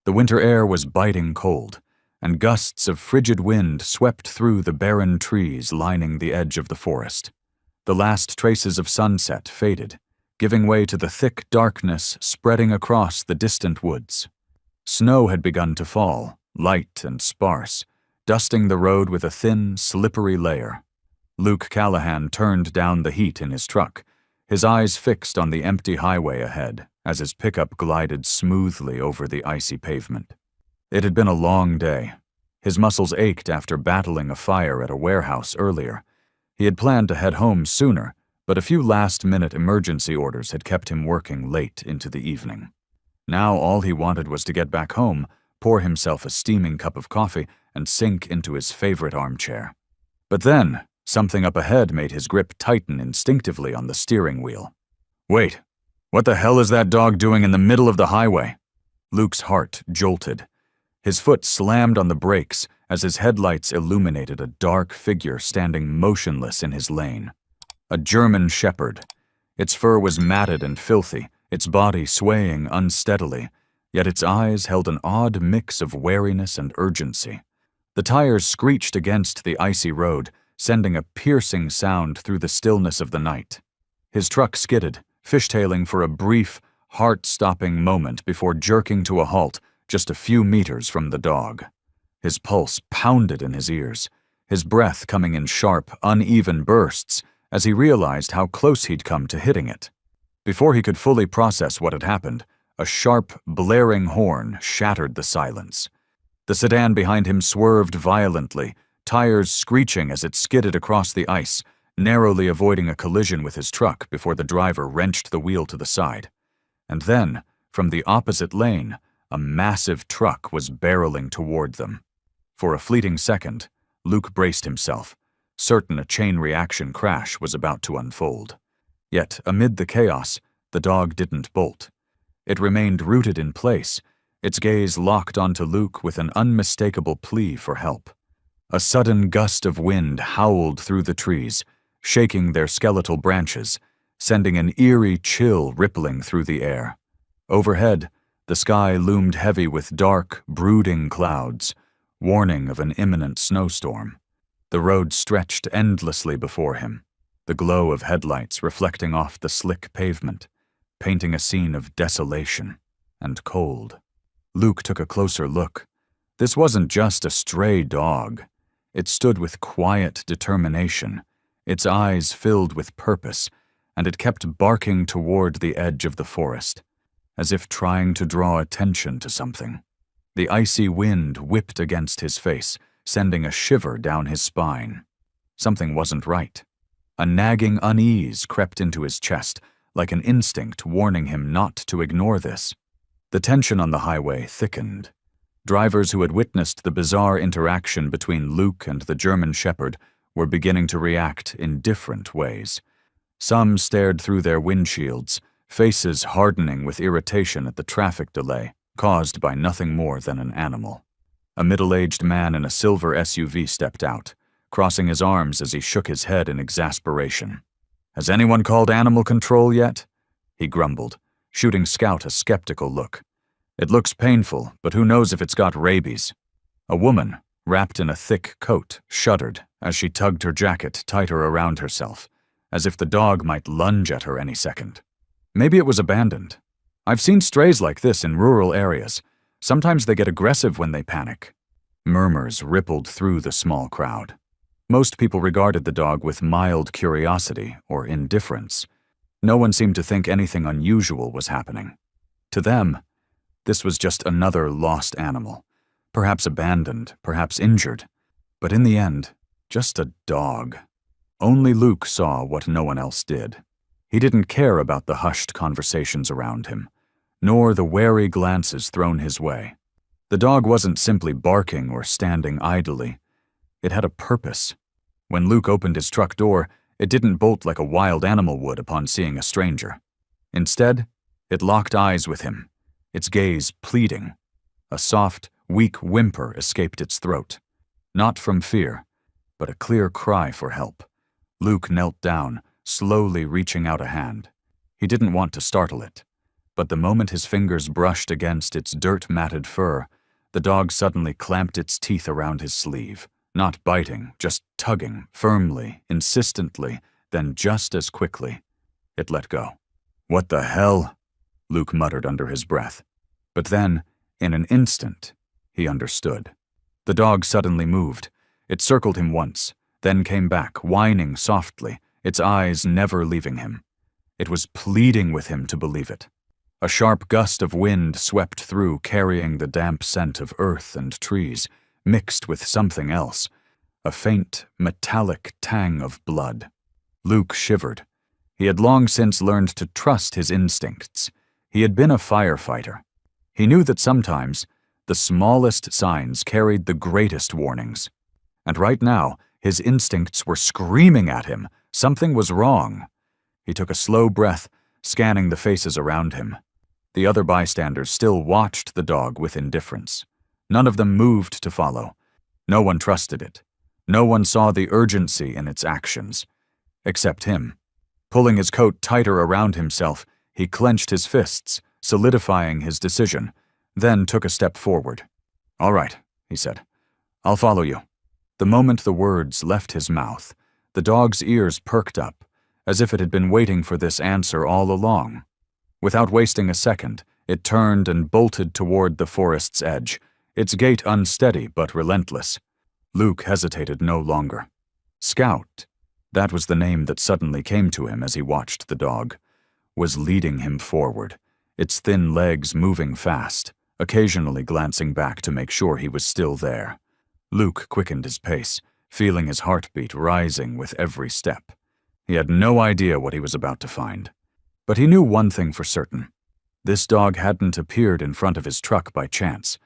The winter air was biting cold, and gusts of frigid wind swept through the barren trees lining the edge of the forest. The last traces of sunset faded, giving way to the thick darkness spreading across the distant woods. Snow had begun to fall, light and sparse, dusting the road with a thin, slippery layer. Luke Callahan turned down the heat in his truck, his eyes fixed on the empty highway ahead as his pickup glided smoothly over the icy pavement. It had been a long day. His muscles ached after battling a fire at a warehouse earlier. He had planned to head home sooner, but a few last-minute emergency orders had kept him working late into the evening. Now all he wanted was to get back home, pour himself a steaming cup of coffee, and sink into his favorite armchair. But then, something up ahead made his grip tighten instinctively on the steering wheel. Wait, what the hell is that dog doing in the middle of the highway? Luke's heart jolted. His foot slammed on the brakes as his headlights illuminated a dark figure standing motionless in his lane. A German shepherd. Its fur was matted and filthy, its body swaying unsteadily, yet its eyes held an odd mix of wariness and urgency. The tires screeched against the icy road, sending a piercing sound through the stillness of the night. His truck skidded, fishtailing for a brief, heart-stopping moment before jerking to a halt just a few meters from the dog. His pulse pounded in his ears, his breath coming in sharp, uneven bursts as he realized how close he'd come to hitting it. Before he could fully process what had happened, a sharp, blaring horn shattered the silence. The sedan behind him swerved violently, tires screeching as it skidded across the ice, narrowly avoiding a collision with his truck before the driver wrenched the wheel to the side. And then, from the opposite lane, a massive truck was barreling toward them. For a fleeting second, Luke braced himself, certain a chain reaction crash was about to unfold. Yet, amid the chaos, the dog didn't bolt. It remained rooted in place, its gaze locked onto Luke with an unmistakable plea for help. A sudden gust of wind howled through the trees, shaking their skeletal branches, sending an eerie chill rippling through the air. Overhead, the sky loomed heavy with dark, brooding clouds, warning of an imminent snowstorm. The road stretched endlessly before him, the glow of headlights reflecting off the slick pavement, painting a scene of desolation and cold. Luke took a closer look. This wasn't just a stray dog. It stood with quiet determination, its eyes filled with purpose, and it kept barking toward the edge of the forest, as if trying to draw attention to something. The icy wind whipped against his face, sending a shiver down his spine. Something wasn't right. A nagging unease crept into his chest, like an instinct warning him not to ignore this. The tension on the highway thickened. Drivers who had witnessed the bizarre interaction between Luke and the German shepherd were beginning to react in different ways. Some stared through their windshields, faces hardening with irritation at the traffic delay caused by nothing more than an animal. A middle-aged man in a silver SUV stepped out, crossing his arms as he shook his head in exasperation. "Has anyone called animal control yet?" he grumbled, shooting Scout a skeptical look. "It looks painful, but who knows if it's got rabies." A woman, wrapped in a thick coat, shuddered as she tugged her jacket tighter around herself, as if the dog might lunge at her any second. Maybe it was abandoned. I've seen strays like this in rural areas. Sometimes they get aggressive when they panic. Murmurs rippled through the small crowd. Most people regarded the dog with mild curiosity or indifference. No one seemed to think anything unusual was happening. To them, this was just another lost animal, perhaps abandoned, perhaps injured, but in the end, just a dog. Only Luke saw what no one else did. He didn't care about the hushed conversations around him, nor the wary glances thrown his way. The dog wasn't simply barking or standing idly. It had a purpose. When Luke opened his truck door, it didn't bolt like a wild animal would upon seeing a stranger. Instead, it locked eyes with him, its gaze pleading. A soft, weak whimper escaped its throat. Not from fear, but a clear cry for help. Luke knelt down, slowly reaching out a hand. He didn't want to startle it. But the moment his fingers brushed against its dirt-matted fur, the dog suddenly clamped its teeth around his sleeve, not biting, just tugging, firmly, insistently, then just as quickly. It let go. "What the hell?" Luke muttered under his breath. But then, in an instant, he understood. The dog suddenly moved. It circled him once, then came back, whining softly, its eyes never leaving him. It was pleading with him to believe it. A sharp gust of wind swept through, carrying the damp scent of earth and trees, mixed with something else, a faint, metallic tang of blood. Luke shivered. He had long since learned to trust his instincts. He had been a firefighter. He knew that sometimes the smallest signs carried the greatest warnings. And right now, his instincts were screaming at him. Something was wrong. He took a slow breath, scanning the faces around him. The other bystanders still watched the dog with indifference. None of them moved to follow. No one trusted it. No one saw the urgency in its actions. Except him. Pulling his coat tighter around himself, he clenched his fists, solidifying his decision, then took a step forward. "All right," he said. "I'll follow you." The moment the words left his mouth, the dog's ears perked up, as if it had been waiting for this answer all along. Without wasting a second, it turned and bolted toward the forest's edge, its gait unsteady but relentless. Luke hesitated no longer. Scout, that was the name that suddenly came to him as he watched the dog, was leading him forward, its thin legs moving fast, occasionally glancing back to make sure he was still there. Luke quickened his pace, feeling his heartbeat rising with every step. He had no idea what he was about to find. But he knew one thing for certain. This dog hadn't appeared in front of his truck by chance.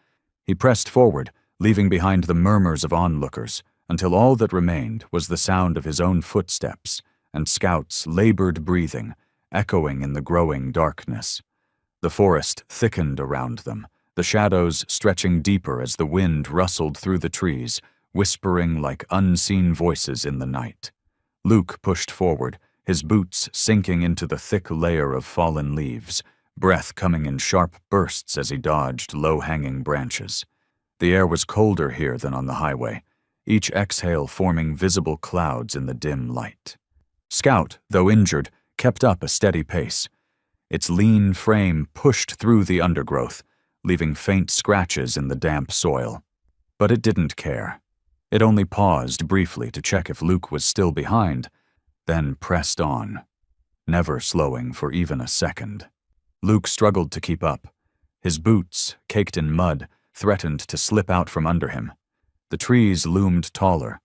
He pressed forward, leaving behind the murmurs of onlookers, until all that remained was the sound of his own footsteps and Scout's labored breathing, echoing in the growing darkness. The forest thickened around them, the shadows stretching deeper as the wind rustled through the trees, whispering like unseen voices in the night. Luke pushed forward, his boots sinking into the thick layer of fallen leaves, breath coming in sharp bursts as he dodged low-hanging branches. The air was colder here than on the highway, each exhale forming visible clouds in the dim light. Scout, though injured, kept up a steady pace. Its lean frame pushed through the undergrowth, leaving faint scratches in the damp soil. But it didn't care. It only paused briefly to check if Luke was still behind, then pressed on, never slowing for even a second. Luke struggled to keep up. His boots, caked in mud, threatened to slip out from under him. The trees loomed taller,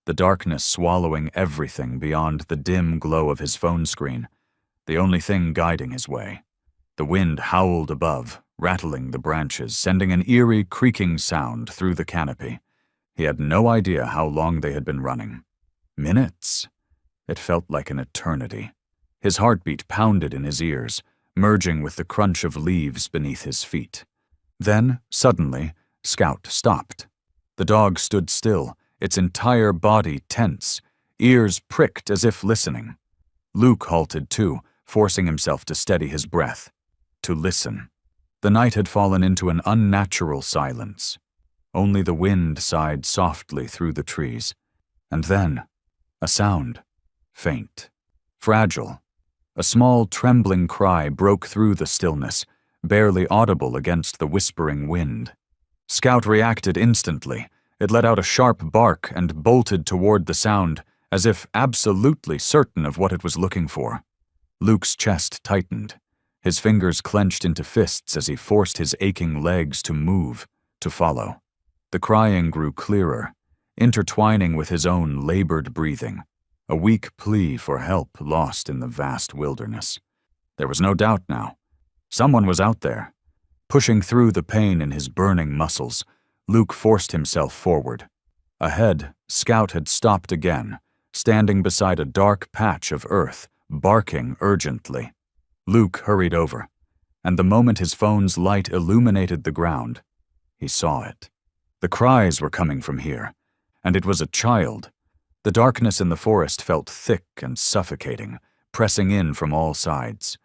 the darkness swallowing everything beyond the dim glow of his phone screen, the only thing guiding his way. The wind howled above, rattling the branches, sending an eerie creaking sound through the canopy. He had no idea how long they had been running. Minutes? It felt like an eternity. His heartbeat pounded in his ears, merging with the crunch of leaves beneath his feet. Then, suddenly, Scout stopped. The dog stood still, its entire body tense, ears pricked as if listening. Luke halted too, forcing himself to steady his breath, to listen. The night had fallen into an unnatural silence. Only the wind sighed softly through the trees. And then, a sound, faint, fragile. A small trembling cry broke through the stillness, barely audible against the whispering wind. Scout reacted instantly. It let out a sharp bark and bolted toward the sound, as if absolutely certain of what it was looking for. Luke's chest tightened. His fingers clenched into fists as he forced his aching legs to move, to follow. The crying grew clearer, intertwining with his own labored breathing, a weak plea for help lost in the vast wilderness. There was no doubt now. Someone was out there. Pushing through the pain in his burning muscles, Luke forced himself forward. Ahead, Scout had stopped again, standing beside a dark patch of earth, barking urgently. Luke hurried over, and the moment his phone's light illuminated the ground, he saw it. The cries were coming from here, and it was a child. The darkness in the forest felt thick and suffocating, pressing in from all sides.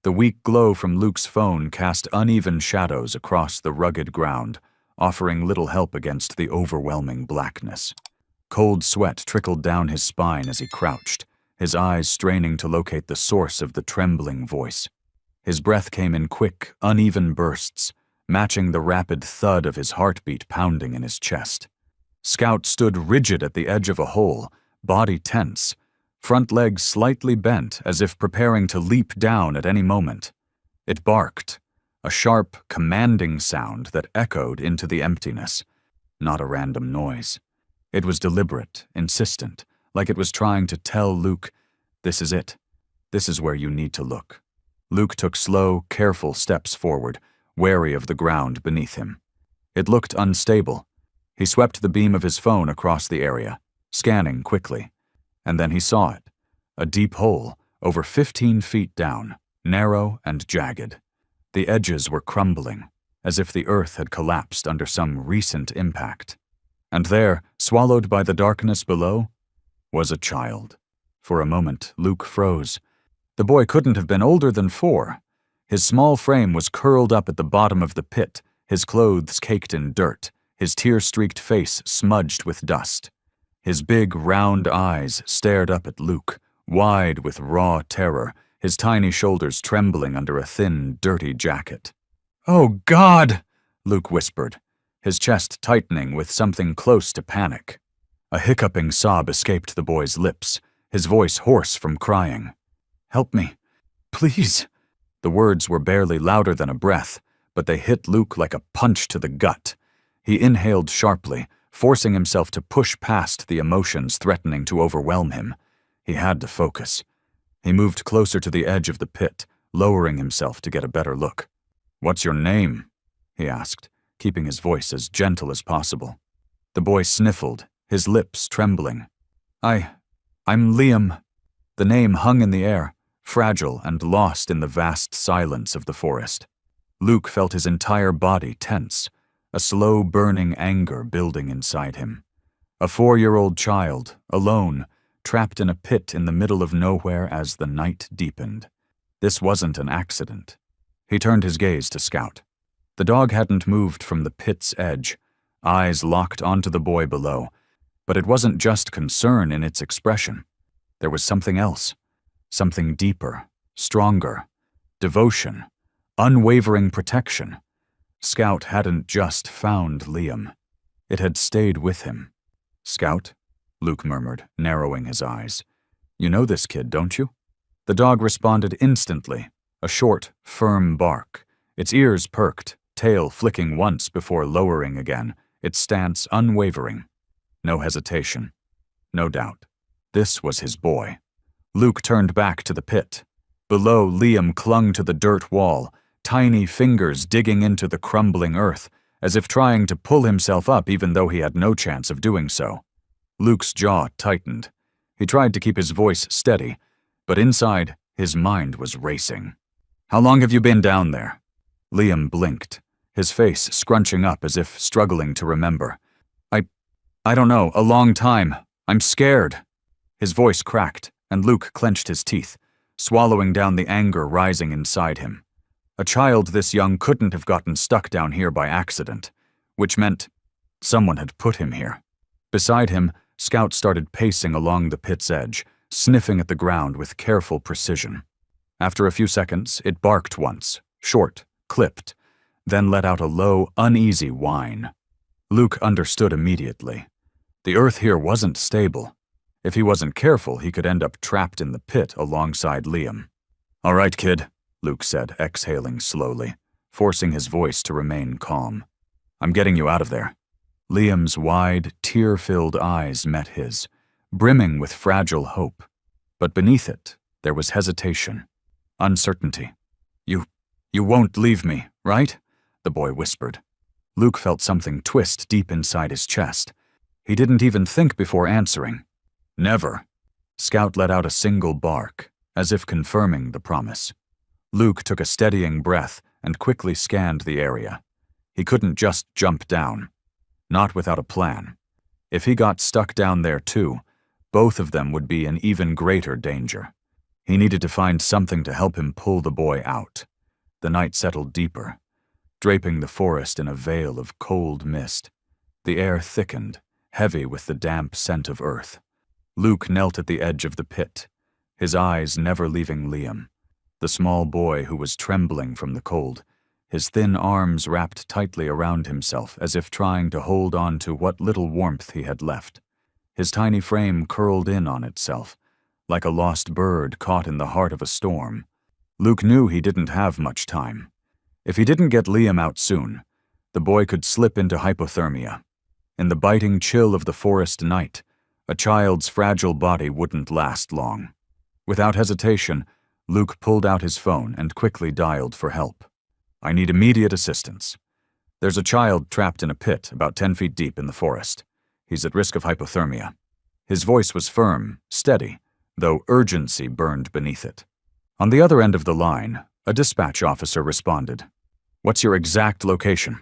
The weak glow from Luke's phone cast uneven shadows across the rugged ground, offering little help against the overwhelming blackness. Cold sweat trickled down his spine as he crouched, his eyes straining to locate the source of the trembling voice. His breath came in quick, uneven bursts, matching the rapid thud of his heartbeat pounding in his chest. Scout stood rigid at the edge of a hole, body tense, front legs slightly bent as if preparing to leap down at any moment. It barked, a sharp, commanding sound that echoed into the emptiness. Not a random noise. It was deliberate, insistent, like it was trying to tell Luke, "This is it. This is where you need to look." Luke took slow, careful steps forward, wary of the ground beneath him. It looked unstable. He swept the beam of his phone across the area, scanning quickly. And then he saw it, a deep hole, over 15 feet down, narrow and jagged. The edges were crumbling, as if the earth had collapsed under some recent impact. And there, swallowed by the darkness below, was a child. For a moment, Luke froze. The boy couldn't have been older than 4. His small frame was curled up at the bottom of the pit, his clothes caked in dirt, his tear-streaked face smudged with dust. His big, round eyes stared up at Luke, wide with raw terror, his tiny shoulders trembling under a thin, dirty jacket. "Oh, God!" Luke whispered, his chest tightening with something close to panic. A hiccuping sob escaped the boy's lips, his voice hoarse from crying. "Help me. Please." The words were barely louder than a breath, but they hit Luke like a punch to the gut. He inhaled sharply, forcing himself to push past the emotions threatening to overwhelm him. He had to focus. He moved closer to the edge of the pit, lowering himself to get a better look. "What's your name?" he asked, keeping his voice as gentle as possible. The boy sniffled, his lips trembling. I'm Liam." The name hung in the air, fragile and lost in the vast silence of the forest. Luke felt his entire body tense, a slow burning anger building inside him. A 4-year-old child, alone, trapped in a pit in the middle of nowhere as the night deepened. This wasn't an accident. He turned his gaze to Scout. The dog hadn't moved from the pit's edge, eyes locked onto the boy below, but it wasn't just concern in its expression. There was something else, something deeper, stronger, devotion, unwavering protection. Scout hadn't just found Liam. It had stayed with him. "Scout," Luke murmured, narrowing his eyes. "You know this kid, don't you?" The dog responded instantly, a short, firm bark, its ears perked, tail flicking once before lowering again, its stance unwavering. No hesitation. No doubt. This was his boy. Luke turned back to the pit. Below, Liam clung to the dirt wall, tiny fingers digging into the crumbling earth, as if trying to pull himself up even though he had no chance of doing so. Luke's jaw tightened. He tried to keep his voice steady, but inside, his mind was racing. "How long have you been down there?" Liam blinked, his face scrunching up as if struggling to remember. I don't know, a long time. I'm scared." His voice cracked, and Luke clenched his teeth, swallowing down the anger rising inside him. A child this young couldn't have gotten stuck down here by accident, which meant someone had put him here. Beside him, Scout started pacing along the pit's edge, sniffing at the ground with careful precision. After a few seconds, it barked once, short, clipped, then let out a low, uneasy whine. Luke understood immediately. The earth here wasn't stable. If he wasn't careful, he could end up trapped in the pit alongside Liam. "All right, kid," Luke said, exhaling slowly, forcing his voice to remain calm. "I'm getting you out of there." Liam's wide, tear-filled eyes met his, brimming with fragile hope. But beneath it, there was hesitation, uncertainty. You won't leave me, right?" the boy whispered. Luke felt something twist deep inside his chest. He didn't even think before answering. "Never." Scout let out a single bark, as if confirming the promise. Luke took a steadying breath and quickly scanned the area. He couldn't just jump down. Not without a plan. If he got stuck down there too, both of them would be in even greater danger. He needed to find something to help him pull the boy out. The night settled deeper, draping the forest in a veil of cold mist. The air thickened, heavy with the damp scent of earth. Luke knelt at the edge of the pit, his eyes never leaving Liam, the small boy who was trembling from the cold, his thin arms wrapped tightly around himself as if trying to hold on to what little warmth he had left. His tiny frame curled in on itself, like a lost bird caught in the heart of a storm. Luke knew he didn't have much time. If he didn't get Liam out soon, the boy could slip into hypothermia. In the biting chill of the forest night, a child's fragile body wouldn't last long. Without hesitation, Luke pulled out his phone and quickly dialed for help. "I need immediate assistance. There's a child trapped in a pit about 10 feet deep in the forest. He's at risk of hypothermia." His voice was firm, steady, though urgency burned beneath it. On the other end of the line, a dispatch officer responded. "What's your exact location?"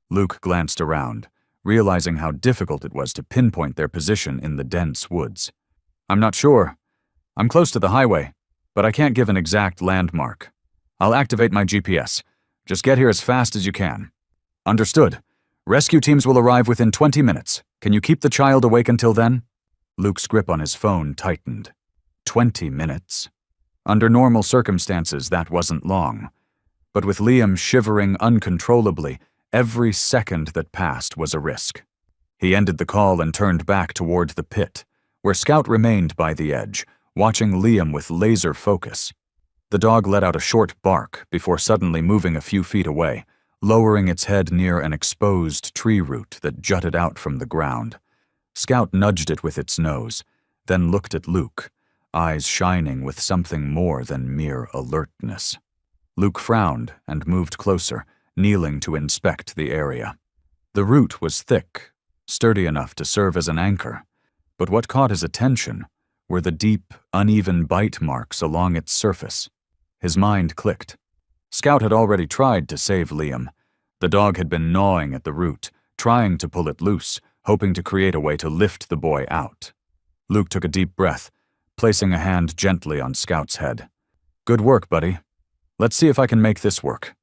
Luke glanced around, realizing how difficult it was to pinpoint their position in the dense woods. "I'm not sure. I'm close to the highway, but I can't give an exact landmark. I'll activate my GPS. Just get here as fast as you can." "Understood. Rescue teams will arrive within 20 minutes. Can you keep the child awake until then?" Luke's grip on his phone tightened. 20 minutes. Under normal circumstances, that wasn't long. But with Liam shivering uncontrollably, every second that passed was a risk. He ended the call and turned back toward the pit, where Scout remained by the edge, watching Liam with laser focus. The dog let out a short bark before suddenly moving a few feet away, lowering its head near an exposed tree root that jutted out from the ground. Scout nudged it with its nose, then looked at Luke, eyes shining with something more than mere alertness. Luke frowned and moved closer, kneeling to inspect the area. The root was thick, sturdy enough to serve as an anchor, but what caught his attention were the deep, uneven bite marks along its surface. His mind clicked. Scout had already tried to save Liam. The dog had been gnawing at the root, trying to pull it loose, hoping to create a way to lift the boy out. Luke took a deep breath, placing a hand gently on Scout's head. "Good work, buddy. Let's see if I can make this work."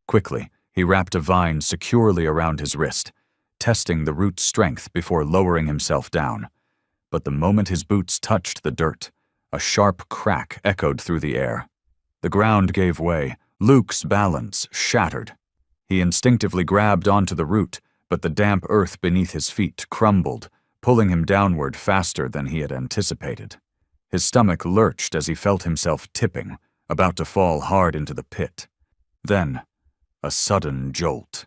Quickly, he wrapped a vine securely around his wrist, testing the root's strength before lowering himself down. But the moment his boots touched the dirt, a sharp crack echoed through the air. The ground gave way, Luke's balance shattered. He instinctively grabbed onto the root, but the damp earth beneath his feet crumbled, pulling him downward faster than he had anticipated. His stomach lurched as he felt himself tipping, about to fall hard into the pit. Then, a sudden jolt.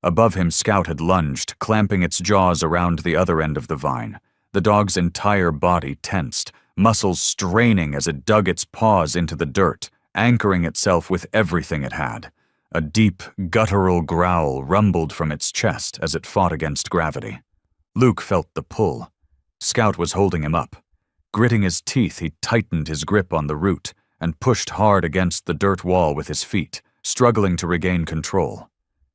Above him, Scout had lunged, clamping its jaws around the other end of the vine. The dog's entire body tensed, muscles straining as it dug its paws into the dirt, anchoring itself with everything it had. A deep, guttural growl rumbled from its chest as it fought against gravity. Luke felt the pull. Scout was holding him up. Gritting his teeth, he tightened his grip on the root and pushed hard against the dirt wall with his feet, struggling to regain control.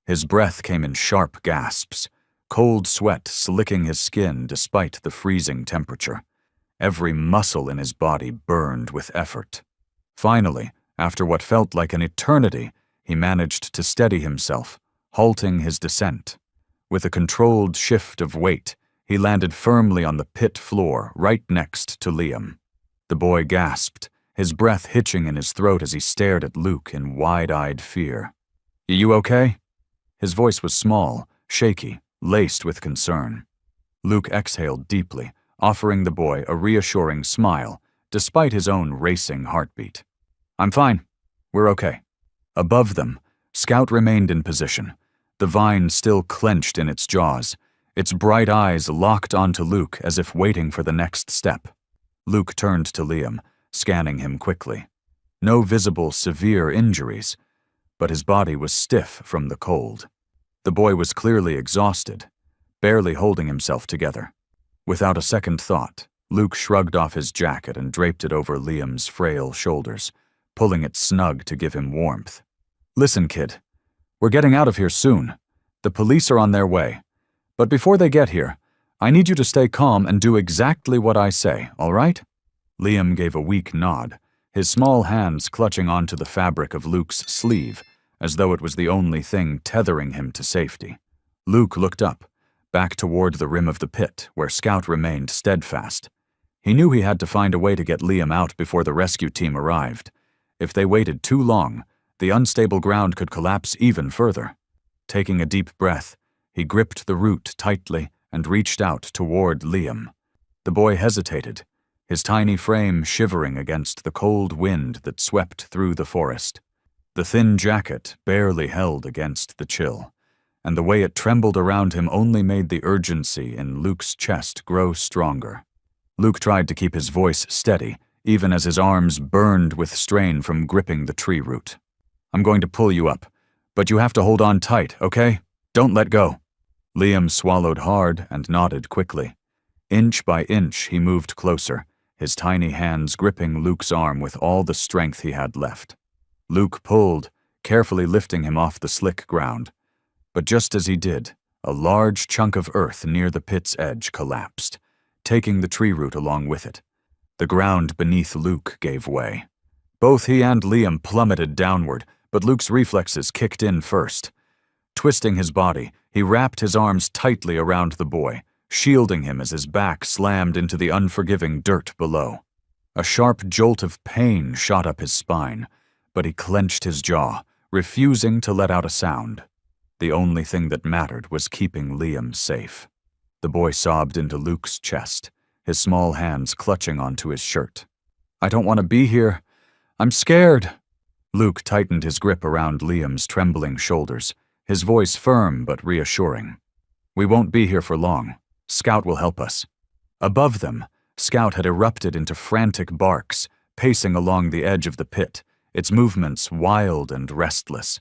His breath came in sharp gasps, cold sweat slicking his skin despite the freezing temperature. Every muscle in his body burned with effort. Finally, after what felt like an eternity, he managed to steady himself, halting his descent. With a controlled shift of weight, he landed firmly on the pit floor right next to Liam. The boy gasped, his breath hitching in his throat as he stared at Luke in wide-eyed fear. "You okay?" His voice was small, shaky, laced with concern. Luke exhaled deeply, offering the boy a reassuring smile, despite his own racing heartbeat. "I'm fine. We're okay." Above them, Scout remained in position, the vine still clenched in its jaws, its bright eyes locked onto Luke as if waiting for the next step. Luke turned to Liam, scanning him quickly. No visible severe injuries, but his body was stiff from the cold. The boy was clearly exhausted, barely holding himself together. Without a second thought, Luke shrugged off his jacket and draped it over Liam's frail shoulders, pulling it snug to give him warmth. "Listen, kid, we're getting out of here soon. The police are on their way. But before they get here, I need you to stay calm and do exactly what I say, all right?" Liam gave a weak nod, his small hands clutching onto the fabric of Luke's sleeve, as though it was the only thing tethering him to safety. Luke looked up, back toward the rim of the pit, where Scout remained steadfast. He knew he had to find a way to get Liam out before the rescue team arrived. If they waited too long, the unstable ground could collapse even further. Taking a deep breath, he gripped the root tightly and reached out toward Liam. The boy hesitated, his tiny frame shivering against the cold wind that swept through the forest. The thin jacket barely held against the chill, and the way it trembled around him only made the urgency in Luke's chest grow stronger. Luke tried to keep his voice steady, even as his arms burned with strain from gripping the tree root. "I'm going to pull you up, but you have to hold on tight, okay? Don't let go." Liam swallowed hard and nodded quickly. Inch by inch, he moved closer, his tiny hands gripping Luke's arm with all the strength he had left. Luke pulled, carefully lifting him off the slick ground. But just as he did, a large chunk of earth near the pit's edge collapsed, taking the tree root along with it. The ground beneath Luke gave way. Both he and Liam plummeted downward, but Luke's reflexes kicked in first. Twisting his body, he wrapped his arms tightly around the boy, shielding him as his back slammed into the unforgiving dirt below. A sharp jolt of pain shot up his spine, but he clenched his jaw, refusing to let out a sound. The only thing that mattered was keeping Liam safe. The boy sobbed into Luke's chest, his small hands clutching onto his shirt. "I don't want to be here. I'm scared." Luke tightened his grip around Liam's trembling shoulders, his voice firm but reassuring. "We won't be here for long. Scout will help us." Above them, Scout had erupted into frantic barks, pacing along the edge of the pit, its movements wild and restless.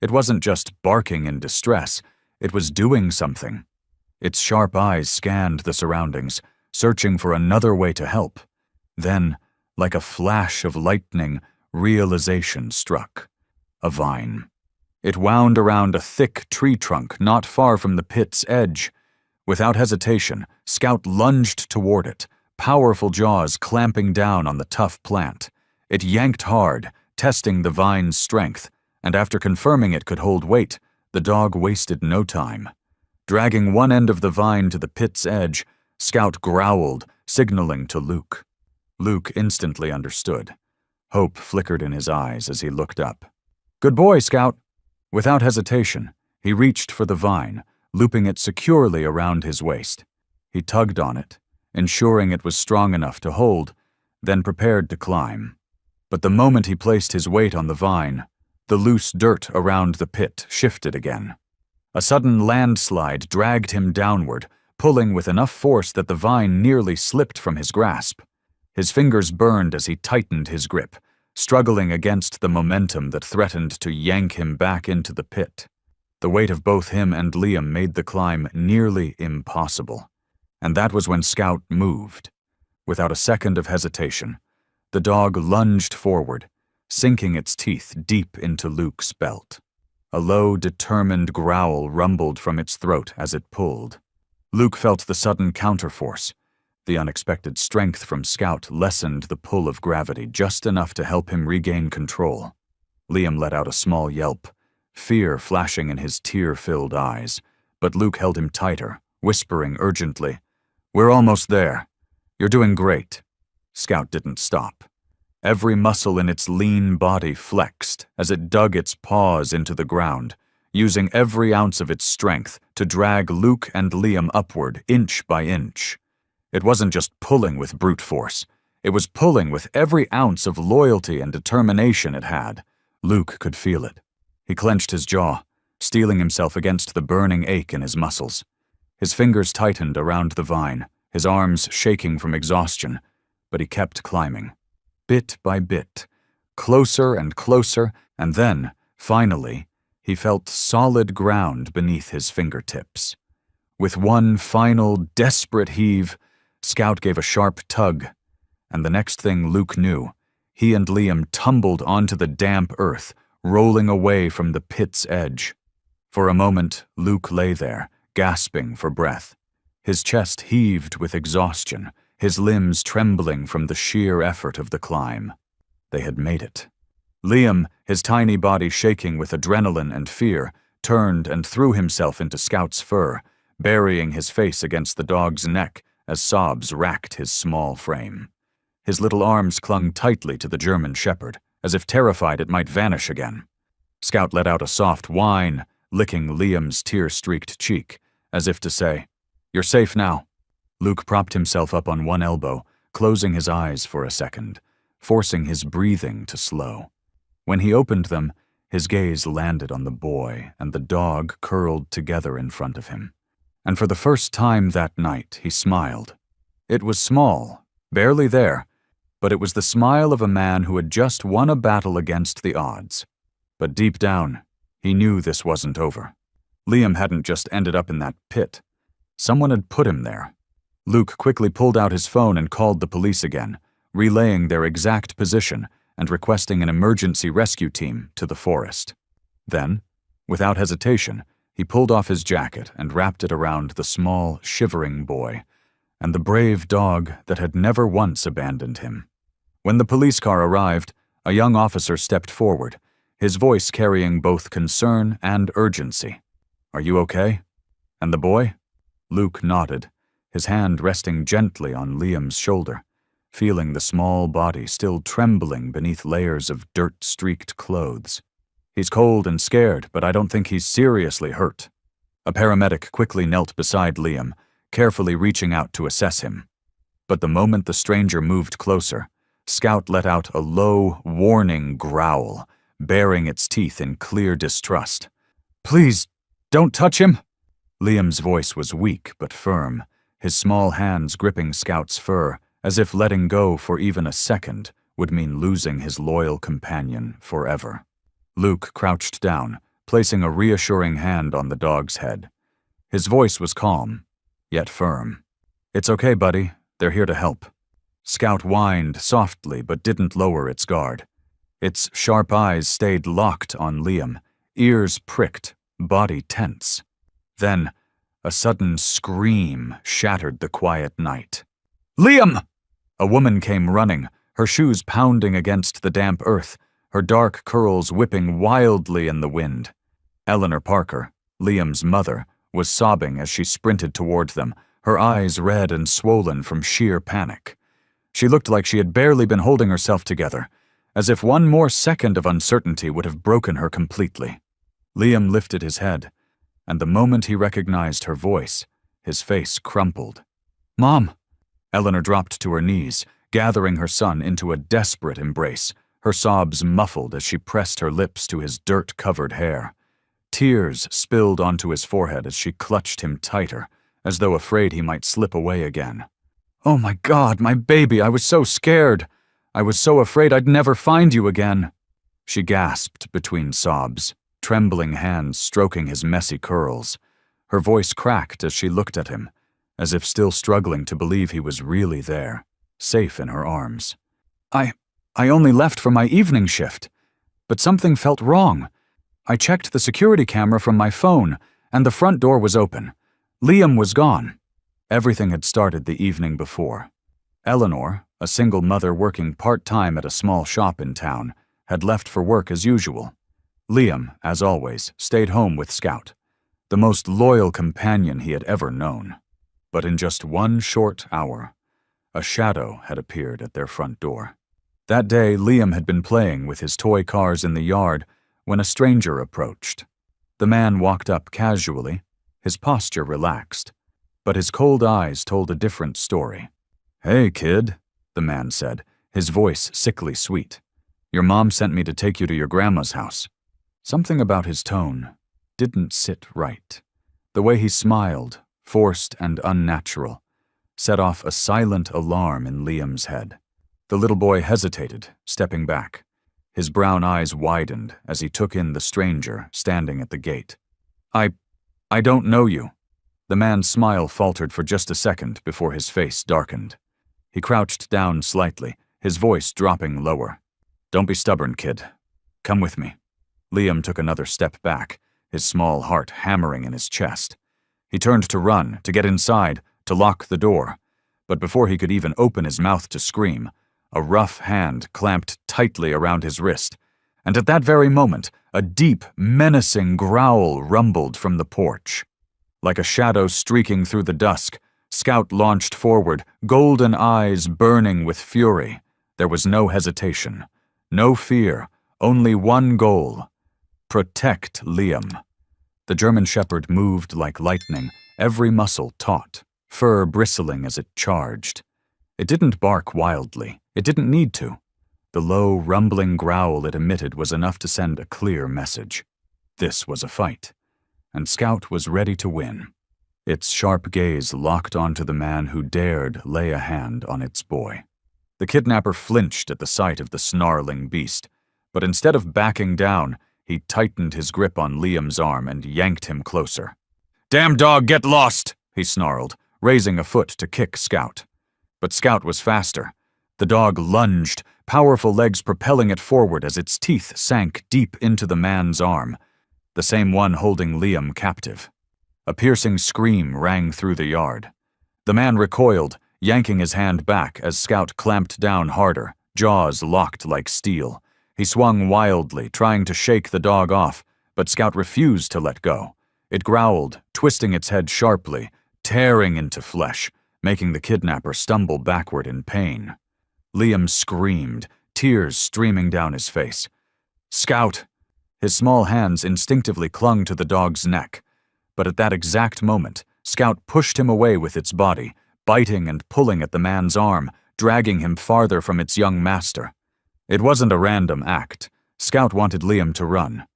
It wasn't just barking in distress, it was doing something. Its sharp eyes scanned the surroundings, searching for another way to help. Then, like a flash of lightning, realization struck. A vine. It wound around a thick tree trunk not far from the pit's edge. Without hesitation, Scout lunged toward it, powerful jaws clamping down on the tough plant. It yanked hard, testing the vine's strength, and after confirming it could hold weight, the dog wasted no time. Dragging one end of the vine to the pit's edge, Scout growled, signaling to Luke. Luke instantly understood. Hope flickered in his eyes as he looked up. "Good boy, Scout." Without hesitation, he reached for the vine, looping it securely around his waist. He tugged on it, ensuring it was strong enough to hold, then prepared to climb. But the moment he placed his weight on the vine, the loose dirt around the pit shifted again. A sudden landslide dragged him downward, pulling with enough force that the vine nearly slipped from his grasp. His fingers burned as he tightened his grip, struggling against the momentum that threatened to yank him back into the pit. The weight of both him and Liam made the climb nearly impossible. And that was when Scout moved. Without a second of hesitation, the dog lunged forward, sinking its teeth deep into Luke's belt. A low, determined growl rumbled from its throat as it pulled. Luke felt the sudden counterforce. The unexpected strength from Scout lessened the pull of gravity just enough to help him regain control. Liam let out a small yelp, fear flashing in his tear-filled eyes, but Luke held him tighter, whispering urgently, "We're almost there. You're doing great." Scout didn't stop. Every muscle in its lean body flexed as it dug its paws into the ground, using every ounce of its strength to drag Luke and Liam upward inch by inch. It wasn't just pulling with brute force. It was pulling with every ounce of loyalty and determination it had. Luke could feel it. He clenched his jaw, steeling himself against the burning ache in his muscles. His fingers tightened around the vine, his arms shaking from exhaustion, but he kept climbing. Bit by bit, closer and closer, and then, finally, he felt solid ground beneath his fingertips. With one final, desperate heave, Scout gave a sharp tug, and the next thing Luke knew, he and Liam tumbled onto the damp earth, rolling away from the pit's edge. For a moment, Luke lay there, gasping for breath. His chest heaved with exhaustion, his limbs trembling from the sheer effort of the climb. They had made it. Liam, his tiny body shaking with adrenaline and fear, turned and threw himself into Scout's fur, burying his face against the dog's neck as sobs racked his small frame. His little arms clung tightly to the German shepherd, as if terrified it might vanish again. Scout let out a soft whine, licking Liam's tear-streaked cheek, as if to say, "You're safe now." Luke propped himself up on one elbow, closing his eyes for a second, forcing his breathing to slow. When he opened them, his gaze landed on the boy and the dog curled together in front of him. And for the first time that night, he smiled. It was small, barely there, but it was the smile of a man who had just won a battle against the odds. But deep down, he knew this wasn't over. Liam hadn't just ended up in that pit. Someone had put him there. Luke quickly pulled out his phone and called the police again, relaying their exact position and requesting an emergency rescue team to the forest. Then, without hesitation, he pulled off his jacket and wrapped it around the small, shivering boy, and the brave dog that had never once abandoned him. When the police car arrived, a young officer stepped forward, his voice carrying both concern and urgency. "Are you okay?" "And the boy?" Luke nodded, his hand resting gently on Liam's shoulder, feeling the small body still trembling beneath layers of dirt-streaked clothes. "He's cold and scared, but I don't think he's seriously hurt." A paramedic quickly knelt beside Liam, carefully reaching out to assess him. But the moment the stranger moved closer, Scout let out a low, warning growl, baring its teeth in clear distrust. "Please, don't touch him!" Liam's voice was weak but firm, his small hands gripping Scout's fur, as if letting go for even a second would mean losing his loyal companion forever. Luke crouched down, placing a reassuring hand on the dog's head. His voice was calm, yet firm. "It's okay, buddy. They're here to help." Scout whined softly but didn't lower its guard. Its sharp eyes stayed locked on Liam, ears pricked, body tense. Then, a sudden scream shattered the quiet night. "Liam!" A woman came running, her shoes pounding against the damp earth, her dark curls whipping wildly in the wind. Eleanor Parker, Liam's mother, was sobbing as she sprinted toward them, her eyes red and swollen from sheer panic. She looked like she had barely been holding herself together, as if one more second of uncertainty would have broken her completely. Liam lifted his head, and the moment he recognized her voice, his face crumpled. "Mom!" Eleanor dropped to her knees, gathering her son into a desperate embrace, her sobs muffled as she pressed her lips to his dirt-covered hair. Tears spilled onto his forehead as she clutched him tighter, as though afraid he might slip away again. "Oh my God, my baby, I was so scared. I was so afraid I'd never find you again." She gasped between sobs, trembling hands stroking his messy curls. Her voice cracked as she looked at him, as if still struggling to believe he was really there, safe in her arms. I only left for my evening shift, but something felt wrong. I checked the security camera from my phone, and the front door was open. Liam was gone. Everything had started the evening before. Eleanor, a single mother working part-time at a small shop in town, had left for work as usual. Liam, as always, stayed home with Scout, the most loyal companion he had ever known. But in just one short hour, a shadow had appeared at their front door. That day, Liam had been playing with his toy cars in the yard when a stranger approached. The man walked up casually, his posture relaxed, but his cold eyes told a different story. "Hey, kid," the man said, his voice sickly sweet. "Your mom sent me to take you to your grandma's house." Something about his tone didn't sit right. The way he smiled, forced and unnatural, set off a silent alarm in Liam's head. The little boy hesitated, stepping back. His brown eyes widened as he took in the stranger standing at the gate. I don't know you." The man's smile faltered for just a second before his face darkened. He crouched down slightly, his voice dropping lower. "Don't be stubborn, kid. Come with me." Liam took another step back, his small heart hammering in his chest. He turned to run, to get inside, to lock the door. But before he could even open his mouth to scream, A rough hand clamped tightly around his wrist, and at that very moment, a deep, menacing growl rumbled from the porch. Like a shadow streaking through the dusk, Scout launched forward, golden eyes burning with fury. There was no hesitation, no fear, only one goal: protect Liam. The German Shepherd moved like lightning, every muscle taut, fur bristling as it charged. It didn't bark wildly. It didn't need to. The low, rumbling growl it emitted was enough to send a clear message. This was a fight, and Scout was ready to win. Its sharp gaze locked onto the man who dared lay a hand on its boy. The kidnapper flinched at the sight of the snarling beast, but instead of backing down, he tightened his grip on Liam's arm and yanked him closer. "Damn dog, get lost!" he snarled, raising a foot to kick Scout. But Scout was faster. The dog lunged, powerful legs propelling it forward as its teeth sank deep into the man's arm, the same one holding Liam captive. A piercing scream rang through the yard. The man recoiled, yanking his hand back as Scout clamped down harder, jaws locked like steel. He swung wildly, trying to shake the dog off, but Scout refused to let go. It growled, twisting its head sharply, tearing into flesh, making the kidnapper stumble backward in pain. Liam screamed, tears streaming down his face. "Scout!" His small hands instinctively clung to the dog's neck. But at that exact moment, Scout pushed him away with its body, biting and pulling at the man's arm, dragging him farther from its young master. It wasn't a random act. Scout wanted Liam to run.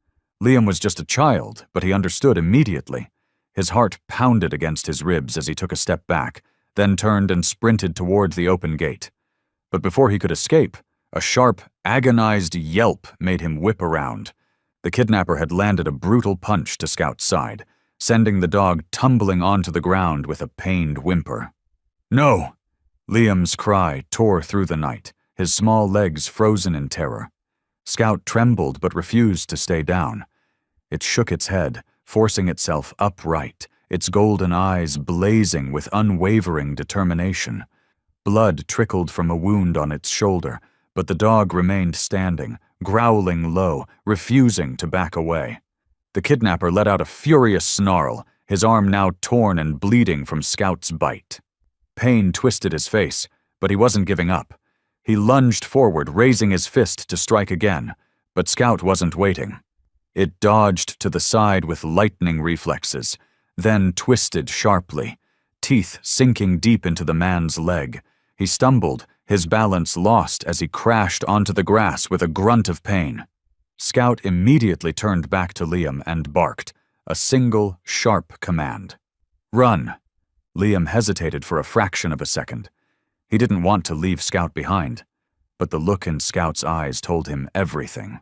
Liam was just a child, but he understood immediately. His heart pounded against his ribs as he took a step back, then turned and sprinted toward the open gate. But before he could escape, a sharp, agonized yelp made him whip around. The kidnapper had landed a brutal punch to Scout's side, sending the dog tumbling onto the ground with a pained whimper. "No!" Liam's cry tore through the night, his small legs frozen in terror. Scout trembled but refused to stay down. It shook its head, forcing itself upright, its golden eyes blazing with unwavering determination. Blood trickled from a wound on its shoulder, but the dog remained standing, growling low, refusing to back away. The kidnapper let out a furious snarl, his arm now torn and bleeding from Scout's bite. Pain twisted his face, but he wasn't giving up. He lunged forward, raising his fist to strike again, but Scout wasn't waiting. It dodged to the side with lightning reflexes, then twisted sharply, teeth sinking deep into the man's leg. He stumbled, his balance lost as he crashed onto the grass with a grunt of pain. Scout immediately turned back to Liam and barked, a single, sharp command. "Run!" Liam hesitated for a fraction of a second. He didn't want to leave Scout behind, but the look in Scout's eyes told him everything.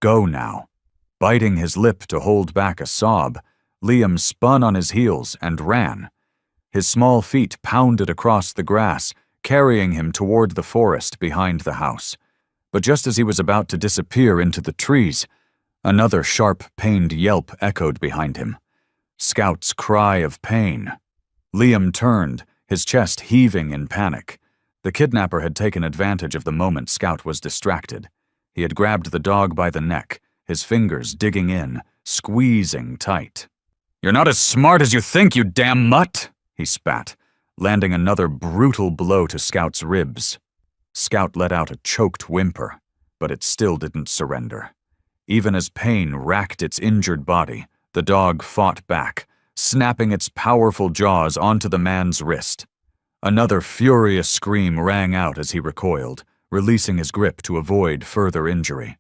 Go now. Biting his lip to hold back a sob, Liam spun on his heels and ran. His small feet pounded across the grass, carrying him toward the forest behind the house. But just as he was about to disappear into the trees, another sharp, pained yelp echoed behind him. Scout's cry of pain. Liam turned, his chest heaving in panic. The kidnapper had taken advantage of the moment Scout was distracted. He had grabbed the dog by the neck, his fingers digging in, squeezing tight. "You're not as smart as you think, you damn mutt!" he spat, landing another brutal blow to Scout's ribs. Scout let out a choked whimper, but it still didn't surrender. Even as pain racked its injured body, the dog fought back, snapping its powerful jaws onto the man's wrist. Another furious scream rang out as he recoiled, releasing his grip to avoid further injury.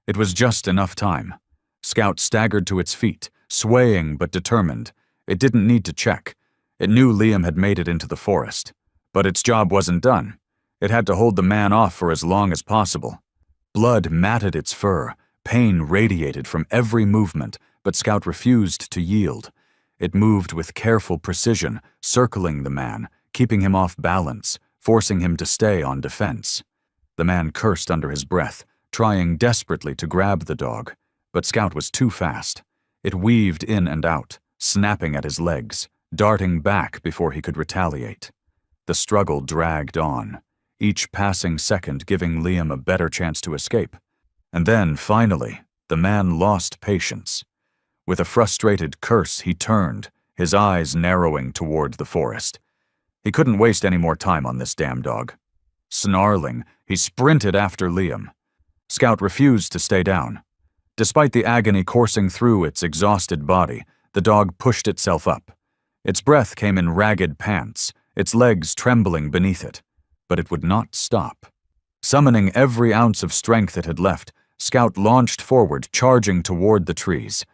It was just enough time. Scout staggered to its feet, swaying but determined. It didn't need to check. It knew Liam had made it into the forest. But its job wasn't done. It had to hold the man off for as long as possible. Blood matted its fur, pain radiated from every movement, but Scout refused to yield. It moved with careful precision, circling the man, keeping him off balance, forcing him to stay on defense. The man cursed under his breath, trying desperately to grab the dog, but Scout was too fast. It weaved in and out, snapping at his legs, darting back before he could retaliate. The struggle dragged on. each passing second giving Liam a better chance to escape. And then, finally, the man lost patience. With a frustrated curse, he turned, his eyes narrowing toward the forest. He couldn't waste any more time on this damn dog. Snarling, he sprinted after Liam. Scout refused to stay down. Despite the agony coursing through its exhausted body, the dog pushed itself up. Its breath came in ragged pants, its legs trembling beneath it, but it would not stop. Summoning every ounce of strength it had left, Scout launched forward, charging toward the trees.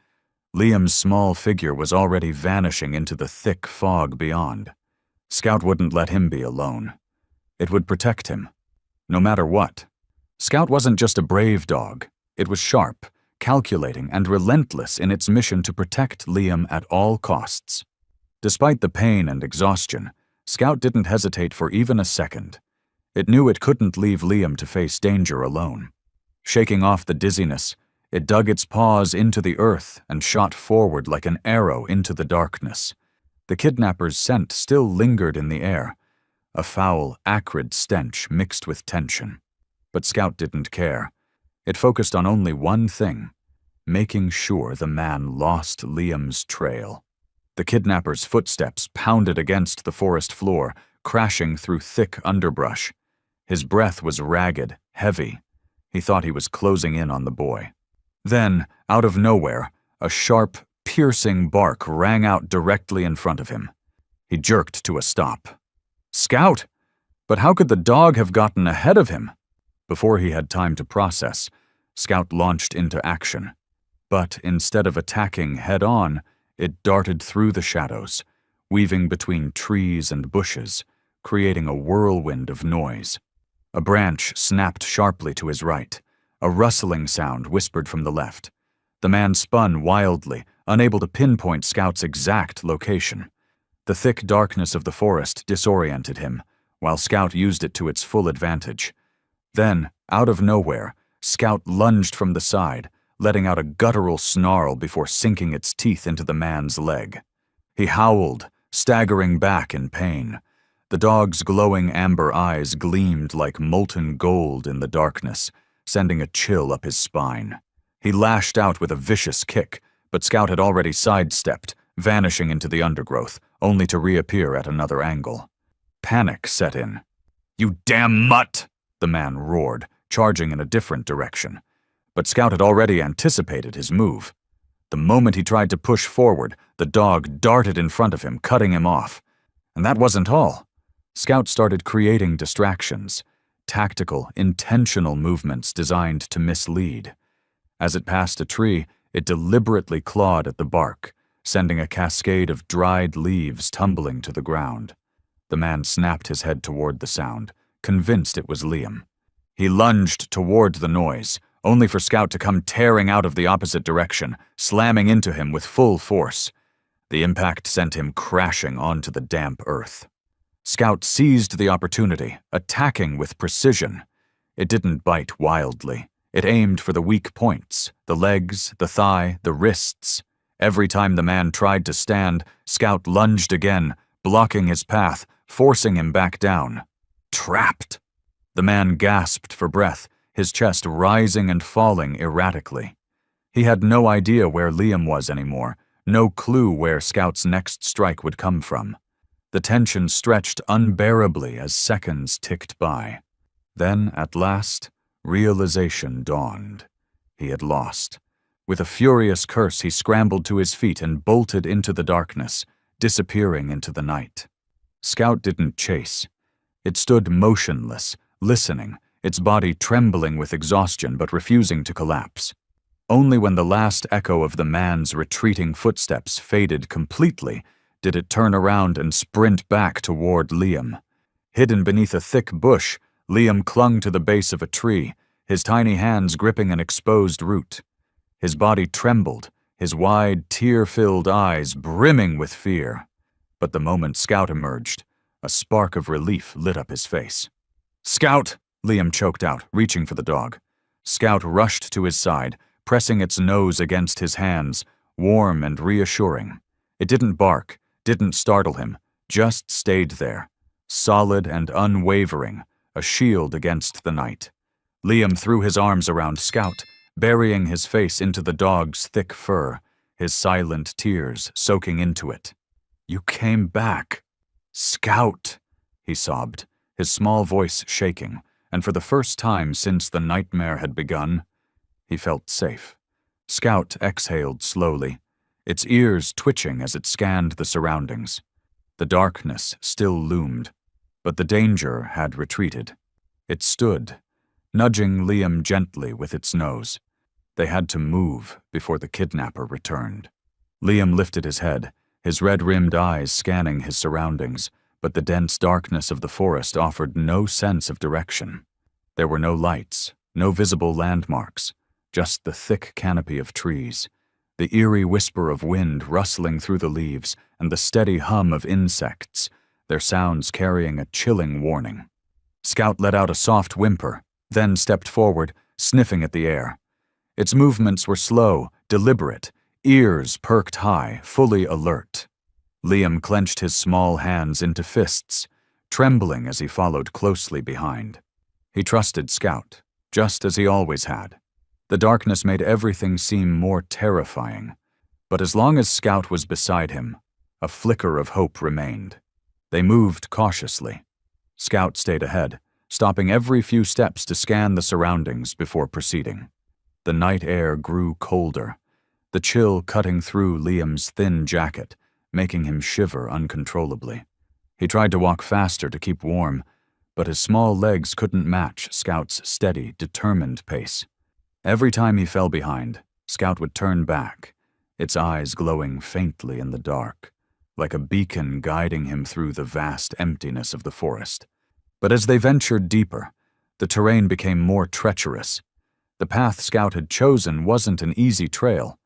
Liam's small figure was already vanishing into the thick fog beyond. Scout wouldn't let him be alone. It would protect him, no matter what. Scout wasn't just a brave dog. It was sharp, calculating, and relentless in its mission to protect Liam at all costs. Despite the pain and exhaustion, Scout didn't hesitate for even a second. It knew it couldn't leave Liam to face danger alone. Shaking off the dizziness, it dug its paws into the earth and shot forward like an arrow into the darkness. The kidnapper's scent still lingered in the air, a foul, acrid stench mixed with tension. But Scout didn't care. It focused on only one thing: making sure the man lost Liam's trail. The kidnapper's footsteps pounded against the forest floor, crashing through thick underbrush. His breath was ragged, heavy. He thought he was closing in on the boy. Then, out of nowhere, a sharp, piercing bark rang out directly in front of him. He jerked to a stop. Scout! But how could the dog have gotten ahead of him? Before he had time to process, Scout launched into action. But instead of attacking head-on, it darted through the shadows, weaving between trees and bushes, creating a whirlwind of noise. A branch snapped sharply to his right. A rustling sound whispered from the left. The man spun wildly, unable to pinpoint Scout's exact location. The thick darkness of the forest disoriented him, while Scout used it to its full advantage. Then, out of nowhere, Scout lunged from the side, letting out a guttural snarl before sinking its teeth into the man's leg. He howled, staggering back in pain. The dog's glowing amber eyes gleamed like molten gold in the darkness, sending a chill up his spine. He lashed out with a vicious kick, but Scout had already sidestepped, vanishing into the undergrowth, only to reappear at another angle. Panic set in. "You damn mutt!" the man roared, charging in a different direction. But Scout had already anticipated his move. The moment he tried to push forward, the dog darted in front of him, cutting him off. And that wasn't all. Scout started creating distractions, tactical, intentional movements designed to mislead. As it passed a tree, it deliberately clawed at the bark, sending a cascade of dried leaves tumbling to the ground. The man snapped his head toward the sound, convinced it was Liam. He lunged toward the noise, only for Scout to come tearing out of the opposite direction, slamming into him with full force. The impact sent him crashing onto the damp earth. Scout seized the opportunity, attacking with precision. It didn't bite wildly. It aimed for the weak points, the legs, the thigh, the wrists. Every time the man tried to stand, Scout lunged again, blocking his path, forcing him back down. Trapped! The man gasped for breath, his chest rising and falling erratically. He had no idea where Liam was anymore, no clue where Scout's next strike would come from. The tension stretched unbearably as seconds ticked by. Then, at last, realization dawned. He had lost. With a furious curse, he scrambled to his feet and bolted into the darkness, disappearing into the night. Scout didn't chase. It stood motionless, listening, its body trembling with exhaustion but refusing to collapse. Only when the last echo of the man's retreating footsteps faded completely did it turn around and sprint back toward Liam. Hidden beneath a thick bush, Liam clung to the base of a tree, his tiny hands gripping an exposed root. His body trembled, his wide, tear-filled eyes brimming with fear. But the moment Scout emerged, a spark of relief lit up his face. "Scout!" Liam choked out, reaching for the dog. Scout rushed to his side, pressing its nose against his hands, warm and reassuring. It didn't bark, didn't startle him, just stayed there, solid and unwavering, a shield against the night. Liam threw his arms around Scout, burying his face into the dog's thick fur, his silent tears soaking into it. "You came back. Scout," he sobbed, his small voice shaking, and for the first time since the nightmare had begun, he felt safe. Scout exhaled slowly, its ears twitching as it scanned the surroundings. The darkness still loomed, but the danger had retreated. It stood, nudging Liam gently with its nose. They had to move before the kidnapper returned. Liam lifted his head, his red-rimmed eyes scanning his surroundings, but the dense darkness of the forest offered no sense of direction. There were no lights, no visible landmarks, just the thick canopy of trees, the eerie whisper of wind rustling through the leaves, and the steady hum of insects, their sounds carrying a chilling warning. Scout let out a soft whimper, then stepped forward, sniffing at the air. Its movements were slow, deliberate, ears perked high, fully alert. Liam clenched his small hands into fists, trembling as he followed closely behind. He trusted Scout, just as he always had. The darkness made everything seem more terrifying, but as long as Scout was beside him, a flicker of hope remained. They moved cautiously. Scout stayed ahead, stopping every few steps to scan the surroundings before proceeding. The night air grew colder, the chill cutting through Liam's thin jacket, making him shiver uncontrollably. He tried to walk faster to keep warm, but his small legs couldn't match Scout's steady, determined pace. Every time he fell behind, Scout would turn back, its eyes glowing faintly in the dark, like a beacon guiding him through the vast emptiness of the forest. But as they ventured deeper, the terrain became more treacherous. The path Scout had chosen wasn't an easy trail.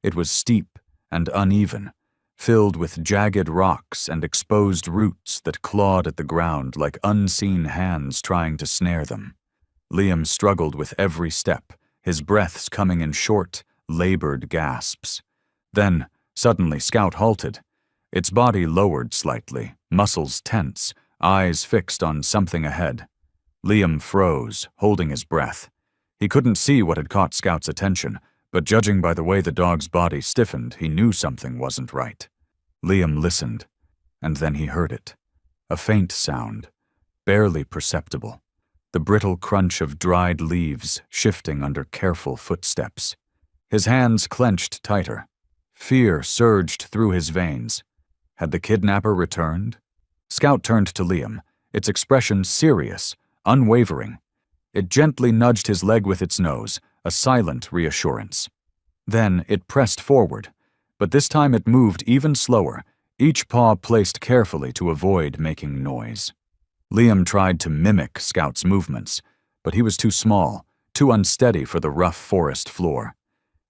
It was steep and uneven, filled with jagged rocks and exposed roots that clawed at the ground like unseen hands trying to snare them. Liam struggled with every step, his breaths coming in short, labored gasps. Then, suddenly, Scout halted. Its body lowered slightly, muscles tense, eyes fixed on something ahead. Liam froze, holding his breath. He couldn't see what had caught Scout's attention, but judging by the way the dog's body stiffened, he knew something wasn't right. Liam listened, and then he heard it. A faint sound, barely perceptible. The brittle crunch of dried leaves shifting under careful footsteps. His hands clenched tighter. Fear surged through his veins. Had the kidnapper returned? Scout turned to Liam, its expression serious, unwavering. It gently nudged his leg with its nose, a silent reassurance. Then it pressed forward, but this time it moved even slower, each paw placed carefully to avoid making noise. Liam tried to mimic Scout's movements, but he was too small, too unsteady for the rough forest floor.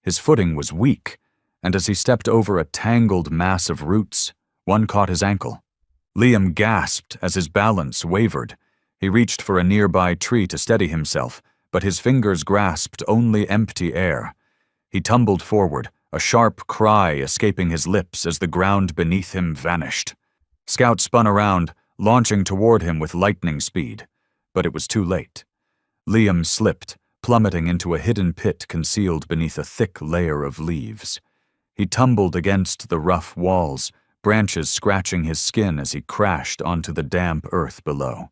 His footing was weak, and as he stepped over a tangled mass of roots, one caught his ankle. Liam gasped as his balance wavered. He reached for a nearby tree to steady himself, but his fingers grasped only empty air. He tumbled forward, a sharp cry escaping his lips as the ground beneath him vanished. Scout spun around, launching toward him with lightning speed, but it was too late. Liam slipped, plummeting into a hidden pit concealed beneath a thick layer of leaves. He tumbled against the rough walls, branches scratching his skin as he crashed onto the damp earth below.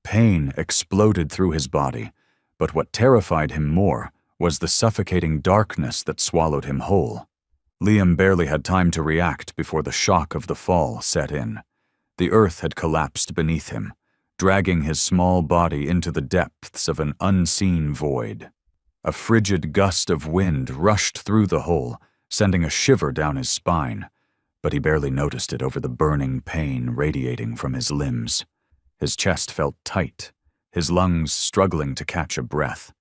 Pain exploded through his body, but what terrified him more was the suffocating darkness that swallowed him whole. Liam barely had time to react before the shock of the fall set in. The earth had collapsed beneath him, dragging his small body into the depths of an unseen void. A frigid gust of wind rushed through the hole, sending a shiver down his spine, but he barely noticed it over the burning pain radiating from his limbs. His chest felt tight, his lungs struggling to catch a breath.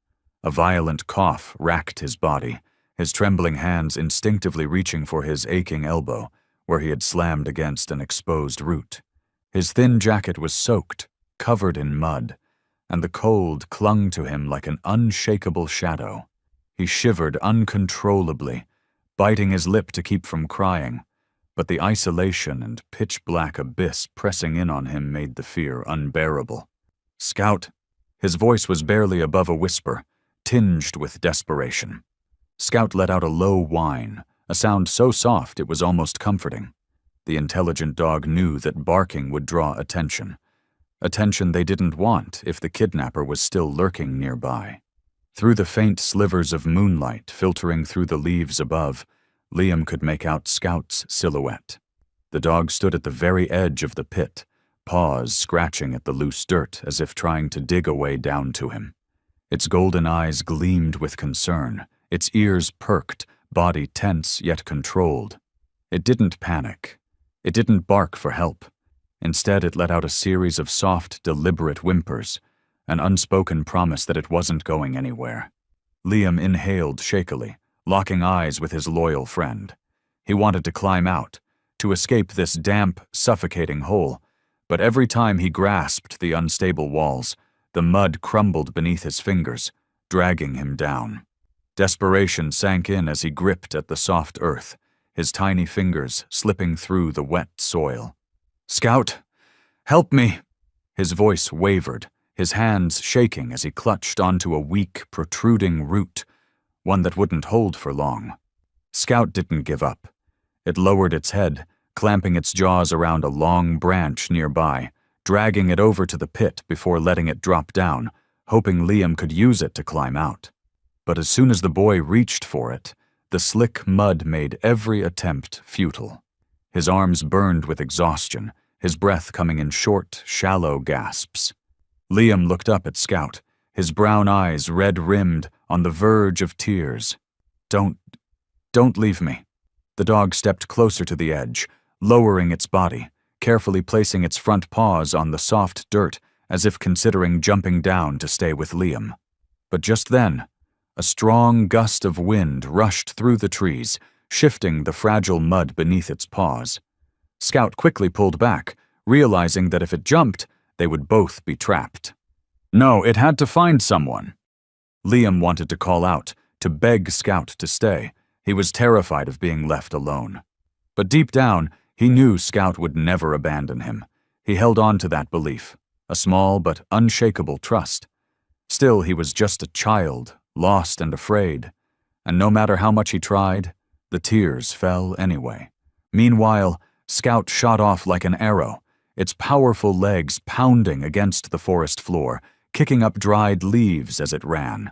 A violent cough racked his body, his trembling hands instinctively reaching for his aching elbow, where he had slammed against an exposed root. His thin jacket was soaked, covered in mud, and the cold clung to him like an unshakable shadow. He shivered uncontrollably, biting his lip to keep from crying, but the isolation and pitch-black abyss pressing in on him made the fear unbearable. "Scout," His voice was barely above a whisper, tinged with desperation. Scout let out a low whine, a sound so soft it was almost comforting. The intelligent dog knew that barking would draw attention. Attention they didn't want if the kidnapper was still lurking nearby. Through the faint slivers of moonlight filtering through the leaves above, Liam could make out Scout's silhouette. The dog stood at the very edge of the pit, paws scratching at the loose dirt as if trying to dig a way down to him. Its golden eyes gleamed with concern, its ears perked, body tense yet controlled. It didn't panic. It didn't bark for help. Instead, it let out a series of soft, deliberate whimpers, an unspoken promise that it wasn't going anywhere. Liam inhaled shakily, locking eyes with his loyal friend. He wanted to climb out, to escape this damp, suffocating hole, but every time he grasped the unstable walls, the mud crumbled beneath his fingers, dragging him down. Desperation sank in as he gripped at the soft earth, his tiny fingers slipping through the wet soil. "Scout, help me!" His voice wavered, his hands shaking as he clutched onto a weak, protruding root, one that wouldn't hold for long. Scout didn't give up. It lowered its head, clamping its jaws around a long branch nearby, dragging it over to the pit before letting it drop down, hoping Liam could use it to climb out. But as soon as the boy reached for it, the slick mud made every attempt futile. His arms burned with exhaustion, his breath coming in short, shallow gasps. Liam looked up at Scout, his brown eyes red-rimmed, on the verge of tears. Don't leave me." The dog stepped closer to the edge, lowering its body, carefully placing its front paws on the soft dirt as if considering jumping down to stay with Liam. But just then, a strong gust of wind rushed through the trees, shifting the fragile mud beneath its paws. Scout quickly pulled back, realizing that if it jumped, they would both be trapped. No, it had to find someone. Liam wanted to call out, to beg Scout to stay. He was terrified of being left alone. But deep down, he knew Scout would never abandon him. He held on to that belief, a small but unshakable trust. Still, he was just a child, lost and afraid, and no matter how much he tried, the tears fell anyway. Meanwhile, Scout shot off like an arrow, its powerful legs pounding against the forest floor, kicking up dried leaves as it ran.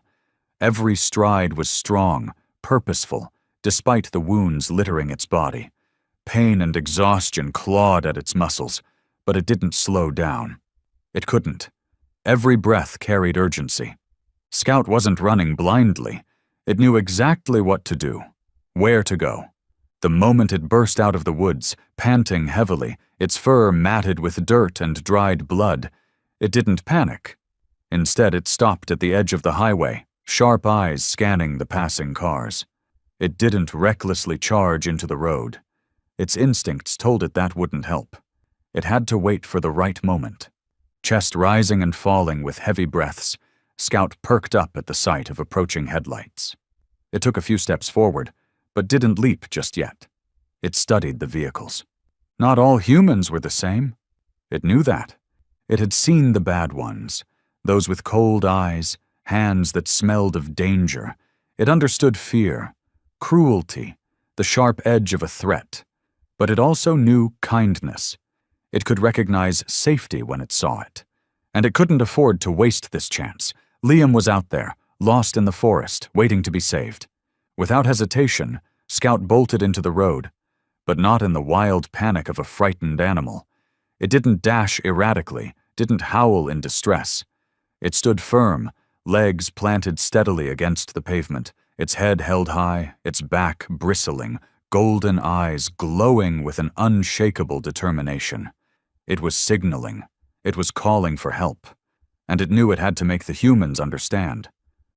Every stride was strong, purposeful, despite the wounds littering its body. Pain and exhaustion clawed at its muscles, but it didn't slow down. It couldn't. Every breath carried urgency. Scout wasn't running blindly. It knew exactly what to do, where to go. The moment it burst out of the woods, panting heavily, its fur matted with dirt and dried blood, it didn't panic. Instead, it stopped at the edge of the highway, sharp eyes scanning the passing cars. It didn't recklessly charge into the road. Its instincts told it that wouldn't help. It had to wait for the right moment. Chest rising and falling with heavy breaths, Scout perked up at the sight of approaching headlights. It took a few steps forward, but didn't leap just yet. It studied the vehicles. Not all humans were the same. It knew that. It had seen the bad ones, those with cold eyes, hands that smelled of danger. It understood fear, cruelty, the sharp edge of a threat. But it also knew kindness. It could recognize safety when it saw it. And it couldn't afford to waste this chance. Liam was out there, lost in the forest, waiting to be saved. Without hesitation, Scout bolted into the road, but not in the wild panic of a frightened animal. It didn't dash erratically, didn't howl in distress. It stood firm, legs planted steadily against the pavement, its head held high, its back bristling, golden eyes glowing with an unshakable determination. It was signaling. It was calling for help. And it knew it had to make the humans understand.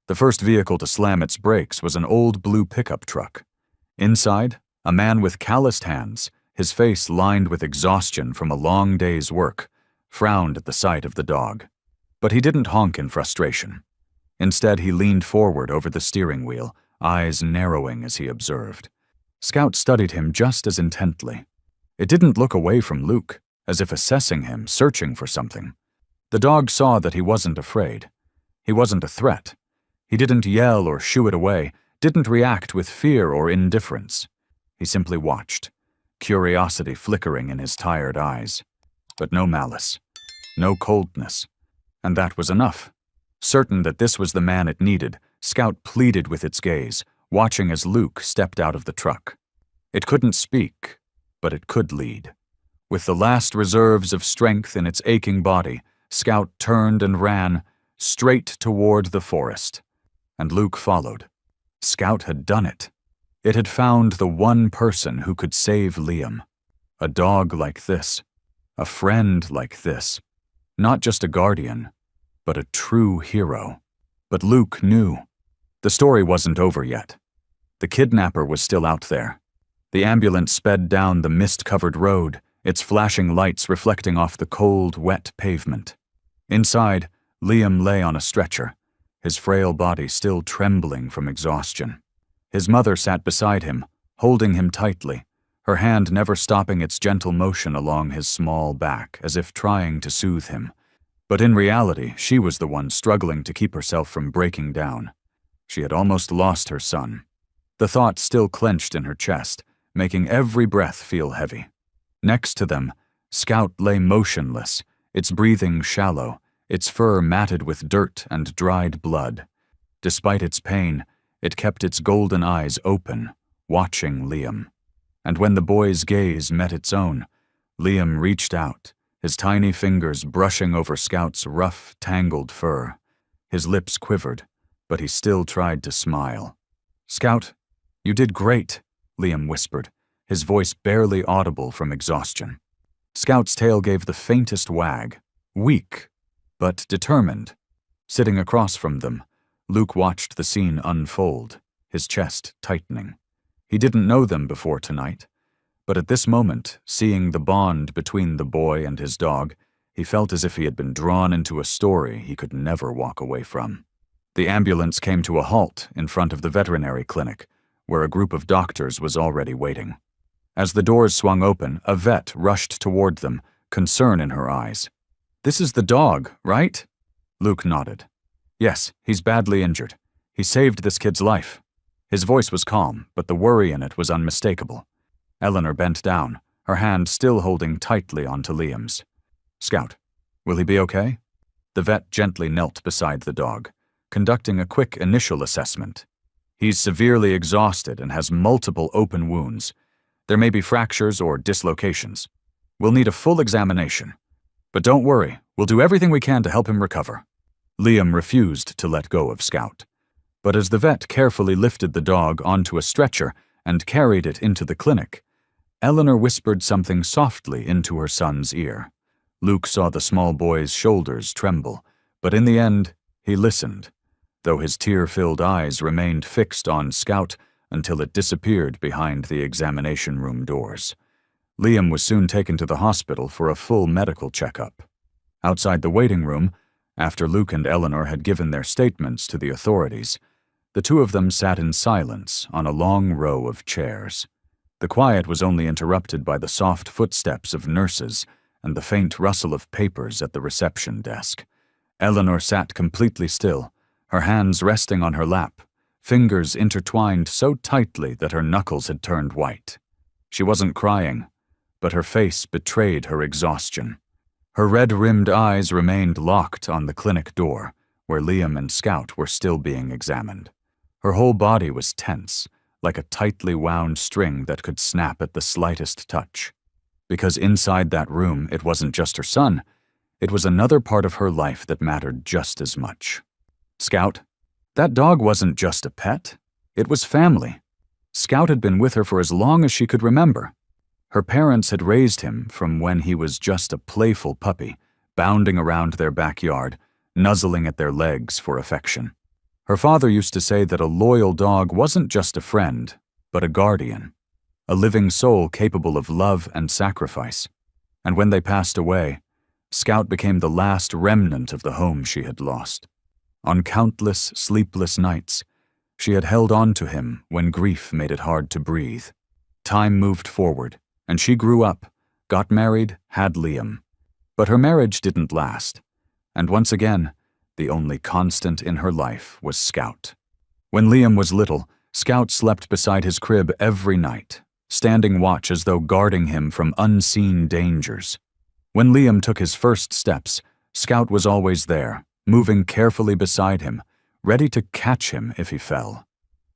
The first vehicle to slam its brakes was an old blue pickup truck. Inside, a man with calloused hands, his face lined with exhaustion from a long day's work, frowned at the sight of the dog. But he didn't honk in frustration. Instead, he leaned forward over the steering wheel, eyes narrowing as he observed. Scout studied him just as intently. It didn't look away from Luke, as if assessing him, searching for something. The dog saw that he wasn't afraid. He wasn't a threat. He didn't yell or shoo it away, didn't react with fear or indifference. He simply watched, curiosity flickering in his tired eyes. But no malice, no coldness. And that was enough. Certain that this was the man it needed, Scout pleaded with its gaze, watching as Luke stepped out of the truck. It couldn't speak, but it could lead. With the last reserves of strength in its aching body, Scout turned and ran, straight toward the forest. And Luke followed. Scout had done it. It had found the one person who could save Liam. A dog like this. A friend like this. Not just a guardian, but a true hero. But Luke knew. The story wasn't over yet. The kidnapper was still out there. The ambulance sped down the mist-covered road, its flashing lights reflecting off the cold, wet pavement. Inside, Liam lay on a stretcher, his frail body still trembling from exhaustion. His mother sat beside him, holding him tightly, her hand never stopping its gentle motion along his small back, as if trying to soothe him. But in reality, she was the one struggling to keep herself from breaking down. She had almost lost her son. The thought still clenched in her chest, making every breath feel heavy. Next to them, Scout lay motionless, its breathing shallow, its fur matted with dirt and dried blood. Despite its pain, it kept its golden eyes open, watching Liam. And when the boy's gaze met its own, Liam reached out, his tiny fingers brushing over Scout's rough, tangled fur. His lips quivered, but he still tried to smile. "Scout, you did great," Liam whispered, his voice barely audible from exhaustion. Scout's tail gave the faintest wag, weak, but determined. Sitting across from them, Luke watched the scene unfold, his chest tightening. He didn't know them before tonight, but at this moment, seeing the bond between the boy and his dog, he felt as if he had been drawn into a story he could never walk away from. The ambulance came to a halt in front of the veterinary clinic, where a group of doctors was already waiting. As the doors swung open, a vet rushed toward them, concern in her eyes. "This is the dog, right?" Luke nodded. "Yes, he's badly injured. He saved this kid's life." His voice was calm, but the worry in it was unmistakable. Eleanor bent down, her hand still holding tightly onto Liam's. "Scout, will he be okay?" The vet gently knelt beside the dog, conducting a quick initial assessment. "He's severely exhausted and has multiple open wounds. There may be fractures or dislocations. We'll need a full examination. But don't worry, we'll do everything we can to help him recover." Liam refused to let go of Scout. But as the vet carefully lifted the dog onto a stretcher and carried it into the clinic, Eleanor whispered something softly into her son's ear. Luke saw the small boy's shoulders tremble, but in the end, he listened, though his tear-filled eyes remained fixed on Scout until it disappeared behind the examination room doors. Liam was soon taken to the hospital for a full medical checkup. Outside the waiting room, after Luke and Eleanor had given their statements to the authorities, the two of them sat in silence on a long row of chairs. The quiet was only interrupted by the soft footsteps of nurses and the faint rustle of papers at the reception desk. Eleanor sat completely still, her hands resting on her lap, fingers intertwined so tightly that her knuckles had turned white. She wasn't crying, but her face betrayed her exhaustion. Her red-rimmed eyes remained locked on the clinic door, where Liam and Scout were still being examined. Her whole body was tense, like a tightly wound string that could snap at the slightest touch. Because inside that room, it wasn't just her son, it was another part of her life that mattered just as much. "Scout, that dog wasn't just a pet, it was family. Scout had been with her for as long as she could remember. Her parents had raised him from when he was just a playful puppy, bounding around their backyard, nuzzling at their legs for affection. Her father used to say that a loyal dog wasn't just a friend, but a guardian, a living soul capable of love and sacrifice. And when they passed away, Scout became the last remnant of the home she had lost. On countless sleepless nights, she had held on to him when grief made it hard to breathe. Time moved forward, and she grew up, got married, had Liam. But her marriage didn't last, and once again, The only constant in her life was Scout. When Liam was little, Scout slept beside his crib every night, standing watch as though guarding him from unseen dangers. When Liam took his first steps, Scout was always there, moving carefully beside him, ready to catch him if he fell.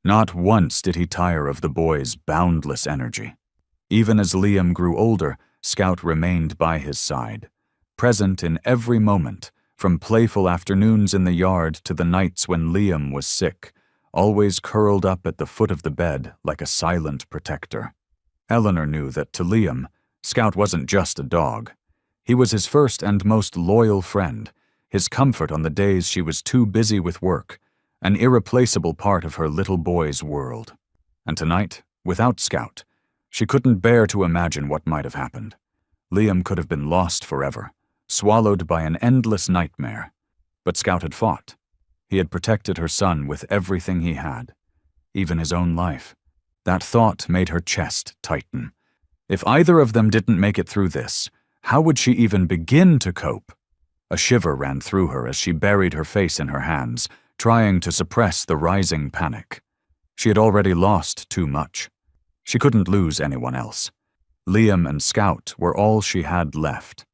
Not once did he tire of the boy's boundless energy. Even as Liam grew older, Scout remained by his side, present in every moment, from playful afternoons in the yard to the nights when Liam was sick, always curled up at the foot of the bed like a silent protector. Eleanor knew that to Liam, Scout wasn't just a dog. He was his first and most loyal friend, his comfort on the days she was too busy with work, an irreplaceable part of her little boy's world. And tonight, without Scout, she couldn't bear to imagine what might have happened. Liam could have been lost forever, swallowed by an endless nightmare. But Scout had fought. He had protected her son with everything he had, even his own life. That thought made her chest tighten. If either of them didn't make it through this, how would she even begin to cope? A shiver ran through her as she buried her face in her hands, trying to suppress the rising panic. She had already lost too much. She couldn't lose anyone else. Liam and Scout were all she had left.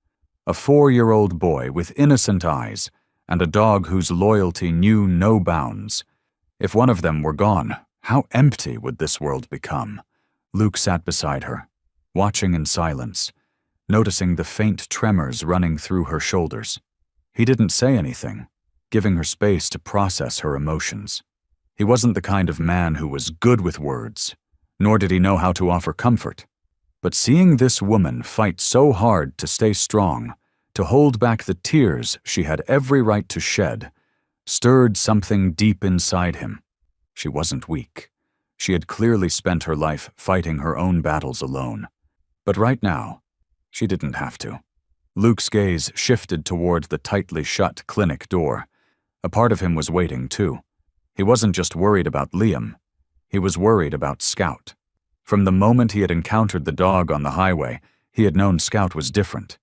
A 4-year-old boy with innocent eyes, and a dog whose loyalty knew no bounds. If one of them were gone, how empty would this world become? Luke sat beside her, watching in silence, noticing the faint tremors running through her shoulders. He didn't say anything, giving her space to process her emotions. He wasn't the kind of man who was good with words, nor did he know how to offer comfort. But seeing this woman fight so hard to stay strong, to hold back the tears she had every right to shed, stirred something deep inside him. She wasn't weak. She had clearly spent her life fighting her own battles alone. But right now, she didn't have to. Luke's gaze shifted toward the tightly shut clinic door. A part of him was waiting, too. He wasn't just worried about Liam. He was worried about Scout. From the moment he had encountered the dog on the highway, he had known Scout was different.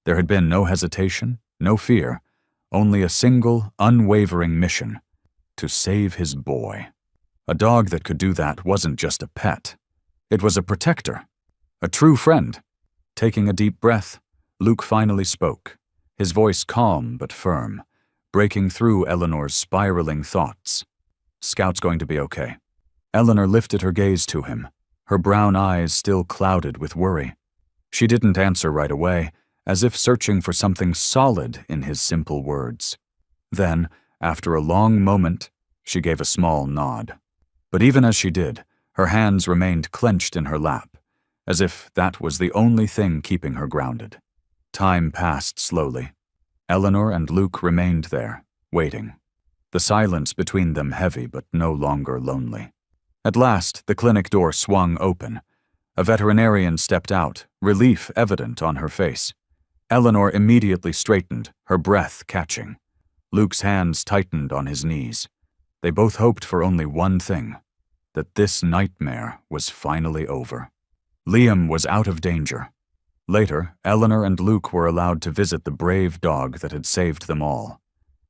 There had been no hesitation, no fear, only a single, unwavering mission: to save his boy. A dog that could do that wasn't just a pet. It was a protector, a true friend. Taking a deep breath, Luke finally spoke, his voice calm but firm, breaking through Eleanor's spiraling thoughts. "Scout's going to be okay." Eleanor lifted her gaze to him, her brown eyes still clouded with worry. She didn't answer right away, as if searching for something solid in his simple words. Then, after a long moment, she gave a small nod. But even as she did, her hands remained clenched in her lap, as if that was the only thing keeping her grounded. Time passed slowly. Eleanor and Luke remained there, waiting, the silence between them heavy but no longer lonely. At last, the clinic door swung open. A veterinarian stepped out, relief evident on her face. Eleanor immediately straightened, her breath catching. Luke's hands tightened on his knees. They both hoped for only one thing: that this nightmare was finally over. Liam was out of danger. Later, Eleanor and Luke were allowed to visit the brave dog that had saved them all.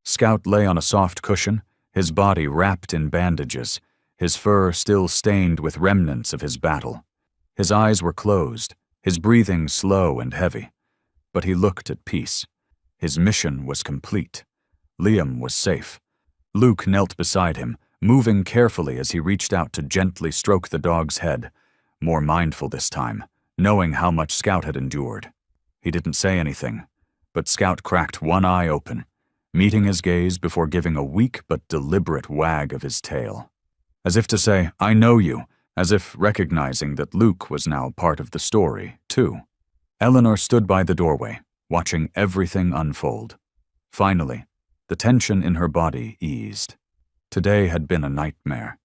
Scout lay on a soft cushion, his body wrapped in bandages, his fur still stained with remnants of his battle. His eyes were closed, his breathing slow and heavy. But he looked at peace. His mission was complete. Liam was safe. Luke knelt beside him, moving carefully as he reached out to gently stroke the dog's head, more mindful this time, knowing how much Scout had endured. He didn't say anything, but Scout cracked one eye open, meeting his gaze before giving a weak but deliberate wag of his tail. As if to say, "I know you," as if recognizing that Luke was now part of the story, too. Eleanor stood by the doorway, watching everything unfold. Finally, the tension in her body eased. Today had been a nightmare.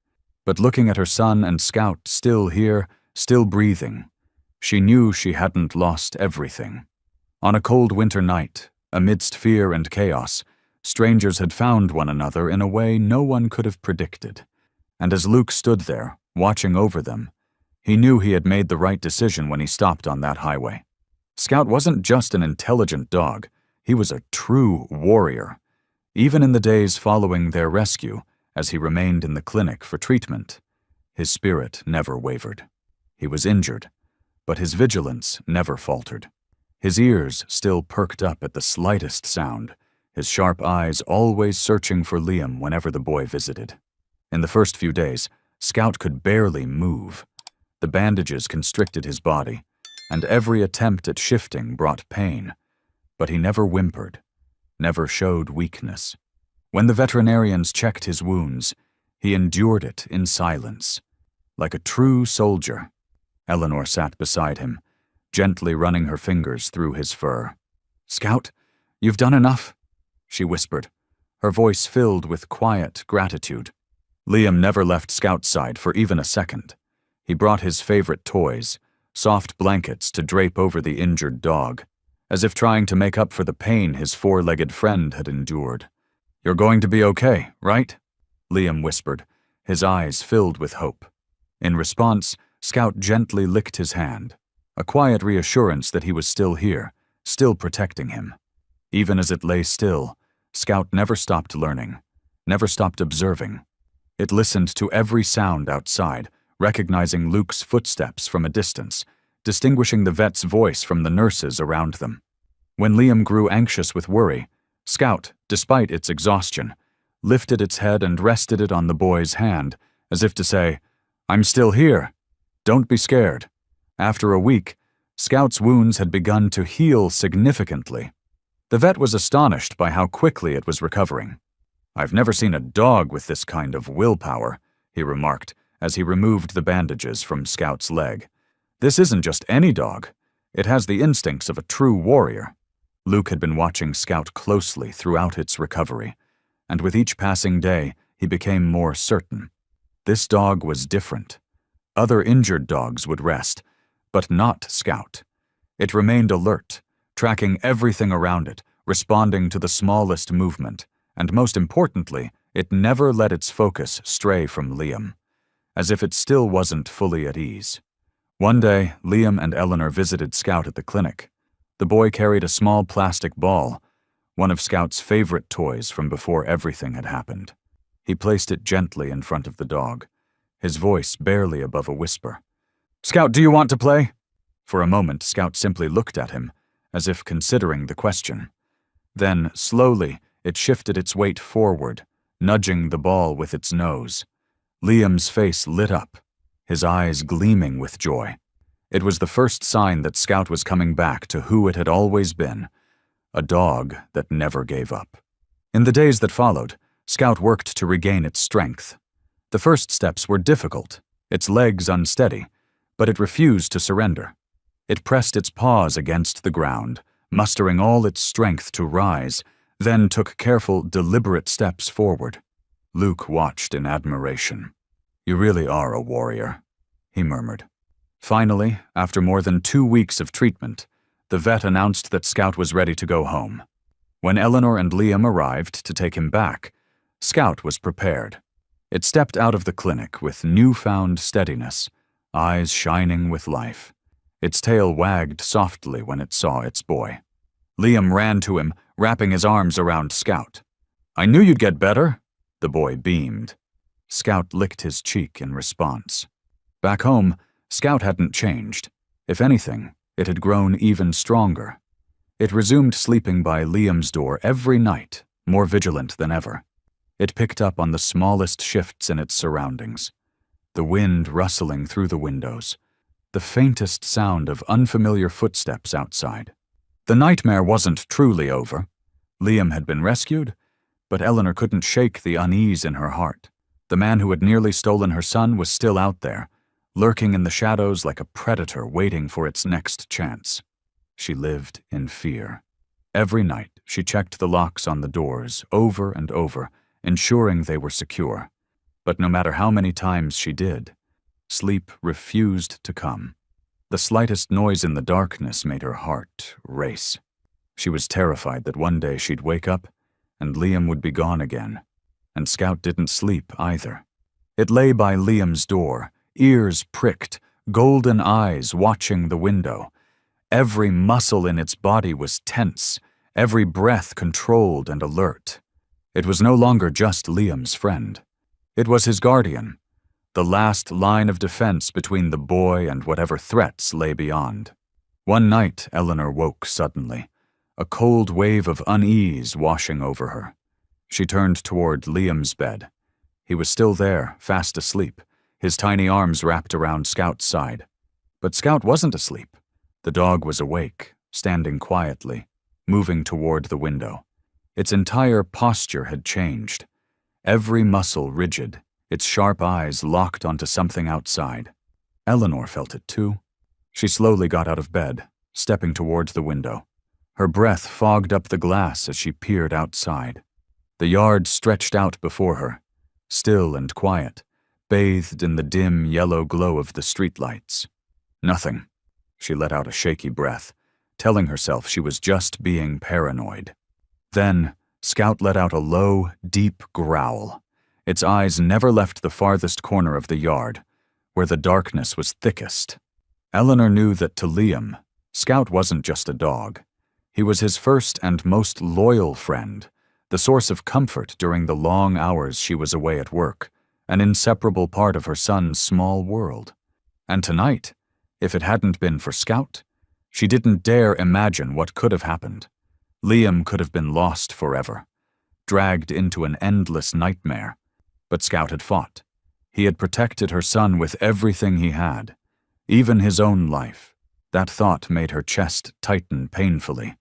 But looking at her son and Scout still here, still breathing, she knew she hadn't lost everything. On a cold winter night, amidst fear and chaos, strangers had found one another in a way no one could have predicted. And as Luke stood there, watching over them, he knew he had made the right decision when he stopped on that highway. Scout wasn't just an intelligent dog, he was a true warrior. Even in the days following their rescue, as he remained in the clinic for treatment, his spirit never wavered. He was injured, but his vigilance never faltered. His ears still perked up at the slightest sound, his sharp eyes always searching for Liam whenever the boy visited. In the first few days, Scout could barely move. The bandages constricted his body, and every attempt at shifting brought pain. But he never whimpered, never showed weakness. When the veterinarians checked his wounds, he endured it in silence. Like a true soldier, Eleanor sat beside him, gently running her fingers through his fur. "Scout, you've done enough," she whispered, her voice filled with quiet gratitude. Liam never left Scout's side for even a second. He brought his favorite toys, soft blankets to drape over the injured dog, as if trying to make up for the pain his four-legged friend had endured. "You're going to be okay, right?" Liam whispered, his eyes filled with hope. In response, Scout gently licked his hand, a quiet reassurance that he was still here, still protecting him. Even as it lay still, Scout never stopped learning, never stopped observing. It listened to every sound outside, recognizing Luke's footsteps from a distance, distinguishing the vet's voice from the nurses around them. When Liam grew anxious with worry, Scout, despite its exhaustion, lifted its head and rested it on the boy's hand, as if to say, "I'm still here. Don't be scared." After a week, Scout's wounds had begun to heal significantly. The vet was astonished by how quickly it was recovering. "I've never seen a dog with this kind of willpower," he remarked as he removed the bandages from Scout's leg. "This isn't just any dog. It has the instincts of a true warrior." Luke had been watching Scout closely throughout its recovery, and with each passing day, he became more certain. This dog was different. Other injured dogs would rest, but not Scout. It remained alert, tracking everything around it, responding to the smallest movement, and most importantly, it never let its focus stray from Liam, as if it still wasn't fully at ease. One day, Liam and Eleanor visited Scout at the clinic. The boy carried a small plastic ball, one of Scout's favorite toys from before everything had happened. He placed it gently in front of the dog, his voice barely above a whisper. "Scout, do you want to play?" For a moment, Scout simply looked at him, as if considering the question. Then, slowly, it shifted its weight forward, nudging the ball with its nose. Liam's face lit up, his eyes gleaming with joy. It was the first sign that Scout was coming back to who it had always been, a dog that never gave up. In the days that followed, Scout worked to regain its strength. The first steps were difficult, its legs unsteady, but it refused to surrender. It pressed its paws against the ground, mustering all its strength to rise, then took careful, deliberate steps forward. Luke watched in admiration. "You really are a warrior," he murmured. Finally, after more than 2 weeks of treatment, the vet announced that Scout was ready to go home. When Eleanor and Liam arrived to take him back, Scout was prepared. It stepped out of the clinic with newfound steadiness, eyes shining with life. Its tail wagged softly when it saw its boy. Liam ran to him, wrapping his arms around Scout. "I knew you'd get better," the boy beamed. Scout licked his cheek in response. Back home, Scout hadn't changed. If anything, it had grown even stronger. It resumed sleeping by Liam's door every night, more vigilant than ever. It picked up on the smallest shifts in its surroundings. The wind rustling through the windows, the faintest sound of unfamiliar footsteps outside. The nightmare wasn't truly over. Liam had been rescued, but Eleanor couldn't shake the unease in her heart. The man who had nearly stolen her son was still out there, lurking in the shadows like a predator waiting for its next chance. She lived in fear. Every night, she checked the locks on the doors over and over, ensuring they were secure. But no matter how many times she did, sleep refused to come. The slightest noise in the darkness made her heart race. She was terrified that one day she'd wake up and Liam would be gone again. And Scout didn't sleep either. It lay by Liam's door, ears pricked, golden eyes watching the window. Every muscle in its body was tense, every breath controlled and alert. It was no longer just Liam's friend. It was his guardian, the last line of defense between the boy and whatever threats lay beyond. One night, Eleanor woke suddenly, a cold wave of unease washing over her. She turned toward Liam's bed. He was still there, fast asleep, his tiny arms wrapped around Scout's side. But Scout wasn't asleep. The dog was awake, standing quietly, moving toward the window. Its entire posture had changed. Every muscle rigid, its sharp eyes locked onto something outside. Eleanor felt it too. She slowly got out of bed, stepping toward the window. Her breath fogged up the glass as she peered outside. The yard stretched out before her, still and quiet, bathed in the dim yellow glow of the streetlights. Nothing. She let out a shaky breath, telling herself she was just being paranoid. Then, Scout let out a low, deep growl. Its eyes never left the farthest corner of the yard, where the darkness was thickest. Eleanor knew that to Liam, Scout wasn't just a dog. He was his first and most loyal friend, the source of comfort during the long hours she was away at work, an inseparable part of her son's small world. And tonight, if it hadn't been for Scout, she didn't dare imagine what could have happened. Liam could have been lost forever, dragged into an endless nightmare. But Scout had fought. He had protected her son with everything he had, even his own life. That thought made her chest tighten painfully.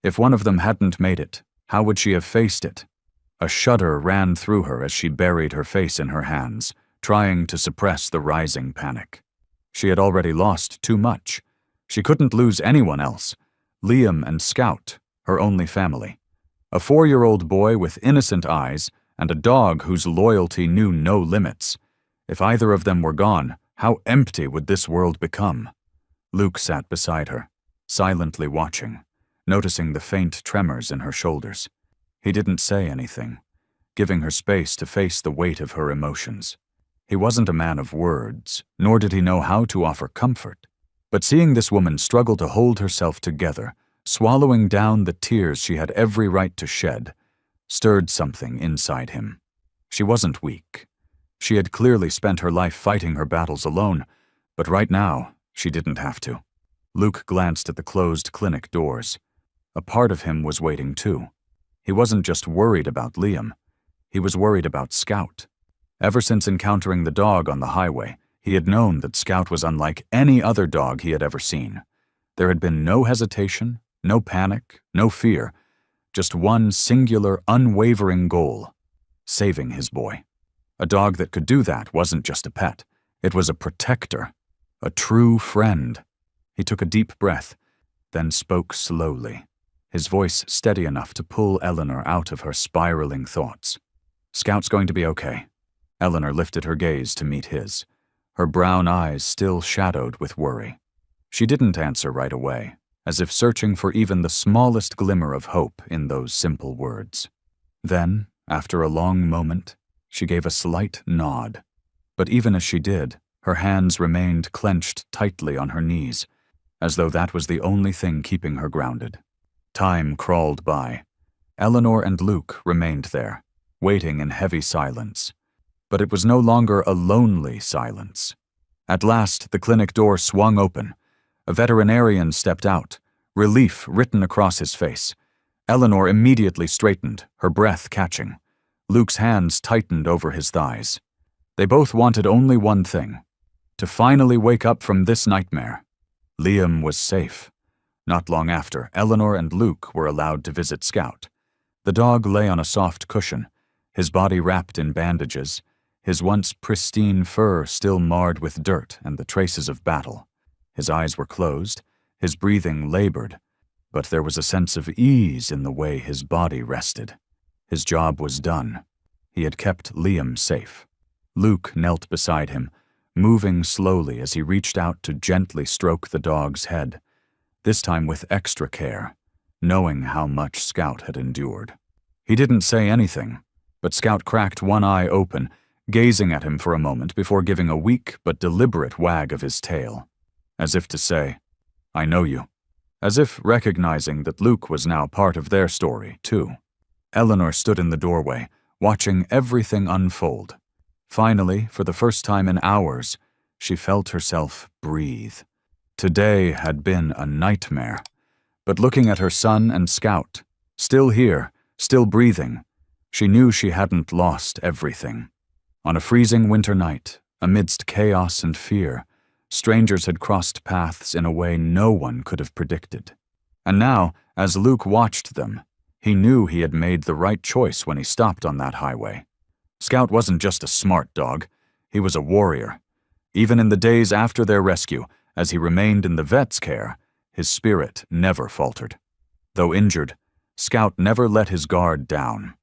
If one of them hadn't made it, how would she have faced it? A shudder ran through her as she buried her face in her hands, trying to suppress the rising panic. She had already lost too much. She couldn't lose anyone else. Liam and Scout, her only family. A 4-year-old boy with innocent eyes and a dog whose loyalty knew no limits. If either of them were gone, how empty would this world become? Luke sat beside her, silently watching, noticing the faint tremors in her shoulders. He didn't say anything, giving her space to face the weight of her emotions. He wasn't a man of words, nor did he know how to offer comfort. But seeing this woman struggle to hold herself together, swallowing down the tears she had every right to shed, stirred something inside him. She wasn't weak. She had clearly spent her life fighting her battles alone, but right now, she didn't have to. Luke glanced at the closed clinic doors. A part of him was waiting too. He wasn't just worried about Liam. He was worried about Scout. Ever since encountering the dog on the highway, he had known that Scout was unlike any other dog he had ever seen. There had been no hesitation, no panic, no fear, just one singular, unwavering goal: saving his boy. A dog that could do that wasn't just a pet. It was a protector, a true friend. He took a deep breath, then spoke slowly, his voice steady enough to pull Eleanor out of her spiraling thoughts. "Scout's going to be okay." Eleanor lifted her gaze to meet his, her brown eyes still shadowed with worry. She didn't answer right away, as if searching for even the smallest glimmer of hope in those simple words. Then, after a long moment, she gave a slight nod. But even as she did, her hands remained clenched tightly on her knees, as though that was the only thing keeping her grounded. Time crawled by. Eleanor and Luke remained there, waiting in heavy silence. But it was no longer a lonely silence. At last, the clinic door swung open. A veterinarian stepped out, relief written across his face. Eleanor immediately straightened, her breath catching. Luke's hands tightened over his thighs. They both wanted only one thing: to finally wake up from this nightmare. Liam was safe. Not long after, Eleanor and Luke were allowed to visit Scout. The dog lay on a soft cushion, his body wrapped in bandages, his once pristine fur still marred with dirt and the traces of battle. His eyes were closed, his breathing labored, but there was a sense of ease in the way his body rested. His job was done. He had kept Liam safe. Luke knelt beside him, moving slowly as he reached out to gently stroke the dog's head, this time with extra care, knowing how much Scout had endured. He didn't say anything, but Scout cracked one eye open, gazing at him for a moment before giving a weak but deliberate wag of his tail, as if to say, "I know you," as if recognizing that Luke was now part of their story, too. Eleanor stood in the doorway, watching everything unfold. Finally, for the first time in hours, she felt herself breathe. Today had been a nightmare. But looking at her son and Scout, still here, still breathing, she knew she hadn't lost everything. On a freezing winter night, amidst chaos and fear, strangers had crossed paths in a way no one could have predicted. And now, as Luke watched them, he knew he had made the right choice when he stopped on that highway. Scout wasn't just a smart dog, he was a warrior. Even in the days after their rescue, as he remained in the vet's care, his spirit never faltered. Though injured, Scout never let his guard down.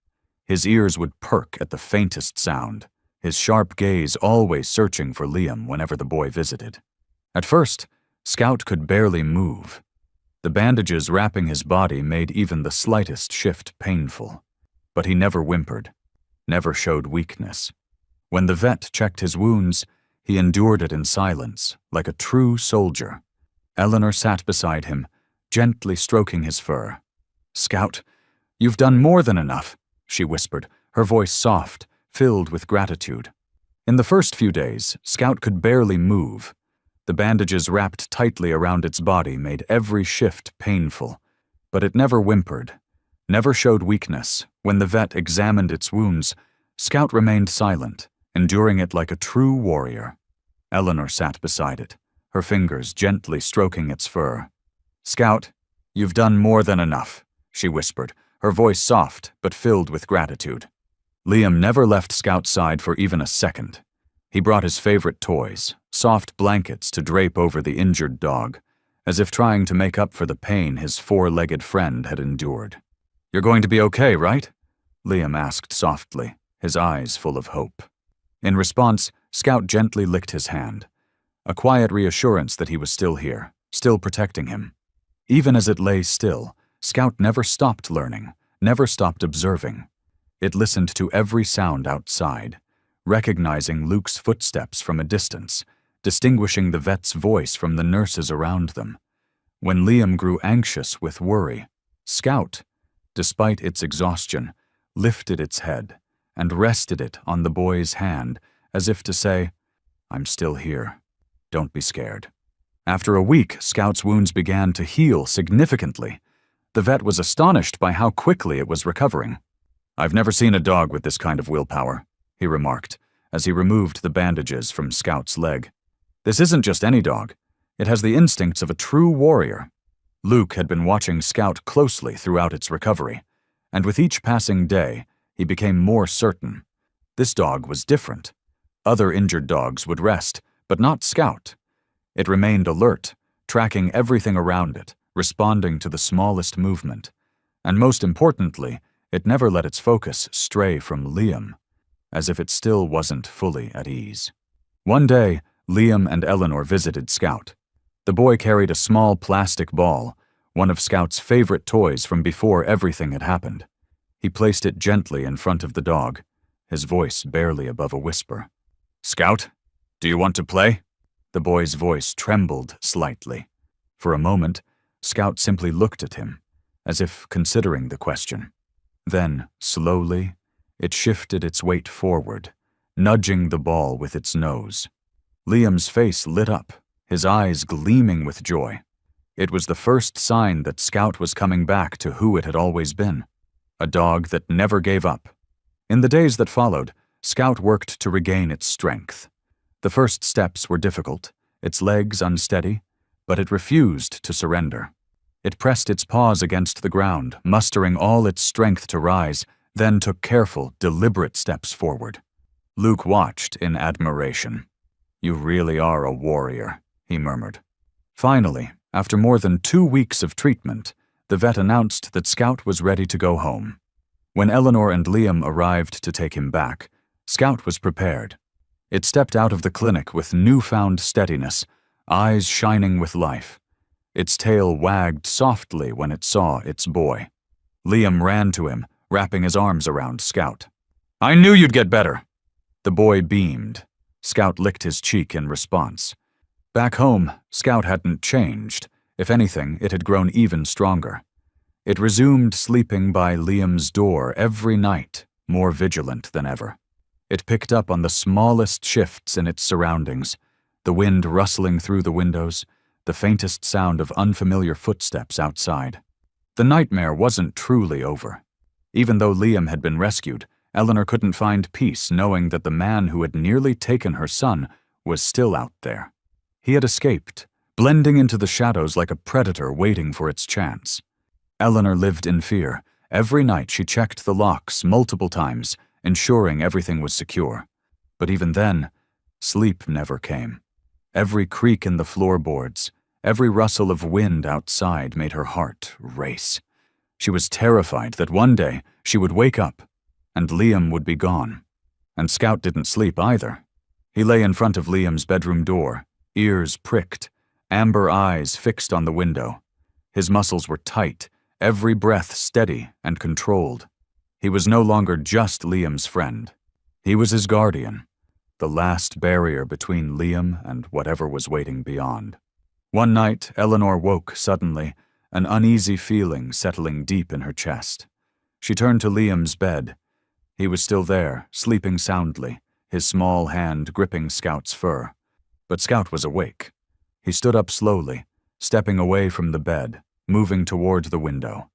His ears would perk at the faintest sound, his sharp gaze always searching for Liam whenever the boy visited. At first, Scout could barely move. The bandages wrapping his body made even the slightest shift painful. But he never whimpered, never showed weakness. When the vet checked his wounds, he endured it in silence, like a true soldier. Eleanor sat beside him, gently stroking his fur. "Scout, you've done more than enough," she whispered, her voice soft, filled with gratitude. In the first few days, Scout could barely move. The bandages wrapped tightly around its body made every shift painful. But it never whimpered, never showed weakness. When the vet examined its wounds, Scout remained silent, enduring it like a true warrior. Eleanor sat beside it, her fingers gently stroking its fur. "Scout, you've done more than enough," she whispered, her voice soft but filled with gratitude. Liam never left Scout's side for even a second. He brought his favorite toys, soft blankets to drape over the injured dog, as if trying to make up for the pain his four-legged friend had endured. "You're going to be okay, right?" Liam asked softly, his eyes full of hope. In response, Scout gently licked his hand, a quiet reassurance that he was still here, still protecting him. Even as it lay still, Scout never stopped learning, never stopped observing. It listened to every sound outside, recognizing Luke's footsteps from a distance, distinguishing the vet's voice from the nurses around them. When Liam grew anxious with worry, Scout, despite its exhaustion, lifted its head and rested it on the boy's hand, as if to say, "I'm still here. Don't be scared." After a week, Scout's wounds began to heal significantly. The vet was astonished by how quickly it was recovering. "I've never seen a dog with this kind of willpower," he remarked, as he removed the bandages from Scout's leg. "This isn't just any dog. It has the instincts of a true warrior." Luke had been watching Scout closely throughout its recovery, and with each passing day, he became more certain. This dog was different. Other injured dogs would rest, but not Scout. It remained alert, tracking everything around it, responding to the smallest movement. And most importantly, it never let its focus stray from Liam, as if it still wasn't fully at ease. One day, Liam and Eleanor visited Scout. The boy carried a small plastic ball, one of Scout's favorite toys from before everything had happened. He placed it gently in front of the dog, his voice barely above a whisper. "Scout, do you want to play?" The boy's voice trembled slightly. For a moment, Scout simply looked at him, as if considering the question. Then, slowly, it shifted its weight forward, nudging the ball with its nose. Liam's face lit up, his eyes gleaming with joy. It was the first sign that Scout was coming back to who it had always been, a dog that never gave up. In the days that followed, Scout worked to regain its strength. The first steps were difficult, its legs unsteady, but it refused to surrender. It pressed its paws against the ground, mustering all its strength to rise, then took careful, deliberate steps forward. Luke watched in admiration. "You really are a warrior," he murmured. Finally, after more than 2 weeks of treatment, the vet announced that Scout was ready to go home. When Eleanor and Liam arrived to take him back, Scout was prepared. It stepped out of the clinic with newfound steadiness, eyes shining with life. Its tail wagged softly when it saw its boy. Liam ran to him, wrapping his arms around Scout. "I knew you'd get better." The boy beamed. Scout licked his cheek in response. Back home, Scout hadn't changed. If anything, it had grown even stronger. It resumed sleeping by Liam's door every night, more vigilant than ever. It picked up on the smallest shifts in its surroundings, the wind rustling through the windows, the faintest sound of unfamiliar footsteps outside. The nightmare wasn't truly over. Even though Liam had been rescued, Eleanor couldn't find peace knowing that the man who had nearly taken her son was still out there. He had escaped, blending into the shadows like a predator waiting for its chance. Eleanor lived in fear. Every night she checked the locks multiple times, ensuring everything was secure. But even then, sleep never came. Every creak in the floorboards, every rustle of wind outside made her heart race. She was terrified that one day she would wake up and Liam would be gone. And Scout didn't sleep either. He lay in front of Liam's bedroom door, ears pricked, amber eyes fixed on the window. His muscles were tight, every breath steady and controlled. He was no longer just Liam's friend. He was his guardian, the last barrier between Liam and whatever was waiting beyond. One night, Eleanor woke suddenly, an uneasy feeling settling deep in her chest. She turned to Liam's bed. He was still there, sleeping soundly, his small hand gripping Scout's fur. But Scout was awake. He stood up slowly, stepping away from the bed, moving toward the window.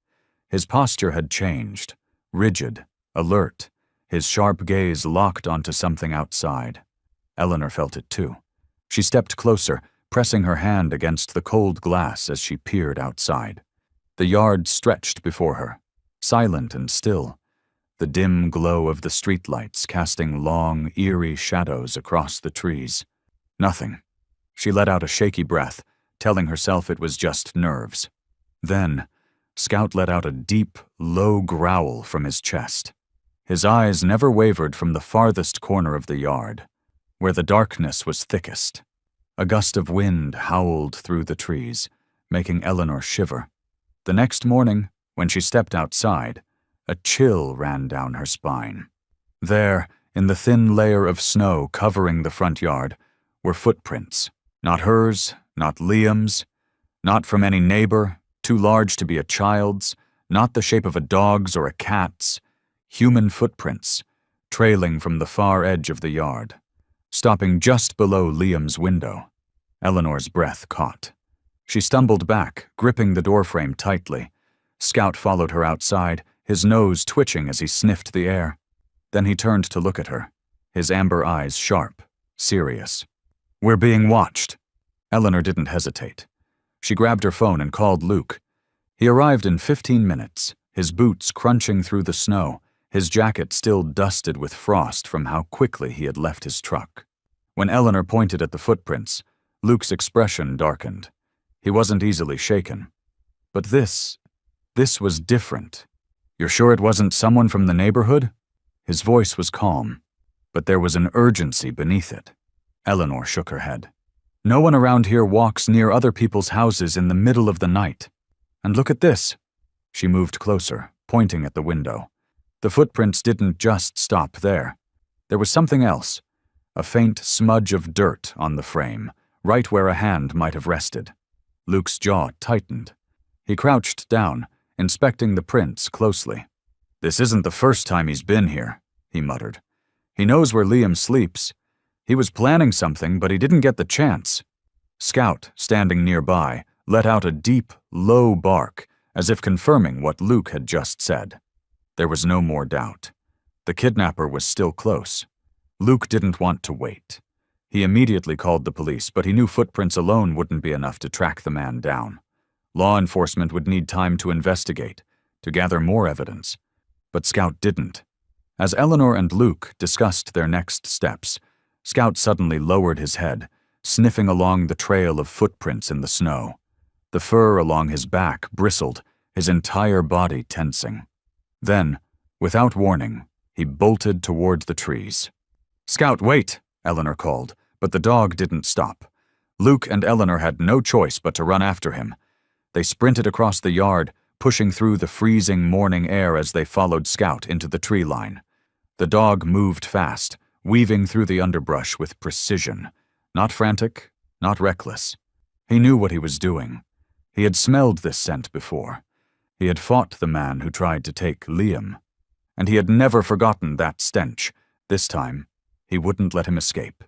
His posture had changed, rigid, alert, his sharp gaze locked onto something outside. Eleanor felt it too. She stepped closer, pressing her hand against the cold glass as she peered outside. The yard stretched before her, silent and still, the dim glow of the streetlights casting long, eerie shadows across the trees. Nothing. She let out a shaky breath, telling herself it was just nerves. Then, Scout let out a deep, low growl from his chest. His eyes never wavered from the farthest corner of the yard, where the darkness was thickest. A gust of wind howled through the trees, making Eleanor shiver. The next morning, when she stepped outside, a chill ran down her spine. There, in the thin layer of snow covering the front yard, were footprints. Not hers, not Liam's, not from any neighbor, too large to be a child's, not the shape of a dog's or a cat's. Human footprints, trailing from the far edge of the yard, stopping just below Liam's window. Eleanor's breath caught. She stumbled back, gripping the doorframe tightly. Scout followed her outside, his nose twitching as he sniffed the air. Then he turned to look at her, his amber eyes sharp, serious. "We're being watched." Eleanor didn't hesitate. She grabbed her phone and called Luke. He arrived in 15 minutes, his boots crunching through the snow, his jacket still dusted with frost from how quickly he had left his truck. When Eleanor pointed at the footprints, Luke's expression darkened. He wasn't easily shaken. But this was different. "You're sure it wasn't someone from the neighborhood?" His voice was calm, but there was an urgency beneath it. Eleanor shook her head. "No one around here walks near other people's houses in the middle of the night. And look at this." She moved closer, pointing at the window. The footprints didn't just stop there. There was something else, a faint smudge of dirt on the frame, right where a hand might have rested. Luke's jaw tightened. He crouched down, inspecting the prints closely. "This isn't the first time he's been here," he muttered. "He knows where Liam sleeps. He was planning something, but he didn't get the chance." Scout, standing nearby, let out a deep, low bark, as if confirming what Luke had just said. There was no more doubt. The kidnapper was still close. Luke didn't want to wait. He immediately called the police, but he knew footprints alone wouldn't be enough to track the man down. Law enforcement would need time to investigate, to gather more evidence. But Scout didn't. As Eleanor and Luke discussed their next steps, Scout suddenly lowered his head, sniffing along the trail of footprints in the snow. The fur along his back bristled, his entire body tensing. Then, without warning, he bolted toward the trees. "Scout, wait!" Eleanor called, but the dog didn't stop. Luke and Eleanor had no choice but to run after him. They sprinted across the yard, pushing through the freezing morning air as they followed Scout into the tree line. The dog moved fast, weaving through the underbrush with precision. Not frantic, not reckless. He knew what he was doing. He had smelled this scent before. He had fought the man who tried to take Liam, and he had never forgotten that stench. This time, he wouldn't let him escape.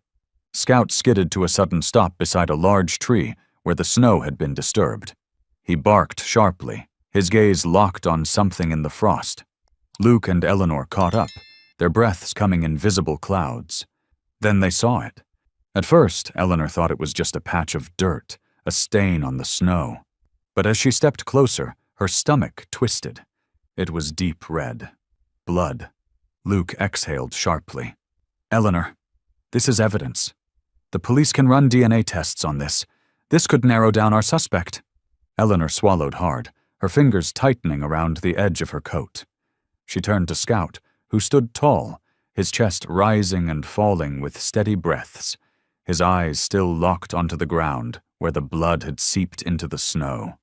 Scout skidded to a sudden stop beside a large tree where the snow had been disturbed. He barked sharply, his gaze locked on something in the frost. Luke and Eleanor caught up, their breaths coming in visible clouds. Then they saw it. At first, Eleanor thought it was just a patch of dirt, a stain on the snow. But as she stepped closer, her stomach twisted. It was deep red. Blood. Luke exhaled sharply. Eleanor, this is evidence. The police can run DNA tests on this. This could narrow down our suspect. Eleanor swallowed hard, her fingers tightening around the edge of her coat. She turned to Scout, who stood tall, his chest rising and falling with steady breaths, his eyes still locked onto the ground where the blood had seeped into the snow.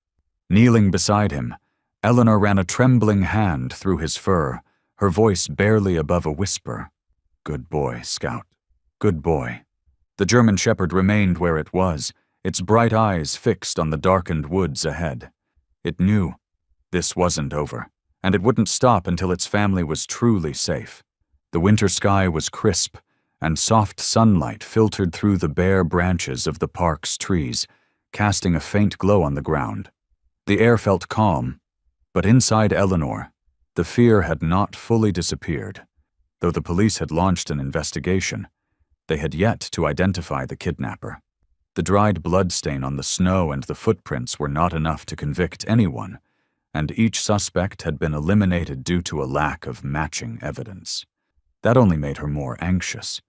Kneeling beside him, Eleanor ran a trembling hand through his fur, her voice barely above a whisper. Good boy, Scout. Good boy. The German Shepherd remained where it was, its bright eyes fixed on the darkened woods ahead. It knew this wasn't over, and it wouldn't stop until its family was truly safe. The winter sky was crisp, and soft sunlight filtered through the bare branches of the park's trees, casting a faint glow on the ground. The air felt calm, but inside Eleanor, the fear had not fully disappeared. Though the police had launched an investigation, they had yet to identify the kidnapper. The dried blood stain on the snow and the footprints were not enough to convict anyone, and each suspect had been eliminated due to a lack of matching evidence. That only made her more anxious.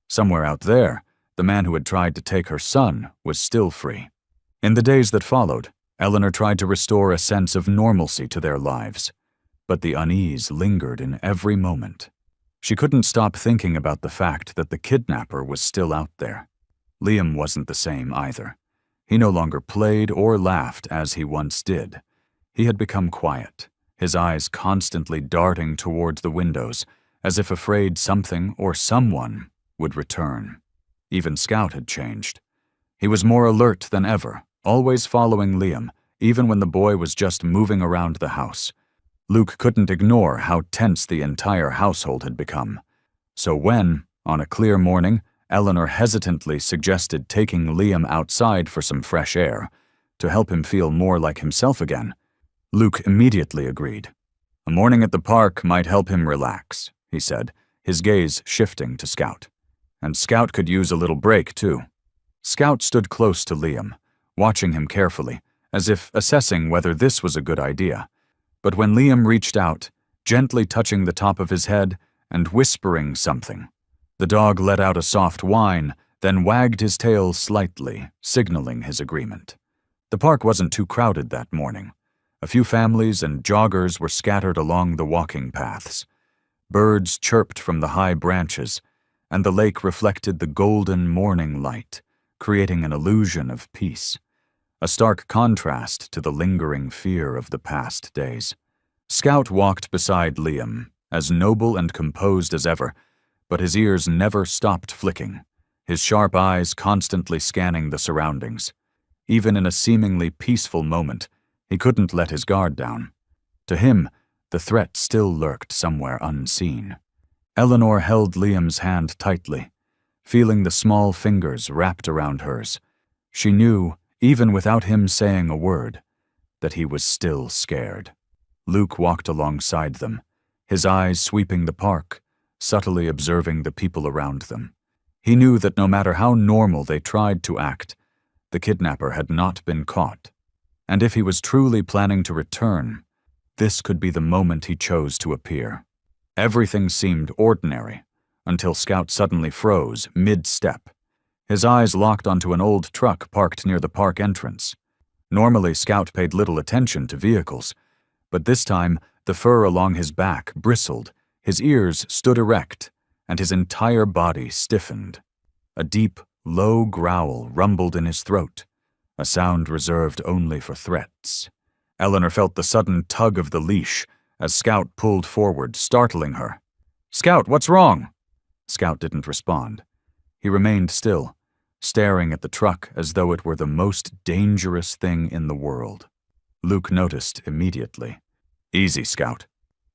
Somewhere out there, the man who had tried to take her son was still free. In the days that followed, Eleanor tried to restore a sense of normalcy to their lives, but the unease lingered in every moment. She couldn't stop thinking about the fact that the kidnapper was still out there. Liam wasn't the same either. He no longer played or laughed as he once did. He had become quiet, his eyes constantly darting towards the windows, as if afraid something or someone would return. Even Scout had changed. He was more alert than ever, always following Liam, even when the boy was just moving around the house. Luke couldn't ignore how tense the entire household had become. So when, on a clear morning, Eleanor hesitantly suggested taking Liam outside for some fresh air, to help him feel more like himself again, Luke immediately agreed. A morning at the park might help him relax, he said, his gaze shifting to Scout. And Scout could use a little break, too. Scout stood close to Liam, watching him carefully, as if assessing whether this was a good idea. But when Liam reached out, gently touching the top of his head and whispering something, the dog let out a soft whine, then wagged his tail slightly, signaling his agreement. The park wasn't too crowded that morning. A few families and joggers were scattered along the walking paths. Birds chirped from the high branches, and the lake reflected the golden morning light, creating an illusion of peace. A stark contrast to the lingering fear of the past days. Scout walked beside Liam, as noble and composed as ever, but his ears never stopped flicking, his sharp eyes constantly scanning the surroundings. Even in a seemingly peaceful moment, he couldn't let his guard down. To him, the threat still lurked somewhere unseen. Eleanor held Liam's hand tightly, feeling the small fingers wrapped around hers. She knew, even without him saying a word, that he was still scared. Luke walked alongside them, his eyes sweeping the park, subtly observing the people around them. He knew that no matter how normal they tried to act, the kidnapper had not been caught. And if he was truly planning to return, this could be the moment he chose to appear. Everything seemed ordinary, until Scout suddenly froze mid-step. His eyes locked onto an old truck parked near the park entrance. Normally, Scout paid little attention to vehicles, but this time the fur along his back bristled, his ears stood erect, and his entire body stiffened. A deep, low growl rumbled in his throat, a sound reserved only for threats. Eleanor felt the sudden tug of the leash as Scout pulled forward, startling her. "Scout, what's wrong?" Scout didn't respond. He remained still, staring at the truck as though it were the most dangerous thing in the world. Luke noticed immediately. Easy, Scout.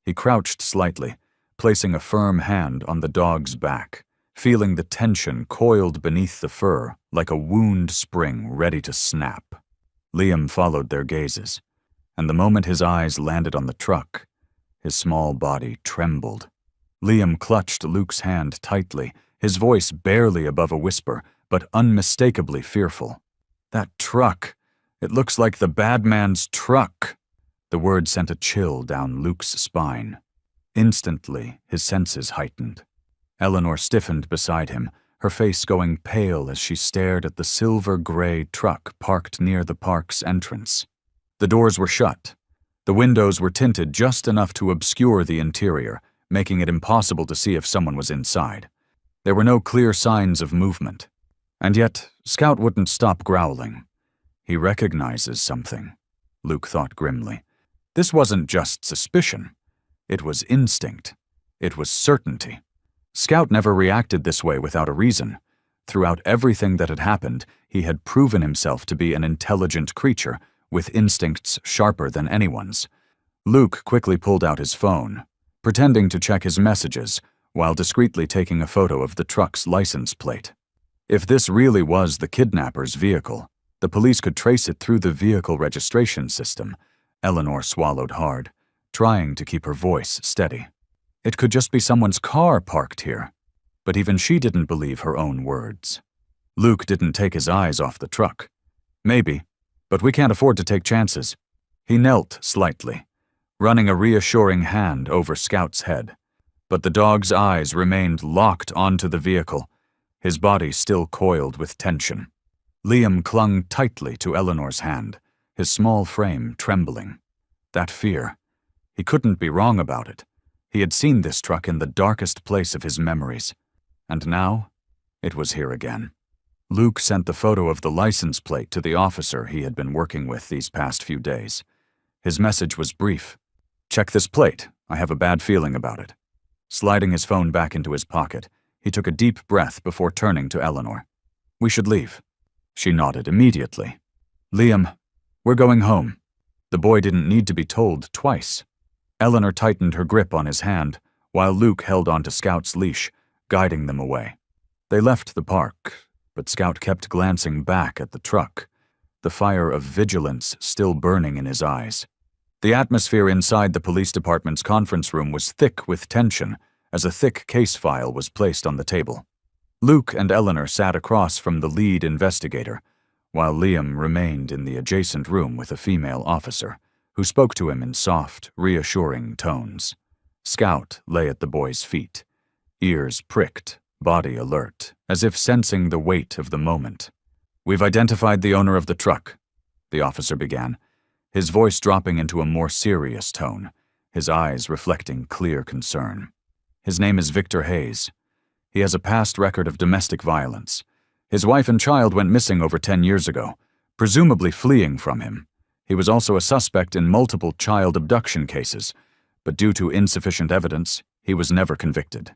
He crouched slightly, placing a firm hand on the dog's back, feeling the tension coiled beneath the fur like a wound spring ready to snap. Liam followed their gazes, and the moment his eyes landed on the truck, his small body trembled. Liam clutched Luke's hand tightly, his voice barely above a whisper, but unmistakably fearful. That truck! It looks like the bad man's truck! The word sent a chill down Luke's spine. Instantly, his senses heightened. Eleanor stiffened beside him, her face going pale as she stared at the silver-gray truck parked near the park's entrance. The doors were shut. The windows were tinted just enough to obscure the interior, making it impossible to see if someone was inside. There were no clear signs of movement. And yet, Scout wouldn't stop growling. He recognizes something, Luke thought grimly. This wasn't just suspicion. It was instinct. It was certainty. Scout never reacted this way without a reason. Throughout everything that had happened, he had proven himself to be an intelligent creature, with instincts sharper than anyone's. Luke quickly pulled out his phone, pretending to check his messages, while discreetly taking a photo of the truck's license plate. If this really was the kidnapper's vehicle, the police could trace it through the vehicle registration system. Eleanor swallowed hard, trying to keep her voice steady. It could just be someone's car parked here. But even she didn't believe her own words. Luke didn't take his eyes off the truck. Maybe, but we can't afford to take chances. He knelt slightly, running a reassuring hand over Scout's head. But the dog's eyes remained locked onto the vehicle, his body still coiled with tension. Liam clung tightly to Eleanor's hand, his small frame trembling. That fear. He couldn't be wrong about it. He had seen this truck in the darkest place of his memories. And now, it was here again. Luke sent the photo of the license plate to the officer he had been working with these past few days. His message was brief. "Check this plate. I have a bad feeling about it." Sliding his phone back into his pocket, he took a deep breath before turning to Eleanor. "We should leave." She nodded immediately. "Liam, we're going home." The boy didn't need to be told twice. Eleanor tightened her grip on his hand, while Luke held onto Scout's leash, guiding them away. They left the park, but Scout kept glancing back at the truck, the fire of vigilance still burning in his eyes. The atmosphere inside the police department's conference room was thick with tension as a thick case file was placed on the table. Luke and Eleanor sat across from the lead investigator, while Liam remained in the adjacent room with a female officer, who spoke to him in soft, reassuring tones. Scout lay at the boy's feet, ears pricked, body alert, as if sensing the weight of the moment. "We've identified the owner of the truck," the officer began, his voice dropping into a more serious tone, his eyes reflecting clear concern. "His name is Victor Hayes. He has a past record of domestic violence. His wife and child went missing over 10 years ago, presumably fleeing from him. He was also a suspect in multiple child abduction cases, but due to insufficient evidence, he was never convicted."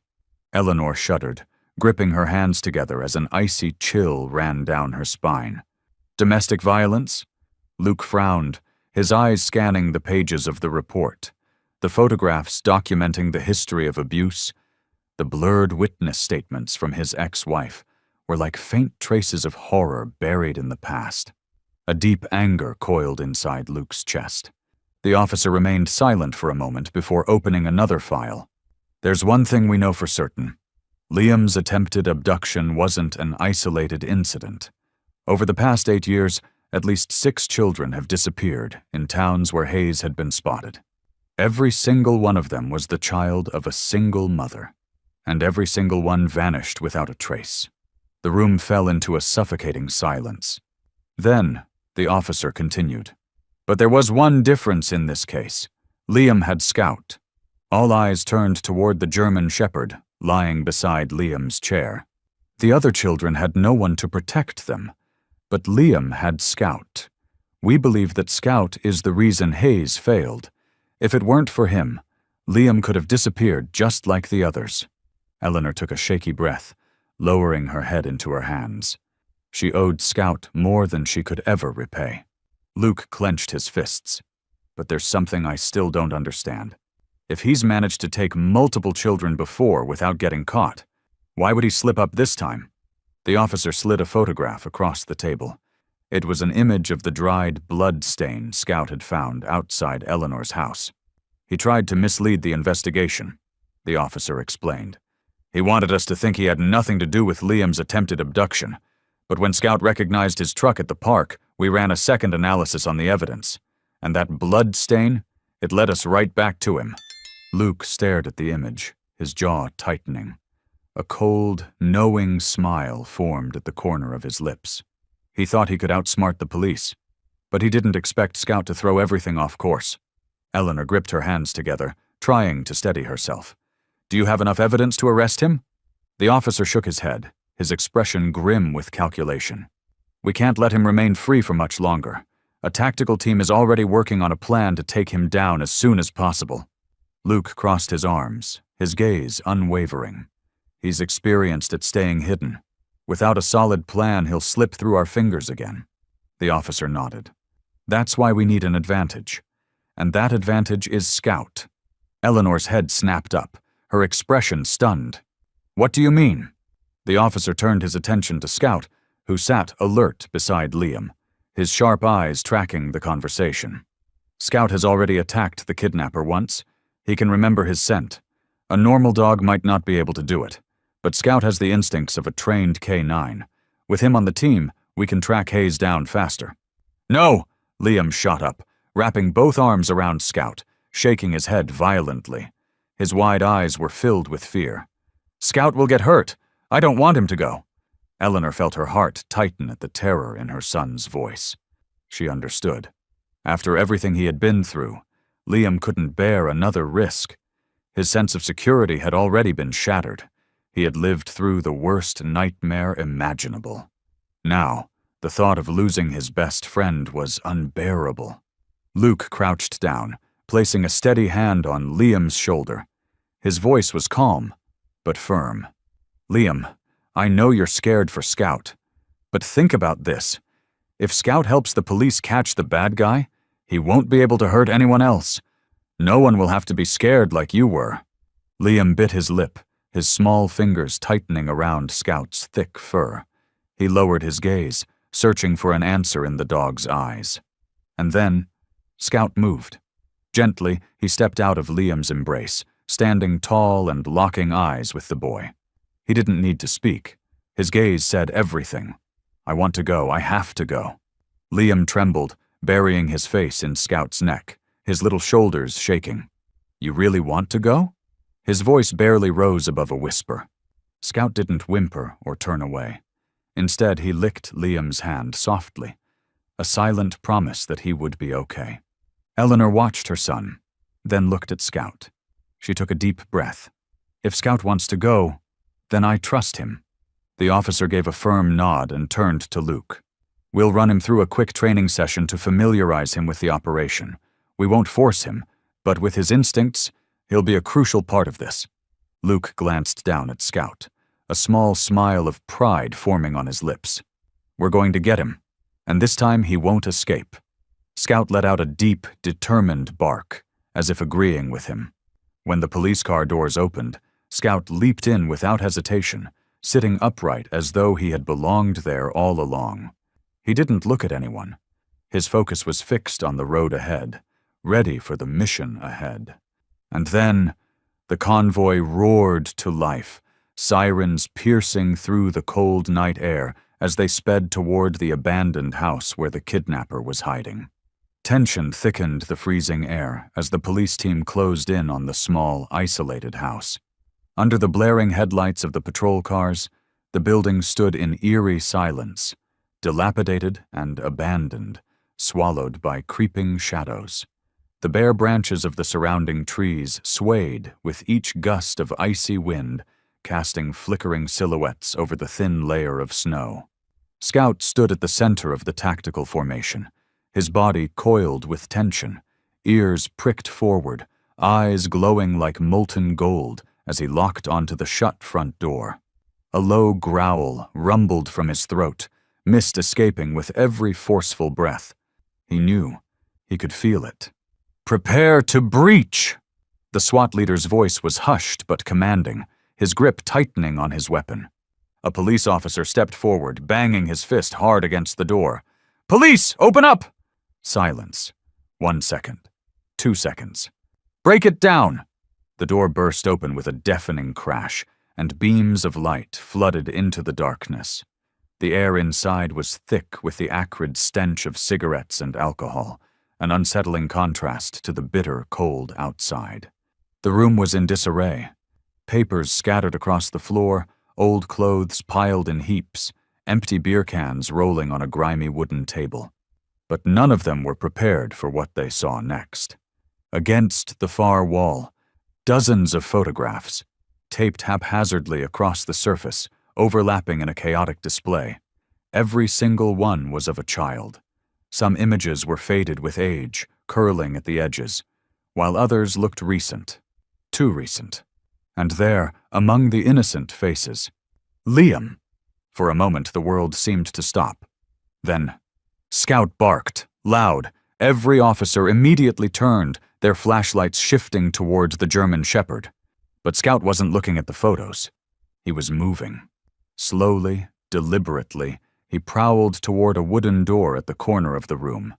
Eleanor shuddered, gripping her hands together as an icy chill ran down her spine. "Domestic violence?" Luke frowned, his eyes scanning the pages of the report, the photographs documenting the history of abuse. The blurred witness statements from his ex-wife were like faint traces of horror buried in the past. A deep anger coiled inside Luke's chest. The officer remained silent for a moment before opening another file. "There's one thing we know for certain. Liam's attempted abduction wasn't an isolated incident. Over the past 8 years, at least 6 children have disappeared in towns where Hayes had been spotted. Every single one of them was the child of a single mother, and every single one vanished without a trace." The room fell into a suffocating silence. Then, the officer continued. "But there was one difference in this case. Liam had Scout." All eyes turned toward the German shepherd, lying beside Liam's chair. The other children had no one to protect them, but Liam had Scout. "We believe that Scout is the reason Hayes failed. If it weren't for him, Liam could have disappeared just like the others." Eleanor took a shaky breath, lowering her head into her hands. She owed Scout more than she could ever repay. Luke clenched his fists. but there's something I still don't understand. If he's managed to take multiple children before without getting caught, why would he slip up this time? The officer slid a photograph across the table. It was an image of the dried blood stain Scout had found outside Eleanor's house. He tried to mislead the investigation, the officer explained. He wanted us to think he had nothing to do with Liam's attempted abduction, but when Scout recognized his truck at the park, we ran a second analysis on the evidence, and that blood stain, it led us right back to him. Luke stared at the image, his jaw tightening. A cold, knowing smile formed at the corner of his lips. He thought he could outsmart the police, but he didn't expect Scout to throw everything off course. Eleanor gripped her hands together, trying to steady herself. Do you have enough evidence to arrest him? The officer shook his head, his expression grim with calculation. We can't let him remain free for much longer. A tactical team is already working on a plan to take him down as soon as possible. Luke crossed his arms, his gaze unwavering. He's experienced at staying hidden. Without a solid plan, he'll slip through our fingers again. The officer nodded. That's why we need an advantage. And that advantage is Scout. Eleanor's head snapped up, her expression stunned. What do you mean? The officer turned his attention to Scout, who sat alert beside Liam, his sharp eyes tracking the conversation. Scout has already attacked the kidnapper once. He can remember his scent. A normal dog might not be able to do it, but Scout has the instincts of a trained K9. With him on the team, we can track Hayes down faster. No! Liam shot up, wrapping both arms around Scout, shaking his head violently. His wide eyes were filled with fear. Scout will get hurt. I don't want him to go. Eleanor felt her heart tighten at the terror in her son's voice. She understood. After everything he had been through, Liam couldn't bear another risk. His sense of security had already been shattered. He had lived through the worst nightmare imaginable. Now, the thought of losing his best friend was unbearable. Luke crouched down, placing a steady hand on Liam's shoulder. His voice was calm, but firm. Liam, I know you're scared for Scout, but think about this. If Scout helps the police catch the bad guy, he won't be able to hurt anyone else. No one will have to be scared like you were. Liam bit his lip, his small fingers tightening around Scout's thick fur. He lowered his gaze, searching for an answer in the dog's eyes. And then, Scout moved. Gently, he stepped out of Liam's embrace, standing tall and locking eyes with the boy. He didn't need to speak. His gaze said everything. I want to go. I have to go. Liam trembled, burying his face in Scout's neck, his little shoulders shaking. You really want to go? His voice barely rose above a whisper. Scout didn't whimper or turn away. Instead, he licked Liam's hand softly, a silent promise that he would be okay. Eleanor watched her son, then looked at Scout. She took a deep breath. If Scout wants to go, then I trust him. The officer gave a firm nod and turned to Luke. We'll run him through a quick training session to familiarize him with the operation. We won't force him, but with his instincts, he'll be a crucial part of this. Luke glanced down at Scout, a small smile of pride forming on his lips. We're going to get him, and this time he won't escape. Scout let out a deep, determined bark, as if agreeing with him. When the police car doors opened, Scout leaped in without hesitation, sitting upright as though he had belonged there all along. He didn't look at anyone. His focus was fixed on the road ahead, ready for the mission ahead. And then, the convoy roared to life, sirens piercing through the cold night air as they sped toward the abandoned house where the kidnapper was hiding. Tension thickened the freezing air as the police team closed in on the small, isolated house. Under the blaring headlights of the patrol cars, the building stood in eerie silence, dilapidated and abandoned, swallowed by creeping shadows. The bare branches of the surrounding trees swayed with each gust of icy wind, casting flickering silhouettes over the thin layer of snow. Scout stood at the center of the tactical formation, his body coiled with tension, ears pricked forward, eyes glowing like molten gold as he locked onto the shut front door. A low growl rumbled from his throat, mist escaping with every forceful breath. He knew. He could feel it. "Prepare to breach!" The SWAT leader's voice was hushed but commanding, his grip tightening on his weapon. A police officer stepped forward, banging his fist hard against the door. "Police, open up!" Silence. 1 second. 2 seconds. "Break it down!" The door burst open with a deafening crash, and beams of light flooded into the darkness. The air inside was thick with the acrid stench of cigarettes and alcohol, an unsettling contrast to the bitter cold outside. The room was in disarray. Papers scattered across the floor, old clothes piled in heaps, empty beer cans rolling on a grimy wooden table. But none of them were prepared for what they saw next. Against the far wall, dozens of photographs, taped haphazardly across the surface, overlapping in a chaotic display. Every single one was of a child. Some images were faded with age, curling at the edges, while others looked recent, too recent. And there, among the innocent faces, Liam. For a moment the world seemed to stop. Then, Scout barked, loud. Every officer immediately turned, their flashlights shifting towards the German Shepherd. But Scout wasn't looking at the photos. He was moving. Slowly, deliberately, he prowled toward a wooden door at the corner of the room.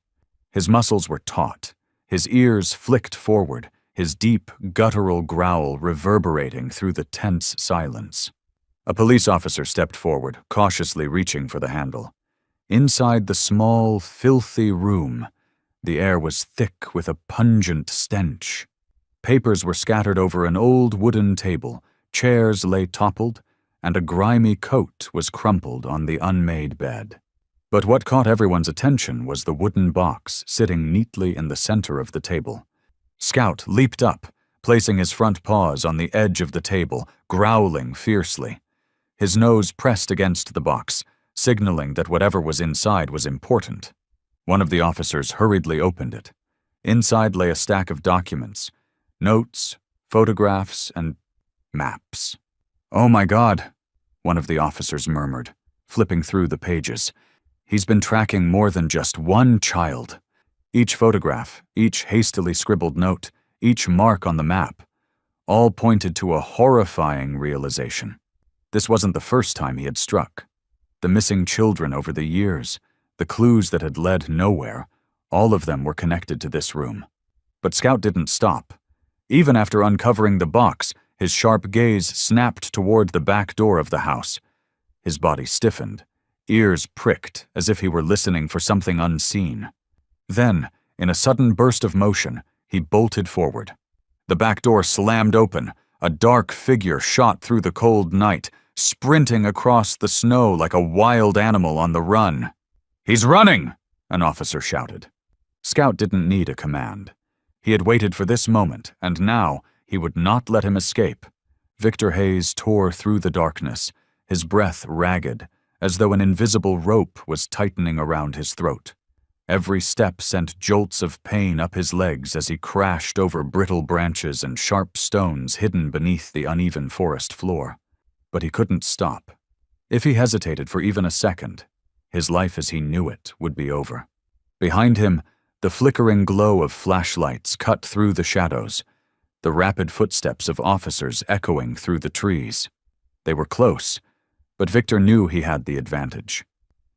His muscles were taut, his ears flicked forward, his deep, guttural growl reverberating through the tense silence. A police officer stepped forward, cautiously reaching for the handle. Inside the small, filthy room, the air was thick with a pungent stench. Papers were scattered over an old wooden table, chairs lay toppled, and a grimy coat was crumpled on the unmade bed. But what caught everyone's attention was the wooden box sitting neatly in the center of the table. Scout leaped up, placing his front paws on the edge of the table, growling fiercely. His nose pressed against the box, signaling that whatever was inside was important. One of the officers hurriedly opened it. Inside lay a stack of documents, notes, photographs, and maps. "Oh my God," one of the officers murmured, flipping through the pages. "He's been tracking more than just one child." Each photograph, each hastily scribbled note, each mark on the map, all pointed to a horrifying realization. This wasn't the first time he had struck. The missing children over the years, the clues that had led nowhere, all of them were connected to this room. But Scout didn't stop. Even after uncovering the box, his sharp gaze snapped toward the back door of the house. His body stiffened, ears pricked as if he were listening for something unseen. Then, in a sudden burst of motion, he bolted forward. The back door slammed open. A dark figure shot through the cold night, sprinting across the snow like a wild animal on the run. "He's running!" an officer shouted. Scout didn't need a command. He had waited for this moment, and now he would not let him escape. Victor Hayes tore through the darkness, his breath ragged, as though an invisible rope was tightening around his throat. Every step sent jolts of pain up his legs as he crashed over brittle branches and sharp stones hidden beneath the uneven forest floor. But he couldn't stop. If he hesitated for even a second, his life as he knew it would be over. Behind him, the flickering glow of flashlights cut through the shadows, the rapid footsteps of officers echoing through the trees. They were close, but Victor knew he had the advantage.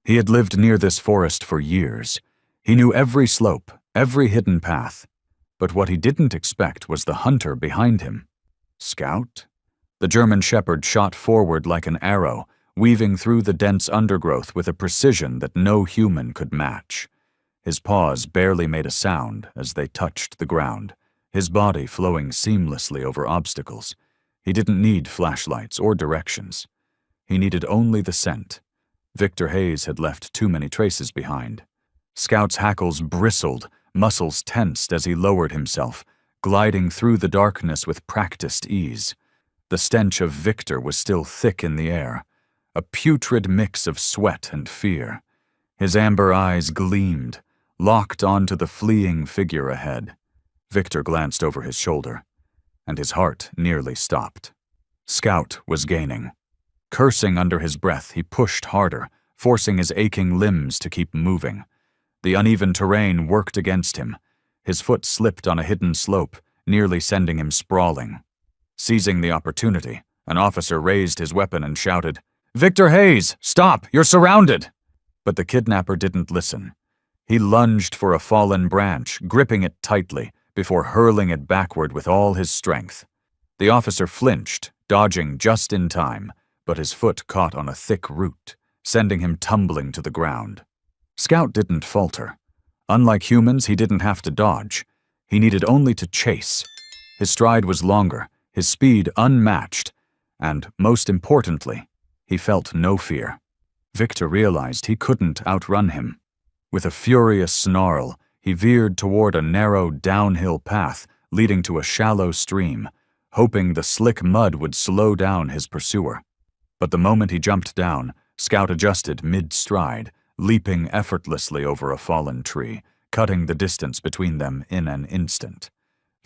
He had lived near this forest for years. He knew every slope, every hidden path. But what he didn't expect was the hunter behind him. Scout? The German Shepherd shot forward like an arrow, weaving through the dense undergrowth with a precision that no human could match. His paws barely made a sound as they touched the ground, his body flowing seamlessly over obstacles. He didn't need flashlights or directions. He needed only the scent. Victor Hayes had left too many traces behind. Scout's hackles bristled, muscles tensed as he lowered himself, gliding through the darkness with practiced ease. The stench of Victor was still thick in the air, a putrid mix of sweat and fear. His amber eyes gleamed, locked onto the fleeing figure ahead. Victor glanced over his shoulder, and his heart nearly stopped. Scout was gaining. Cursing under his breath, he pushed harder, forcing his aching limbs to keep moving. The uneven terrain worked against him. His foot slipped on a hidden slope, nearly sending him sprawling. Seizing the opportunity, an officer raised his weapon and shouted, "Victor Hayes, stop! You're surrounded!" But the kidnapper didn't listen. He lunged for a fallen branch, gripping it tightly, before hurling it backward with all his strength. The officer flinched, dodging just in time, but his foot caught on a thick root, sending him tumbling to the ground. Scout didn't falter. Unlike humans, he didn't have to dodge. He needed only to chase. His stride was longer, his speed unmatched, and, most importantly, he felt no fear. Victor realized he couldn't outrun him. With a furious snarl, he veered toward a narrow downhill path leading to a shallow stream, hoping the slick mud would slow down his pursuer. But the moment he jumped down, Scout adjusted mid-stride, leaping effortlessly over a fallen tree, cutting the distance between them in an instant.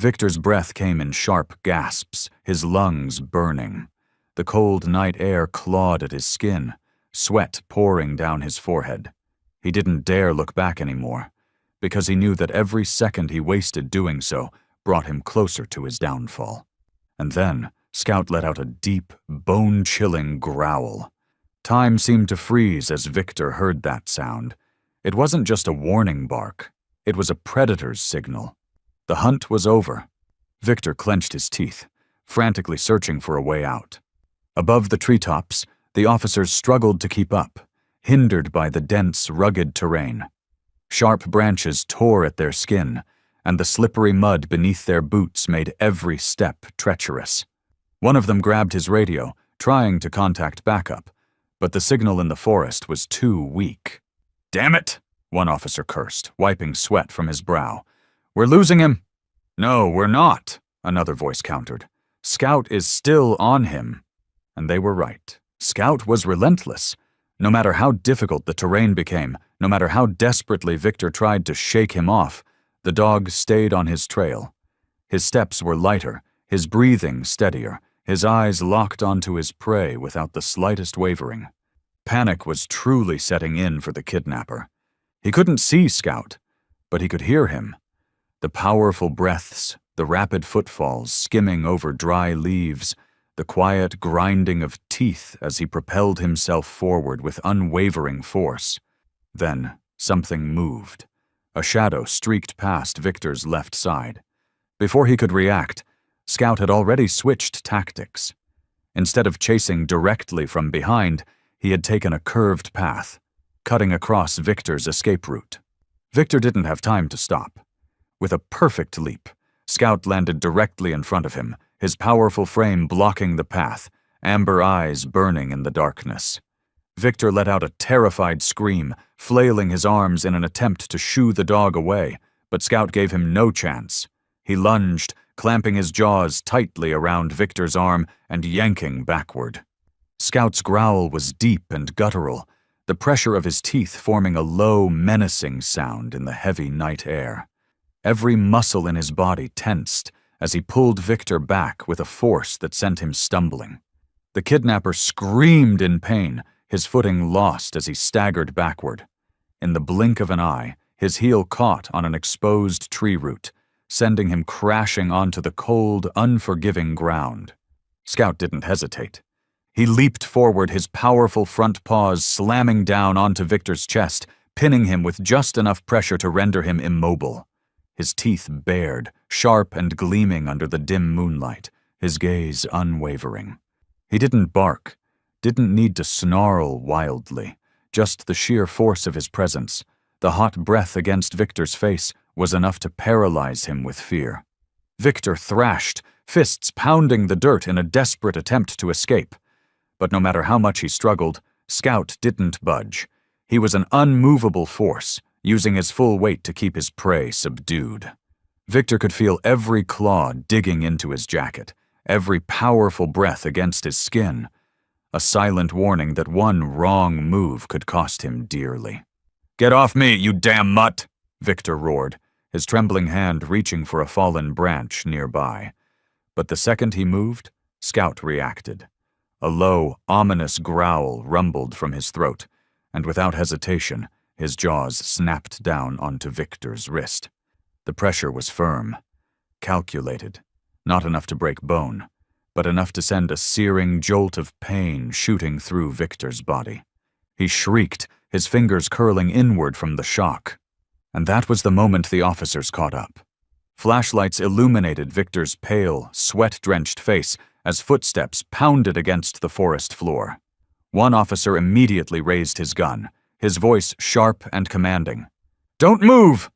Victor's breath came in sharp gasps, his lungs burning. The cold night air clawed at his skin, sweat pouring down his forehead. He didn't dare look back anymore, because he knew that every second he wasted doing so brought him closer to his downfall. And then, Scout let out a deep, bone-chilling growl. Time seemed to freeze as Victor heard that sound. It wasn't just a warning bark. It was a predator's signal. The hunt was over. Victor clenched his teeth, frantically searching for a way out. Above the treetops, the officers struggled to keep up, hindered by the dense, rugged terrain. Sharp branches tore at their skin, and the slippery mud beneath their boots made every step treacherous. One of them grabbed his radio, trying to contact backup, but the signal in the forest was too weak. "Damn it!" one officer cursed, wiping sweat from his brow. "We're losing him." "No, we're not," another voice countered. "Scout is still on him." And they were right. Scout was relentless. No matter how difficult the terrain became, no matter how desperately Victor tried to shake him off, the dog stayed on his trail. His steps were lighter, his breathing steadier, his eyes locked onto his prey without the slightest wavering. Panic was truly setting in for the kidnapper. He couldn't see Scout, but he could hear him. The powerful breaths, the rapid footfalls skimming over dry leaves, the quiet grinding of teeth as he propelled himself forward with unwavering force. Then something moved. A shadow streaked past Victor's left side. Before he could react, Scout had already switched tactics. Instead of chasing directly from behind, he had taken a curved path, cutting across Victor's escape route. Victor didn't have time to stop. With a perfect leap, Scout landed directly in front of him, his powerful frame blocking the path, amber eyes burning in the darkness. Victor let out a terrified scream, flailing his arms in an attempt to shoo the dog away, but Scout gave him no chance. He lunged, clamping his jaws tightly around Victor's arm and yanking backward. Scout's growl was deep and guttural, the pressure of his teeth forming a low, menacing sound in the heavy night air. Every muscle in his body tensed as he pulled Victor back with a force that sent him stumbling. The kidnapper screamed in pain, his footing lost as he staggered backward. In the blink of an eye, his heel caught on an exposed tree root, sending him crashing onto the cold, unforgiving ground. Scout didn't hesitate. He leaped forward, his powerful front paws slamming down onto Victor's chest, pinning him with just enough pressure to render him immobile. His teeth bared, sharp and gleaming under the dim moonlight, his gaze unwavering. He didn't bark, didn't need to snarl wildly. Just the sheer force of his presence, the hot breath against Victor's face, was enough to paralyze him with fear. Victor thrashed, fists pounding the dirt in a desperate attempt to escape. But no matter how much he struggled, Scout didn't budge. He was an unmovable force, using his full weight to keep his prey subdued. Victor could feel every claw digging into his jacket, every powerful breath against his skin, a silent warning that one wrong move could cost him dearly. "Get off me, you damn mutt!" Victor roared, his trembling hand reaching for a fallen branch nearby. But the second he moved, Scout reacted. A low, ominous growl rumbled from his throat, and without hesitation, his jaws snapped down onto Victor's wrist. The pressure was firm, calculated, not enough to break bone, but enough to send a searing jolt of pain shooting through Victor's body. He shrieked, his fingers curling inward from the shock. And that was the moment the officers caught up. Flashlights illuminated Victor's pale, sweat-drenched face as footsteps pounded against the forest floor. One officer immediately raised his gun, his voice sharp and commanding. "Don't move!"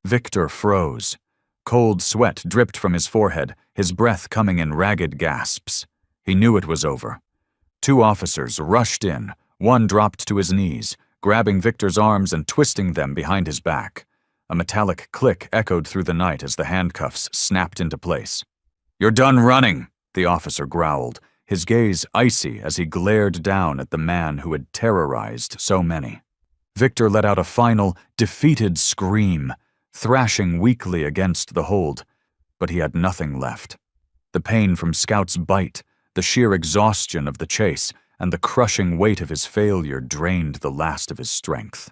Victor froze. Cold sweat dripped from his forehead, his breath coming in ragged gasps. He knew it was over. Two officers rushed in. One dropped to his knees, grabbing Victor's arms and twisting them behind his back. A metallic click echoed through the night as the handcuffs snapped into place. "You're done running," the officer growled, his gaze icy as he glared down at the man who had terrorized so many. Victor let out a final, defeated scream, thrashing weakly against the hold, but he had nothing left. The pain from Scout's bite, the sheer exhaustion of the chase, and the crushing weight of his failure drained the last of his strength.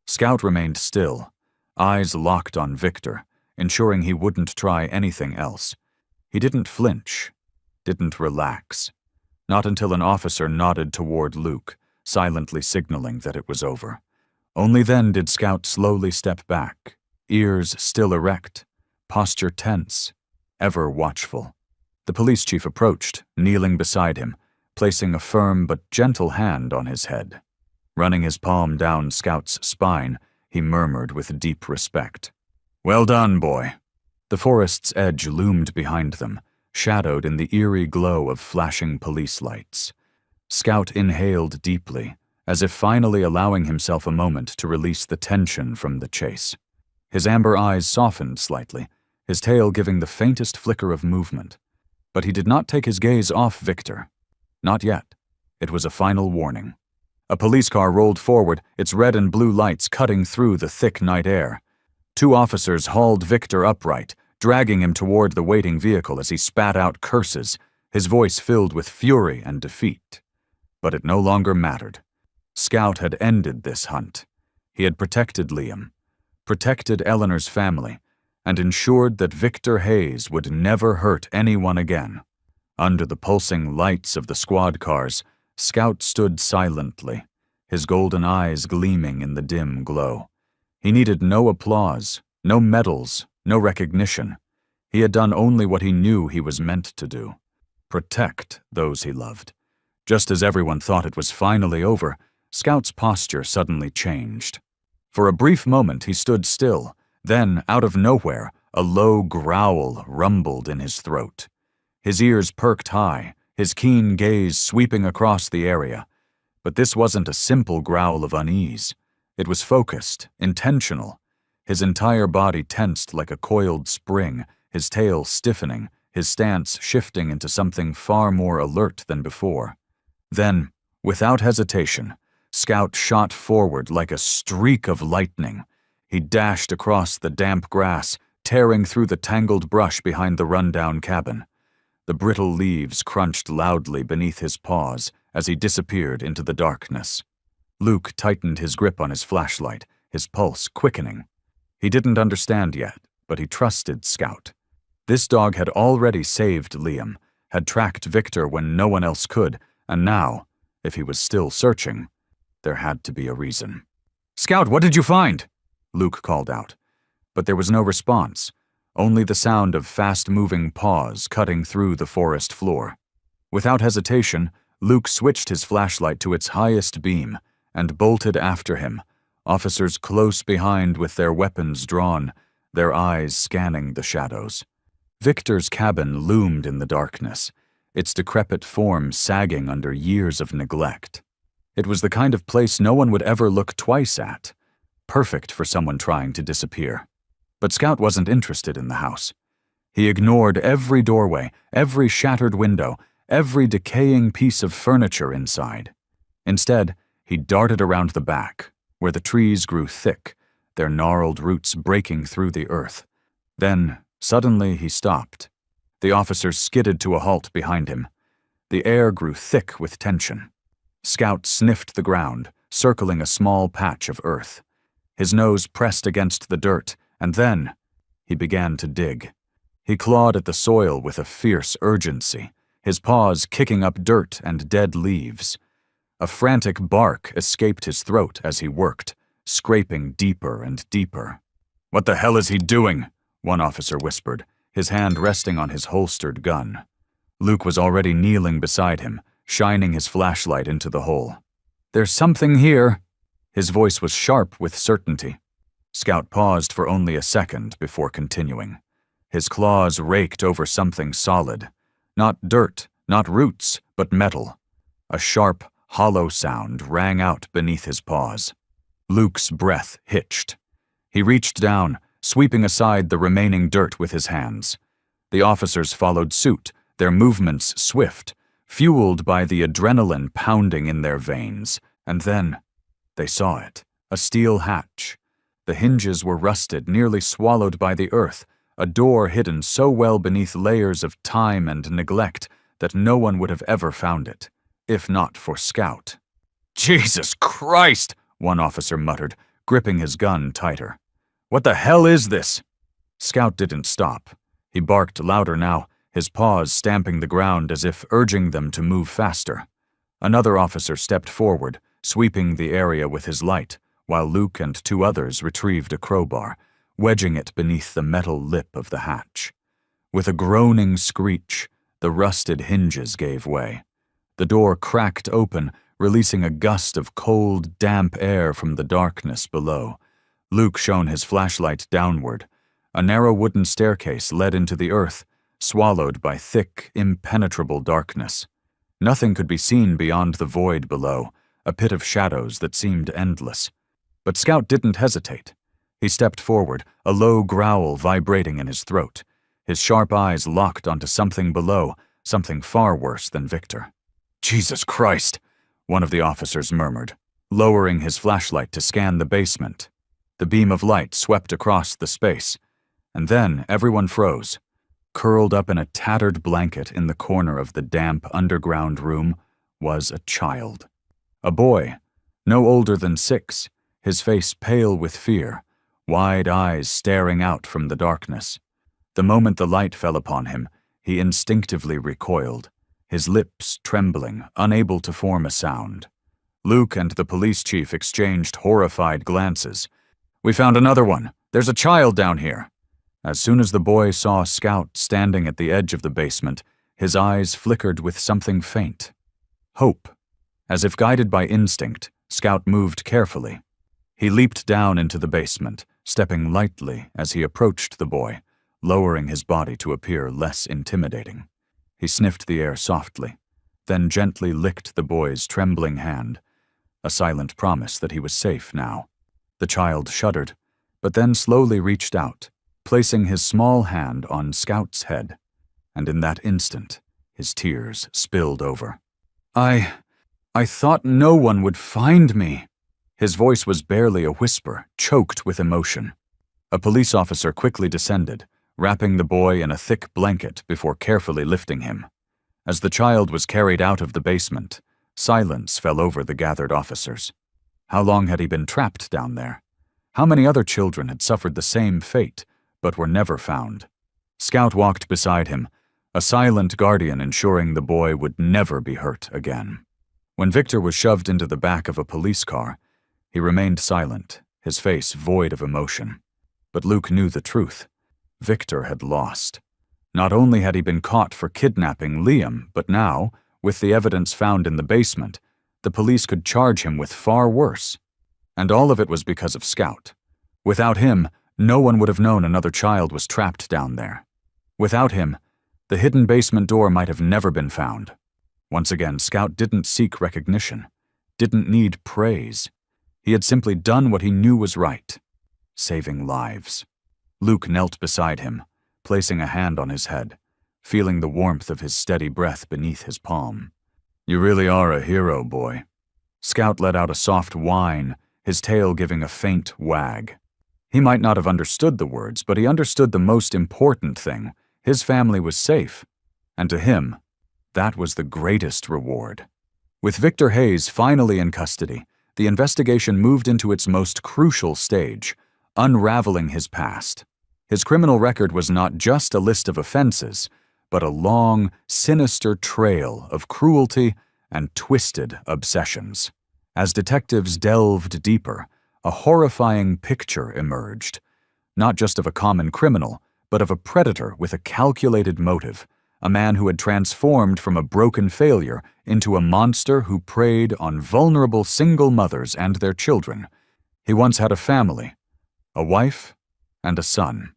Scout remained still, eyes locked on Victor, ensuring he wouldn't try anything else. He didn't flinch, didn't relax, not until an officer nodded toward Luke, silently signaling that it was over. Only then did Scout slowly step back, ears still erect, posture tense, ever watchful. The police chief approached, kneeling beside him, placing a firm but gentle hand on his head. Running his palm down Scout's spine, he murmured with deep respect. "Well done, boy." The forest's edge loomed behind them, shadowed in the eerie glow of flashing police lights. Scout inhaled deeply, as if finally allowing himself a moment to release the tension from the chase. His amber eyes softened slightly, his tail giving the faintest flicker of movement. But he did not take his gaze off Victor. Not yet. It was a final warning. A police car rolled forward, its red and blue lights cutting through the thick night air. Two officers hauled Victor upright, dragging him toward the waiting vehicle as he spat out curses, his voice filled with fury and defeat. But it no longer mattered. Scout had ended this hunt. He had protected Liam, protected Eleanor's family, and ensured that Victor Hayes would never hurt anyone again. Under the pulsing lights of the squad cars, Scout stood silently, his golden eyes gleaming in the dim glow. He needed no applause, no medals, no recognition. He had done only what he knew he was meant to do: protect those he loved. Just as everyone thought it was finally over, Scout's posture suddenly changed. For a brief moment he stood still, then, out of nowhere, a low growl rumbled in his throat. His ears perked high, his keen gaze sweeping across the area. But this wasn't a simple growl of unease. It was focused, intentional. His entire body tensed like a coiled spring, his tail stiffening, his stance shifting into something far more alert than before. Then, without hesitation, Scout shot forward like a streak of lightning. He dashed across the damp grass, tearing through the tangled brush behind the rundown cabin. The brittle leaves crunched loudly beneath his paws as he disappeared into the darkness. Luke tightened his grip on his flashlight, his pulse quickening. He didn't understand yet, but he trusted Scout. This dog had already saved Liam, had tracked Victor when no one else could, and now, if he was still searching, there had to be a reason. "Scout, what did you find?" Luke called out. But there was no response, only the sound of fast-moving paws cutting through the forest floor. Without hesitation, Luke switched his flashlight to its highest beam and bolted after him, officers close behind with their weapons drawn, their eyes scanning the shadows. Victor's cabin loomed in the darkness, its decrepit form sagging under years of neglect. It was the kind of place no one would ever look twice at, perfect for someone trying to disappear. But Scout wasn't interested in the house. He ignored every doorway, every shattered window, every decaying piece of furniture inside. Instead, he darted around the back, where the trees grew thick, their gnarled roots breaking through the earth. Then, suddenly, he stopped. The officers skidded to a halt behind him. The air grew thick with tension. Scout sniffed the ground, circling a small patch of earth. His nose pressed against the dirt, and then He began to dig. He clawed at the soil with a fierce urgency, his paws kicking up dirt and dead leaves. A frantic bark escaped his throat as he worked, scraping deeper and deeper. "What the hell is he doing?" one officer whispered, his hand resting on his holstered gun. Luke was already kneeling beside him, shining his flashlight into the hole. "There's something here." His voice was sharp with certainty. Scout paused for only a second before continuing. His claws raked over something solid. Not dirt, not roots, but metal. A sharp, hollow sound rang out beneath his paws. Luke's breath hitched. He reached down, sweeping aside the remaining dirt with his hands. The officers followed suit, their movements swift, fueled by the adrenaline pounding in their veins. And then, they saw it, a steel hatch. The hinges were rusted, nearly swallowed by the earth, a door hidden so well beneath layers of time and neglect that no one would have ever found it, if not for Scout. "Jesus Christ!" one officer muttered, gripping his gun tighter. "What the hell is this?" Scout didn't stop. He barked louder now, his paws stamping the ground as if urging them to move faster. Another officer stepped forward, sweeping the area with his light, while Luke and two others retrieved a crowbar, wedging it beneath the metal lip of the hatch. With a groaning screech, the rusted hinges gave way. The door cracked open, releasing a gust of cold, damp air from the darkness below. Luke shone his flashlight downward. A narrow wooden staircase led into the earth, swallowed by thick, impenetrable darkness. Nothing could be seen beyond the void below, a pit of shadows that seemed endless. But Scout didn't hesitate. He stepped forward, a low growl vibrating in his throat. His sharp eyes locked onto something below, something far worse than Victor. "Jesus Christ!" one of the officers murmured, lowering his flashlight to scan the basement. The beam of light swept across the space, and then everyone froze. Curled up in a tattered blanket in the corner of the damp underground room was a child. A boy, no older than 6, his face pale with fear, wide eyes staring out from the darkness. The moment the light fell upon him, he instinctively recoiled, his lips trembling, unable to form a sound. Luke and the police chief exchanged horrified glances. "We found another one. There's a child down here." As soon as the boy saw Scout standing at the edge of the basement, his eyes flickered with something faint. Hope. As if guided by instinct, Scout moved carefully. He leaped down into the basement, stepping lightly as he approached the boy, lowering his body to appear less intimidating. He sniffed the air softly, then gently licked the boy's trembling hand, a silent promise that he was safe now. The child shuddered, but then slowly reached out, placing his small hand on Scout's head, and in that instant, his tears spilled over. I thought no one would find me." His voice was barely a whisper, choked with emotion. A police officer quickly descended, wrapping the boy in a thick blanket before carefully lifting him. As the child was carried out of the basement, silence fell over the gathered officers. How long had he been trapped down there? How many other children had suffered the same fate, but were never found? Scout walked beside him, a silent guardian ensuring the boy would never be hurt again. When Victor was shoved into the back of a police car, he remained silent, his face void of emotion. But Luke knew the truth. Victor had lost. Not only had he been caught for kidnapping Liam, but now, with the evidence found in the basement, the police could charge him with far worse. And all of it was because of Scout. Without him, no one would have known another child was trapped down there. Without him, the hidden basement door might have never been found. Once again, Scout didn't seek recognition, didn't need praise. He had simply done what he knew was right, saving lives. Luke knelt beside him, placing a hand on his head, feeling the warmth of his steady breath beneath his palm. "You really are a hero, boy." Scout let out a soft whine, his tail giving a faint wag. He might not have understood the words, but he understood the most important thing. His family was safe, and to him, that was the greatest reward. With Victor Hayes finally in custody, the investigation moved into its most crucial stage, unraveling his past. His criminal record was not just a list of offenses, but a long, sinister trail of cruelty and twisted obsessions. As detectives delved deeper, a horrifying picture emerged, not just of a common criminal, but of a predator with a calculated motive, a man who had transformed from a broken failure into a monster who preyed on vulnerable single mothers and their children. He once had a family, a wife, and a son.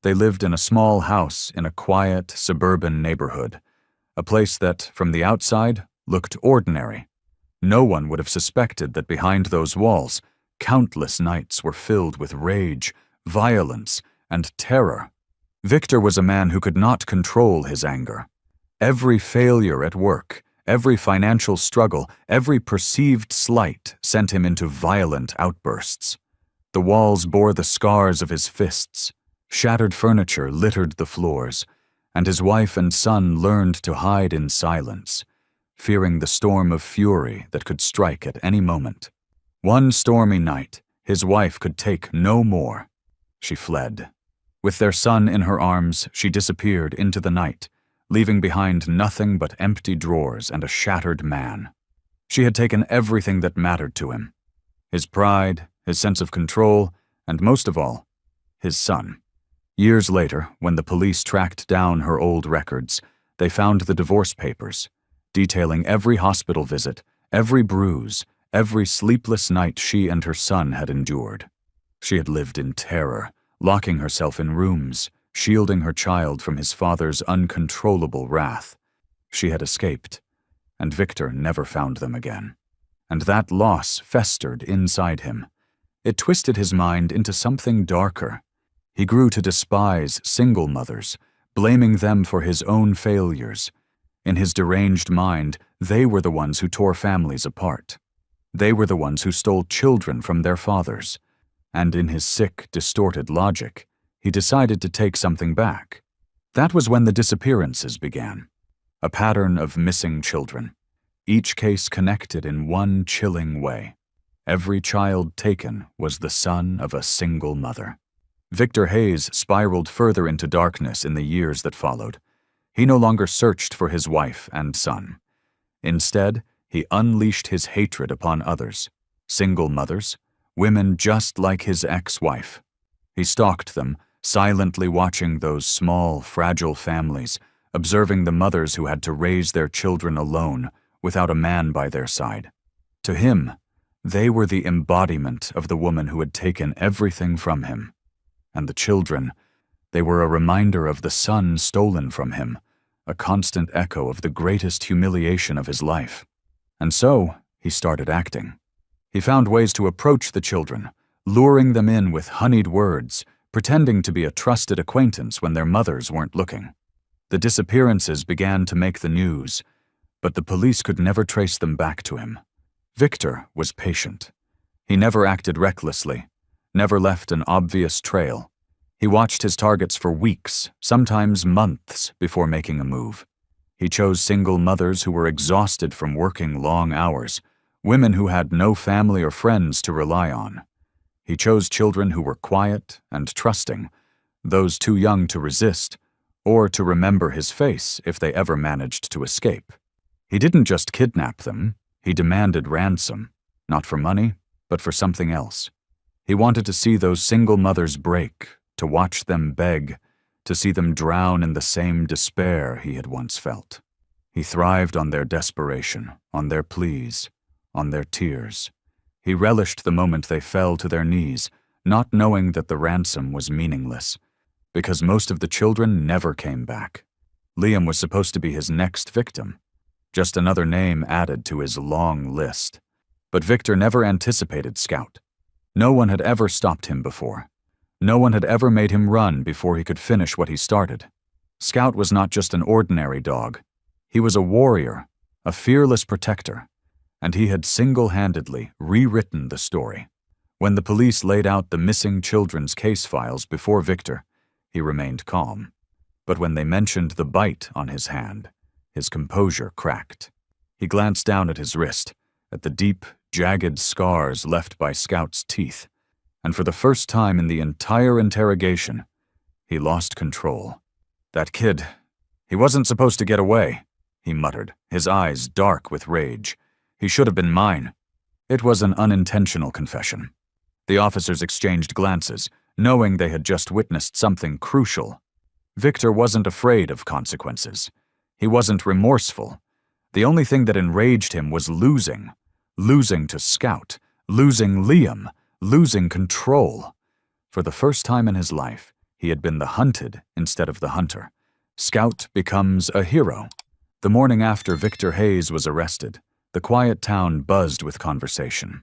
They lived in a small house in a quiet, suburban neighborhood, a place that, from the outside, looked ordinary. No one would have suspected that behind those walls, countless nights were filled with rage, violence, and terror. Victor was a man who could not control his anger. Every failure at work, every financial struggle, every perceived slight sent him into violent outbursts. The walls bore the scars of his fists. Shattered furniture littered the floors, and his wife and son learned to hide in silence, fearing the storm of fury that could strike at any moment. One stormy night, his wife could take no more. She fled. With their son in her arms, she disappeared into the night, leaving behind nothing but empty drawers and a shattered man. She had taken everything that mattered to him: his pride, his sense of control, and most of all, his son. Years later, when the police tracked down her old records, they found the divorce papers, detailing every hospital visit, every bruise, every sleepless night she and her son had endured. She had lived in terror, locking herself in rooms, shielding her child from his father's uncontrollable wrath. She had escaped, and Victor never found them again. And that loss festered inside him. It twisted his mind into something darker. He grew to despise single mothers, blaming them for his own failures. In his deranged mind, they were the ones who tore families apart. They were the ones who stole children from their fathers. And in his sick, distorted logic, he decided to take something back. That was when the disappearances began. A pattern of missing children, each case connected in one chilling way. Every child taken was the son of a single mother. Victor Hayes spiraled further into darkness in the years that followed. He no longer searched for his wife and son. Instead, he unleashed his hatred upon others, single mothers, women just like his ex-wife. He stalked them, silently watching those small, fragile families, observing the mothers who had to raise their children alone, without a man by their side. To him, they were the embodiment of the woman who had taken everything from him. And the children, they were a reminder of the son stolen from him, a constant echo of the greatest humiliation of his life. And so, he started acting. He found ways to approach the children, luring them in with honeyed words, pretending to be a trusted acquaintance when their mothers weren't looking. The disappearances began to make the news, but the police could never trace them back to him. Victor was patient. He never acted recklessly, never left an obvious trail. He watched his targets for weeks, sometimes months, before making a move. He chose single mothers who were exhausted from working long hours, women who had no family or friends to rely on. He chose children who were quiet and trusting, those too young to resist, or to remember his face if they ever managed to escape. He didn't just kidnap them, he demanded ransom, not for money, but for something else. He wanted to see those single mothers break, to watch them beg, to see them drown in the same despair he had once felt. He thrived on their desperation, on their pleas, on their tears. He relished the moment they fell to their knees, not knowing that the ransom was meaningless, because most of the children never came back. Liam was supposed to be his next victim, just another name added to his long list. But Victor never anticipated Scout. No one had ever stopped him before. No one had ever made him run before he could finish what he started. Scout was not just an ordinary dog. He was a warrior, a fearless protector, and he had single-handedly rewritten the story. When the police laid out the missing children's case files before Victor, he remained calm. But when they mentioned the bite on his hand, his composure cracked. He glanced down at his wrist, at the deep, jagged scars left by Scout's teeth, and for the first time in the entire interrogation, He lost control. "That kid, he wasn't supposed to get away," he muttered, his eyes dark with rage. "He should have been mine." It was an unintentional confession. The officers exchanged glances, knowing they had just witnessed something crucial. Victor wasn't afraid of consequences. He wasn't remorseful. The only thing that enraged him was losing. Losing to Scout, losing Liam, losing control. For the first time in his life, he had been the hunted instead of the hunter. Scout becomes a hero. The morning after Victor Hayes was arrested, the quiet town buzzed with conversation.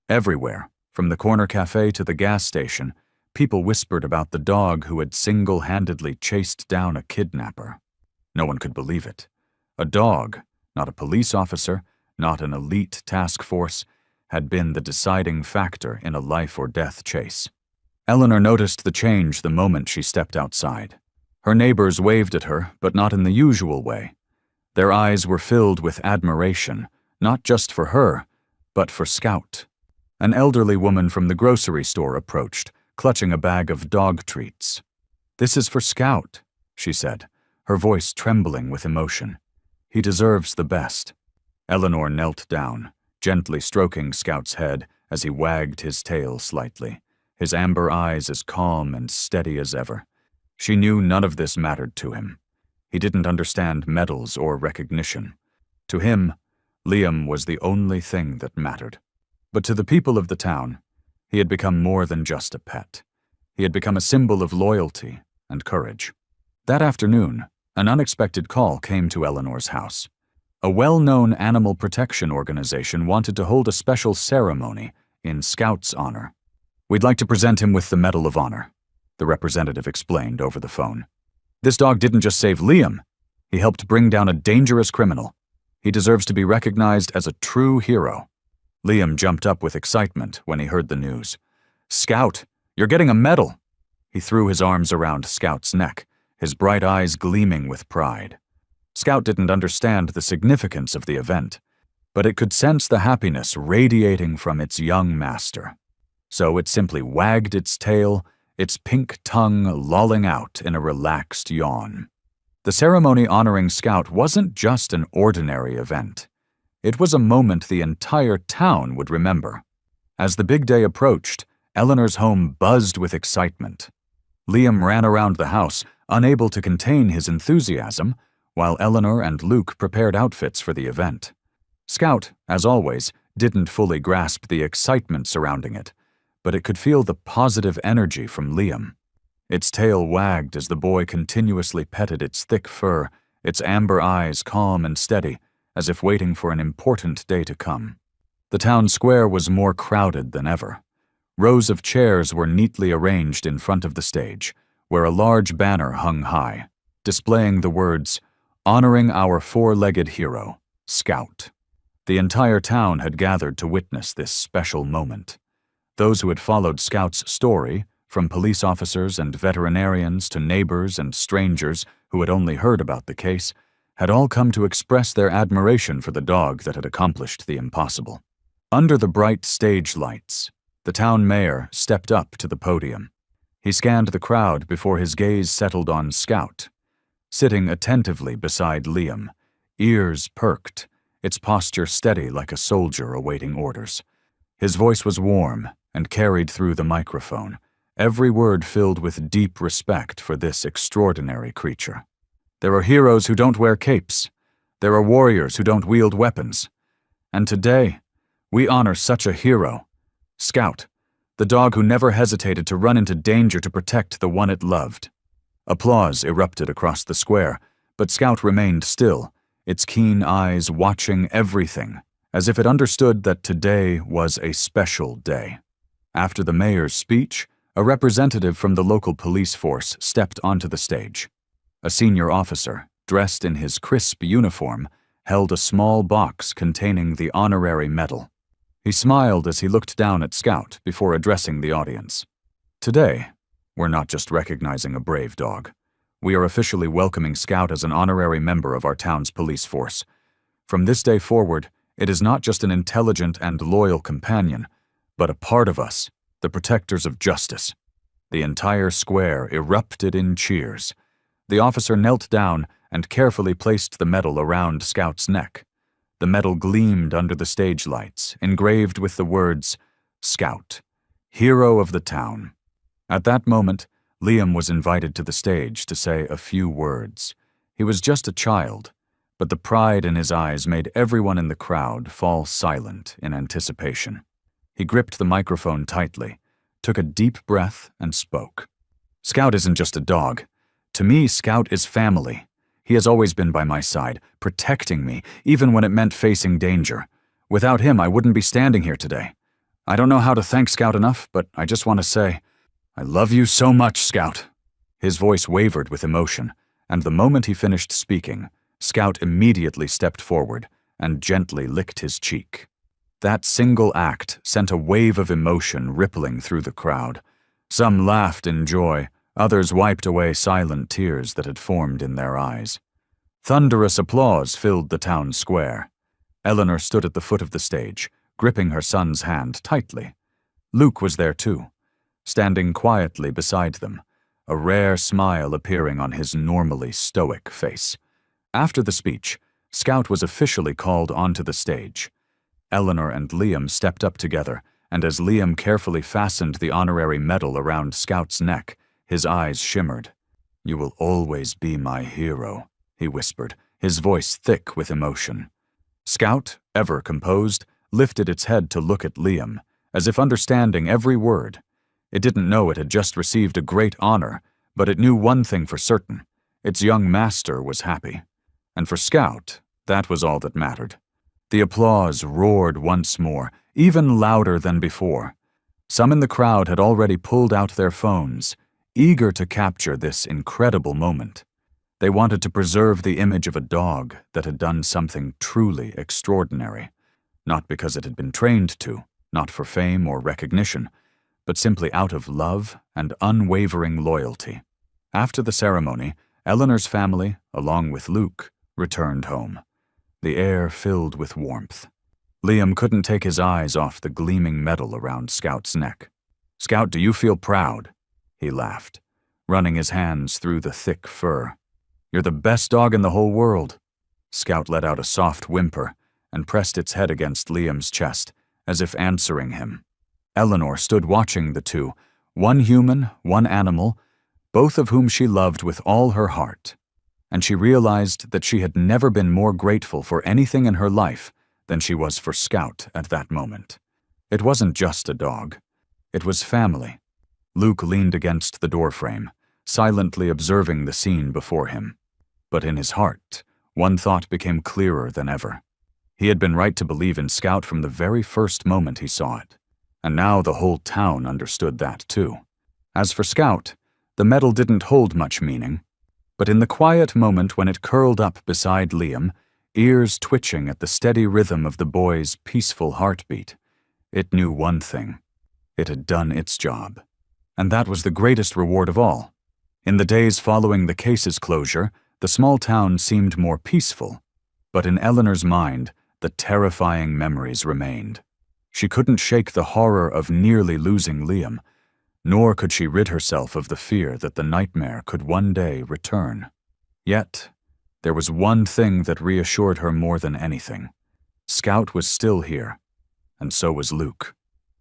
Everywhere, from the corner cafe to the gas station, people whispered about the dog who had single-handedly chased down a kidnapper. No one could believe it. A dog, not a police officer, not an elite task force, had been the deciding factor in a life-or-death chase. Eleanor noticed the change the moment she stepped outside. Her neighbors waved at her, but not in the usual way. Their eyes were filled with admiration, not just for her, but for Scout. An elderly woman from the grocery store approached, clutching a bag of dog treats. "This is for Scout," she said, her voice trembling with emotion. "He deserves the best." Eleanor knelt down, gently stroking Scout's head as he wagged his tail slightly, his amber eyes as calm and steady as ever. She knew none of this mattered to him. He didn't understand medals or recognition. To him, Liam was the only thing that mattered. But to the people of the town, he had become more than just a pet. He had become a symbol of loyalty and courage. That afternoon, an unexpected call came to Eleanor's house. A well-known animal protection organization wanted to hold a special ceremony in Scout's honor. "We'd like to present him with the Medal of Honor," the representative explained over the phone. "This dog didn't just save Liam. He helped bring down a dangerous criminal. He deserves to be recognized as a true hero." Liam jumped up with excitement when he heard the news. "Scout, you're getting a medal!" He threw his arms around Scout's neck, his bright eyes gleaming with pride. Scout didn't understand the significance of the event, but it could sense the happiness radiating from its young master. So it simply wagged its tail, its pink tongue lolling out in a relaxed yawn. The ceremony honoring Scout wasn't just an ordinary event. It was a moment the entire town would remember. As the big day approached, Eleanor's home buzzed with excitement. Liam ran around the house, unable to contain his enthusiasm, while Eleanor and Luke prepared outfits for the event. Scout, as always, didn't fully grasp the excitement surrounding it, but it could feel the positive energy from Liam. Its tail wagged as the boy continuously petted its thick fur, its amber eyes calm and steady, as if waiting for an important day to come. The town square was more crowded than ever. Rows of chairs were neatly arranged in front of the stage, where a large banner hung high, displaying the words, "Honoring our four-legged hero, Scout." The entire town had gathered to witness this special moment. Those who had followed Scout's story, from police officers and veterinarians to neighbors and strangers who had only heard about the case, had all come to express their admiration for the dog that had accomplished the impossible. Under the bright stage lights, the town mayor stepped up to the podium. He scanned the crowd before his gaze settled on Scout, sitting attentively beside Liam, ears perked, its posture steady like a soldier awaiting orders. His voice was warm and carried through the microphone, every word filled with deep respect for this extraordinary creature. "There are heroes who don't wear capes. There are warriors who don't wield weapons. And today, we honor such a hero, Scout, the dog who never hesitated to run into danger to protect the one it loved." Applause erupted across the square, but Scout remained still, its keen eyes watching everything, as if it understood that today was a special day. After the mayor's speech, a representative from the local police force stepped onto the stage. A senior officer, dressed in his crisp uniform, held a small box containing the honorary medal. He smiled as he looked down at Scout before addressing the audience. "Today, we're not just recognizing a brave dog. We are officially welcoming Scout as an honorary member of our town's police force. From this day forward, it is not just an intelligent and loyal companion, but a part of us, the protectors of justice." The entire square erupted in cheers. The officer knelt down and carefully placed the medal around Scout's neck. The medal gleamed under the stage lights, engraved with the words, "Scout, Hero of the Town." At that moment, Liam was invited to the stage to say a few words. He was just a child, but the pride in his eyes made everyone in the crowd fall silent in anticipation. He gripped the microphone tightly, took a deep breath, and spoke. "Scout isn't just a dog. To me, Scout is family. He has always been by my side, protecting me, even when it meant facing danger. Without him, I wouldn't be standing here today. I don't know how to thank Scout enough, but I just want to say, I love you so much, Scout." His voice wavered with emotion, and the moment he finished speaking, Scout immediately stepped forward and gently licked his cheek. That single act sent a wave of emotion rippling through the crowd. Some laughed in joy, others wiped away silent tears that had formed in their eyes. Thunderous applause filled the town square. Eleanor stood at the foot of the stage, gripping her son's hand tightly. Luke was there too, standing quietly beside them, a rare smile appearing on his normally stoic face. After the speech, Scout was officially called onto the stage. Eleanor and Liam stepped up together, and as Liam carefully fastened the honorary medal around Scout's neck, his eyes shimmered. "You will always be my hero," he whispered, his voice thick with emotion. Scout, ever composed, lifted its head to look at Liam, as if understanding every word. It didn't know it had just received a great honor, but it knew one thing for certain: its young master was happy. And for Scout, that was all that mattered. The applause roared once more, even louder than before. Some in the crowd had already pulled out their phones, eager to capture this incredible moment. They wanted to preserve the image of a dog that had done something truly extraordinary, not because it had been trained to, not for fame or recognition, but simply out of love and unwavering loyalty. After the ceremony, Eleanor's family, along with Luke, returned home. The air filled with warmth. Liam couldn't take his eyes off the gleaming medal around Scout's neck. "Scout, do you feel proud?" He laughed, running his hands through the thick fur. "You're the best dog in the whole world." Scout let out a soft whimper and pressed its head against Liam's chest, as if answering him. Eleanor stood watching the two, one human, one animal, both of whom she loved with all her heart. And she realized that she had never been more grateful for anything in her life than she was for Scout at that moment. It wasn't just a dog. It was family. Luke leaned against the doorframe, silently observing the scene before him. But in his heart, one thought became clearer than ever. He had been right to believe in Scout from the very first moment he saw it. And now the whole town understood that too. As for Scout, the medal didn't hold much meaning. But in the quiet moment when it curled up beside Liam, ears twitching at the steady rhythm of the boy's peaceful heartbeat, it knew one thing: it had done its job. And that was the greatest reward of all. In the days following the case's closure, the small town seemed more peaceful. But in Eleanor's mind, the terrifying memories remained. She couldn't shake the horror of nearly losing Liam, nor could she rid herself of the fear that the nightmare could one day return. Yet, there was one thing that reassured her more than anything. Scout was still here, and so was Luke.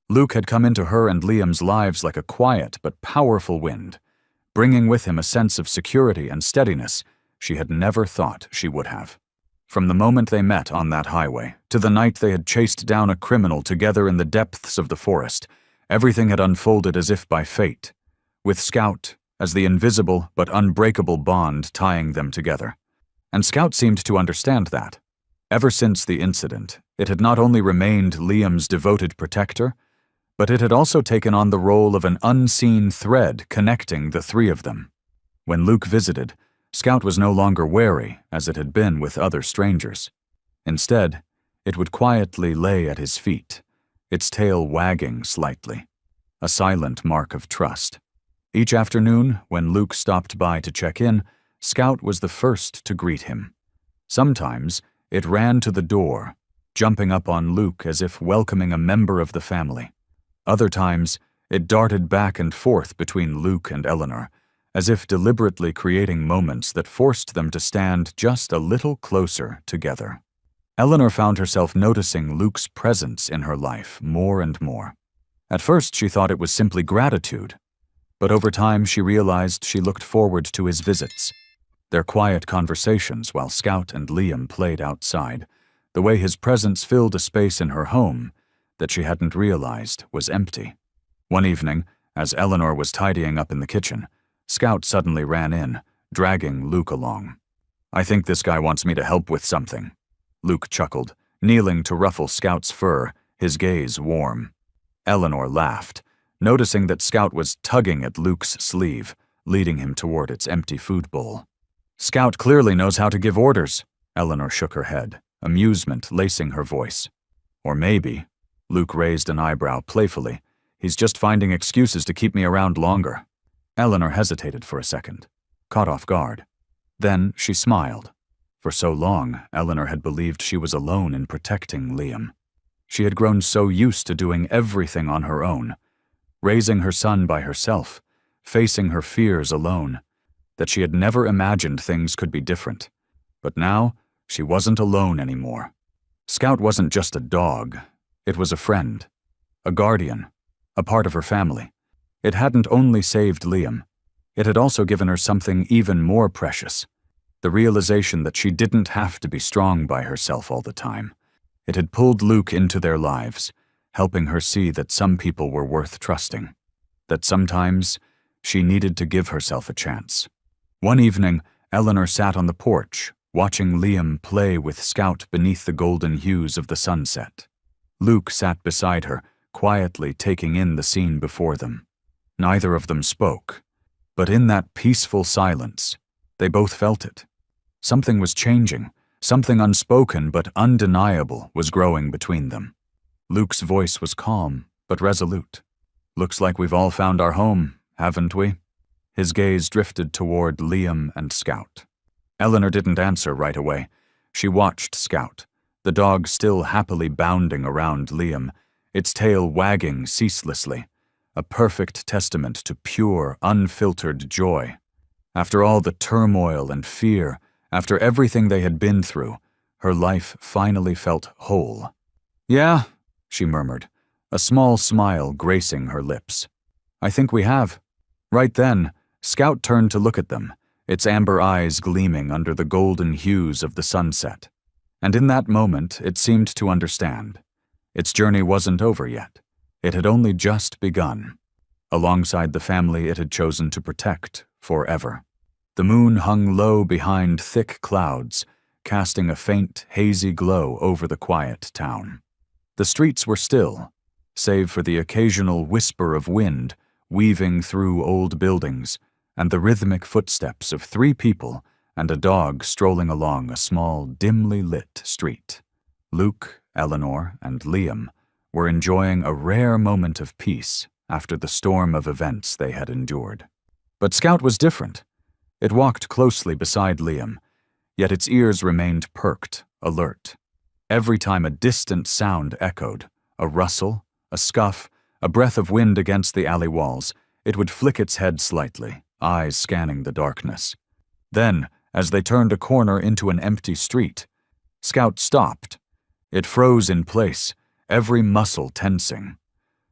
Luke had come into her and Liam's lives like a quiet but powerful wind, bringing with him a sense of security and steadiness she had never thought she would have. From the moment they met on that highway, to the night they had chased down a criminal together in the depths of the forest, everything had unfolded as if by fate, with Scout as the invisible but unbreakable bond tying them together. And Scout seemed to understand that. Ever since the incident, it had not only remained Liam's devoted protector, but it had also taken on the role of an unseen thread connecting the three of them. When Luke visited, Scout was no longer wary as it had been with other strangers. Instead, it would quietly lay at his feet, its tail wagging slightly, a silent mark of trust. Each afternoon, when Luke stopped by to check in, Scout was the first to greet him. Sometimes, it ran to the door, jumping up on Luke as if welcoming a member of the family. Other times, It darted back and forth between Luke and Eleanor, as if deliberately creating moments that forced them to stand just a little closer together. Eleanor found herself noticing Luke's presence in her life more and more. At first, she thought it was simply gratitude, but over time she realized she looked forward to his visits, their quiet conversations while Scout and Liam played outside, the way his presence filled a space in her home that she hadn't realized was empty. One evening, as Eleanor was tidying up in the kitchen, Scout suddenly ran in, dragging Luke along. "I think this guy wants me to help with something," Luke chuckled, kneeling to ruffle Scout's fur, his gaze warm. Eleanor laughed, noticing that Scout was tugging at Luke's sleeve, leading him toward its empty food bowl. "Scout clearly knows how to give orders," Eleanor shook her head, amusement lacing her voice. "Or maybe," Luke raised an eyebrow playfully, "he's just finding excuses to keep me around longer." Eleanor hesitated for a second, caught off guard. Then she smiled. For so long, Eleanor had believed she was alone in protecting Liam. She had grown so used to doing everything on her own, raising her son by herself, facing her fears alone, that she had never imagined things could be different. But now, she wasn't alone anymore. Scout wasn't just a dog. It was a friend, a guardian, a part of her family. It hadn't only saved Liam. It had also given her something even more precious, the realization that she didn't have to be strong by herself all the time. It had pulled Luke into their lives, helping her see that some people were worth trusting, that sometimes she needed to give herself a chance. One evening, Eleanor sat on the porch, watching Liam play with Scout beneath the golden hues of the sunset. Luke sat beside her, quietly taking in the scene before them. Neither of them spoke, but in that peaceful silence, they both felt it. Something was changing. Something unspoken but undeniable was growing between them. Luke's voice was calm but resolute. "Looks like we've all found our home, haven't we?" His gaze drifted toward Liam and Scout. Eleanor didn't answer right away. She watched Scout, the dog still happily bounding around Liam, its tail wagging ceaselessly, a perfect testament to pure, unfiltered joy. After all the turmoil and fear, after everything they had been through, her life finally felt whole. "Yeah," she murmured, a small smile gracing her lips. "I think we have." Right then, Scout turned to look at them, its amber eyes gleaming under the golden hues of the sunset. And in that moment, it seemed to understand. Its journey wasn't over yet. It had only just begun, alongside the family it had chosen to protect forever. The moon hung low behind thick clouds, casting a faint, hazy glow over the quiet town. The streets were still, save for the occasional whisper of wind weaving through old buildings and the rhythmic footsteps of 3 people and a dog strolling along a small, dimly lit street. Luke, Eleanor, and Liam were enjoying a rare moment of peace after the storm of events they had endured. But Scout was different. It walked closely beside Liam, yet its ears remained perked, alert. Every time a distant sound echoed, a rustle, a scuff, a breath of wind against the alley walls, it would flick its head slightly, eyes scanning the darkness. Then, as they turned a corner into an empty street, Scout stopped. It froze in place, every muscle tensing.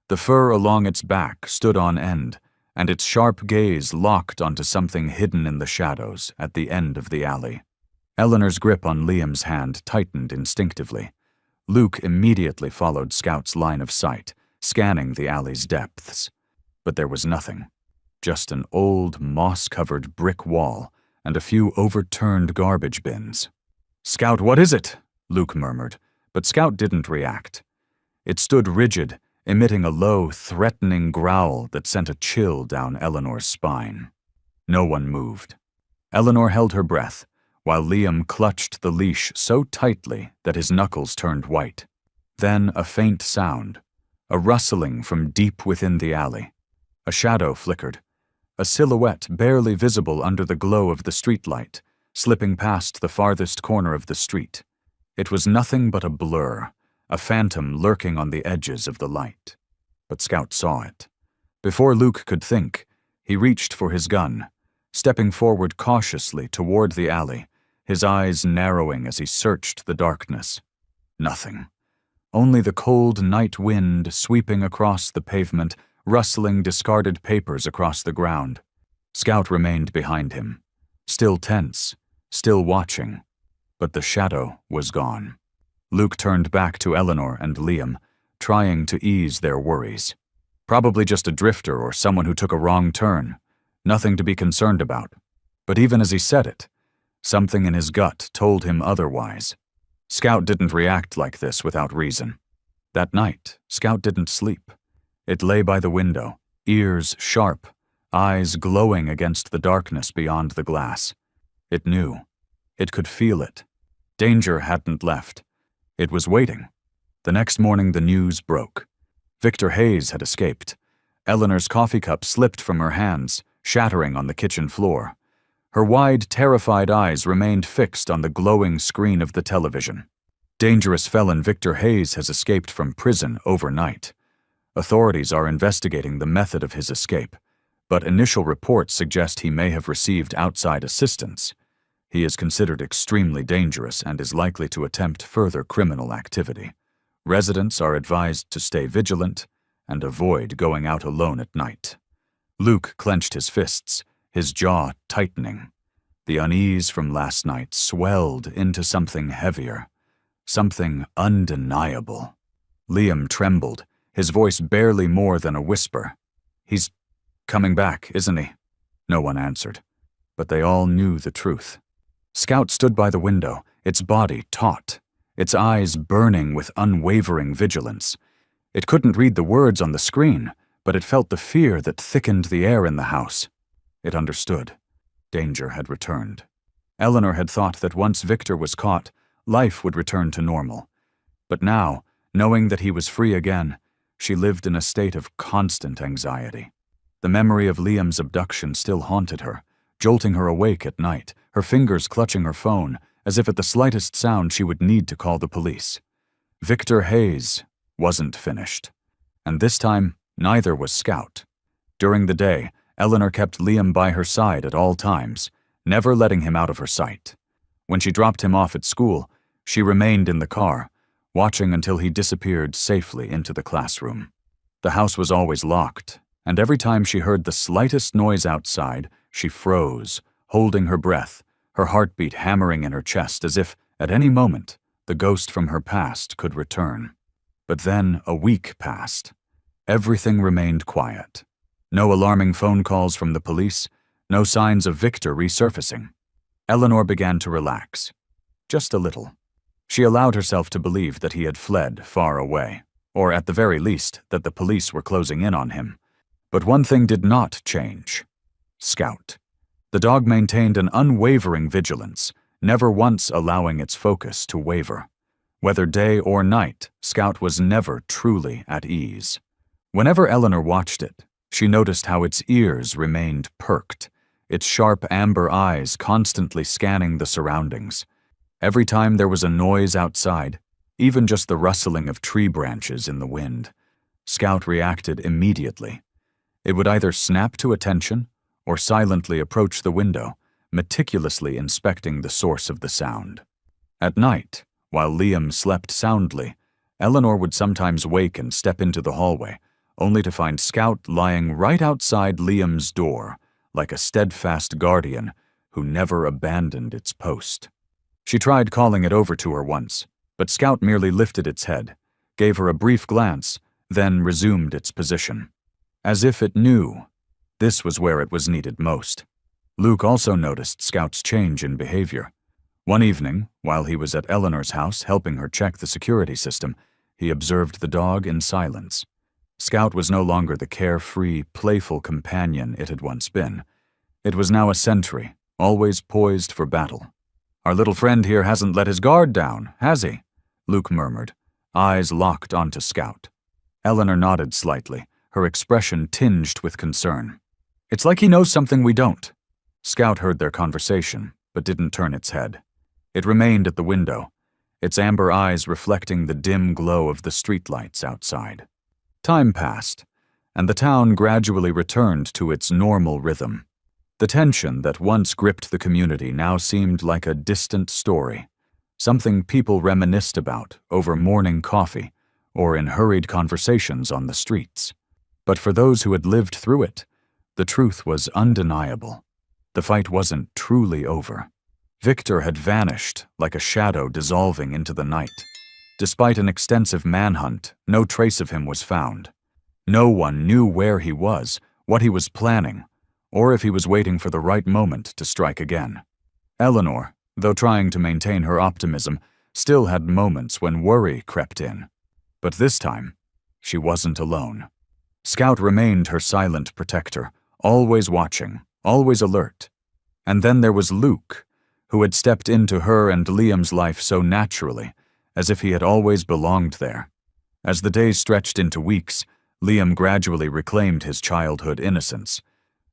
The fur along its back stood on end, and its sharp gaze locked onto something hidden in the shadows at the end of the alley. Eleanor's grip on Liam's hand tightened instinctively. Luke immediately followed Scout's line of sight, scanning the alley's depths. But there was nothing. Just an old, moss-covered brick wall and a few overturned garbage bins. "Scout, what is it?" Luke murmured, but Scout didn't react. It stood rigid, emitting a low, threatening growl that sent a chill down Eleanor's spine. No one moved. Eleanor held her breath, while Liam clutched the leash so tightly that his knuckles turned white. Then a faint sound, a rustling from deep within the alley. A shadow flickered, a silhouette barely visible under the glow of the streetlight, slipping past the farthest corner of the street. It was nothing but a blur, a phantom lurking on the edges of the light. But Scout saw it. Before Luke could think, he reached for his gun, stepping forward cautiously toward the alley, his eyes narrowing as he searched the darkness. Nothing. Only the cold night wind sweeping across the pavement, rustling discarded papers across the ground. Scout remained behind him, still tense, still watching, but the shadow was gone. Luke turned back to Eleanor and Liam, trying to ease their worries. Probably just a drifter or someone who took a wrong turn. Nothing to be concerned about. But even as he said it, something in his gut told him otherwise. Scout didn't react like this without reason. That night, Scout didn't sleep. It lay by the window, ears sharp, eyes glowing against the darkness beyond the glass. It knew. It could feel it. Danger hadn't left. It was waiting. The next morning the news broke. Victor Hayes had escaped. Eleanor's coffee cup slipped from her hands, shattering on the kitchen floor. Her wide, terrified eyes remained fixed on the glowing screen of the television. Dangerous felon Victor Hayes has escaped from prison overnight. Authorities are investigating the method of his escape, but initial reports suggest he may have received outside assistance. He is considered extremely dangerous and is likely to attempt further criminal activity. Residents are advised to stay vigilant and avoid going out alone at night. Luke clenched his fists, his jaw tightening. The unease from last night swelled into something heavier, something undeniable. Liam trembled, his voice barely more than a whisper. "He's coming back, isn't he?" No one answered, but they all knew the truth. Scout stood by the window, its body taut, its eyes burning with unwavering vigilance. It couldn't read the words on the screen, but it felt the fear that thickened the air in the house. It understood. Danger had returned. Eleanor had thought that once Victor was caught, life would return to normal. But now, knowing that he was free again, she lived in a state of constant anxiety. The memory of Liam's abduction still haunted her, jolting her awake at night, her fingers clutching her phone, as if at the slightest sound she would need to call the police. Victor Hayes wasn't finished. And this time, neither was Scout. During the day, Eleanor kept Liam by her side at all times, never letting him out of her sight. When she dropped him off at school, she remained in the car, watching until he disappeared safely into the classroom. The house was always locked, and every time she heard the slightest noise outside, she froze, holding her breath, her heartbeat hammering in her chest as if, at any moment, the ghost from her past could return. But then a week passed. Everything remained quiet. No alarming phone calls from the police, no signs of Victor resurfacing. Eleanor began to relax. Just a little. She allowed herself to believe that he had fled far away, or at the very least, that the police were closing in on him. But one thing did not change. Scout. The dog maintained an unwavering vigilance, never once allowing its focus to waver. Whether day or night, Scout was never truly at ease. Whenever Eleanor watched it, she noticed how its ears remained perked, its sharp amber eyes constantly scanning the surroundings. Every time there was a noise outside, even just the rustling of tree branches in the wind, Scout reacted immediately. It would either snap to attention or silently approach the window, meticulously inspecting the source of the sound. At night, while Liam slept soundly, Eleanor would sometimes wake and step into the hallway, only to find Scout lying right outside Liam's door, like a steadfast guardian who never abandoned its post. She tried calling it over to her once, but Scout merely lifted its head, gave her a brief glance, then resumed its position. As if it knew this was where it was needed most. Luke also noticed Scout's change in behavior. One evening, while he was at Eleanor's house helping her check the security system, he observed the dog in silence. Scout was no longer the carefree, playful companion it had once been. It was now a sentry, always poised for battle. "Our little friend here hasn't let his guard down, has he?" Luke murmured, eyes locked onto Scout. Eleanor nodded slightly, her expression tinged with concern. "It's like he knows something we don't." Scout heard their conversation, but didn't turn its head. It remained at the window, its amber eyes reflecting the dim glow of the streetlights outside. Time passed, and the town gradually returned to its normal rhythm. The tension that once gripped the community now seemed like a distant story, something people reminisced about over morning coffee or in hurried conversations on the streets. But for those who had lived through it, the truth was undeniable. The fight wasn't truly over. Victor had vanished like a shadow dissolving into the night. Despite an extensive manhunt, no trace of him was found. No one knew where he was, what he was planning, or if he was waiting for the right moment to strike again. Eleanor, though trying to maintain her optimism, still had moments when worry crept in. But this time, she wasn't alone. Scout remained her silent protector, always watching, always alert. And then there was Luke, who had stepped into her and Liam's life so naturally, as if he had always belonged there. As the days stretched into weeks, Liam gradually reclaimed his childhood innocence,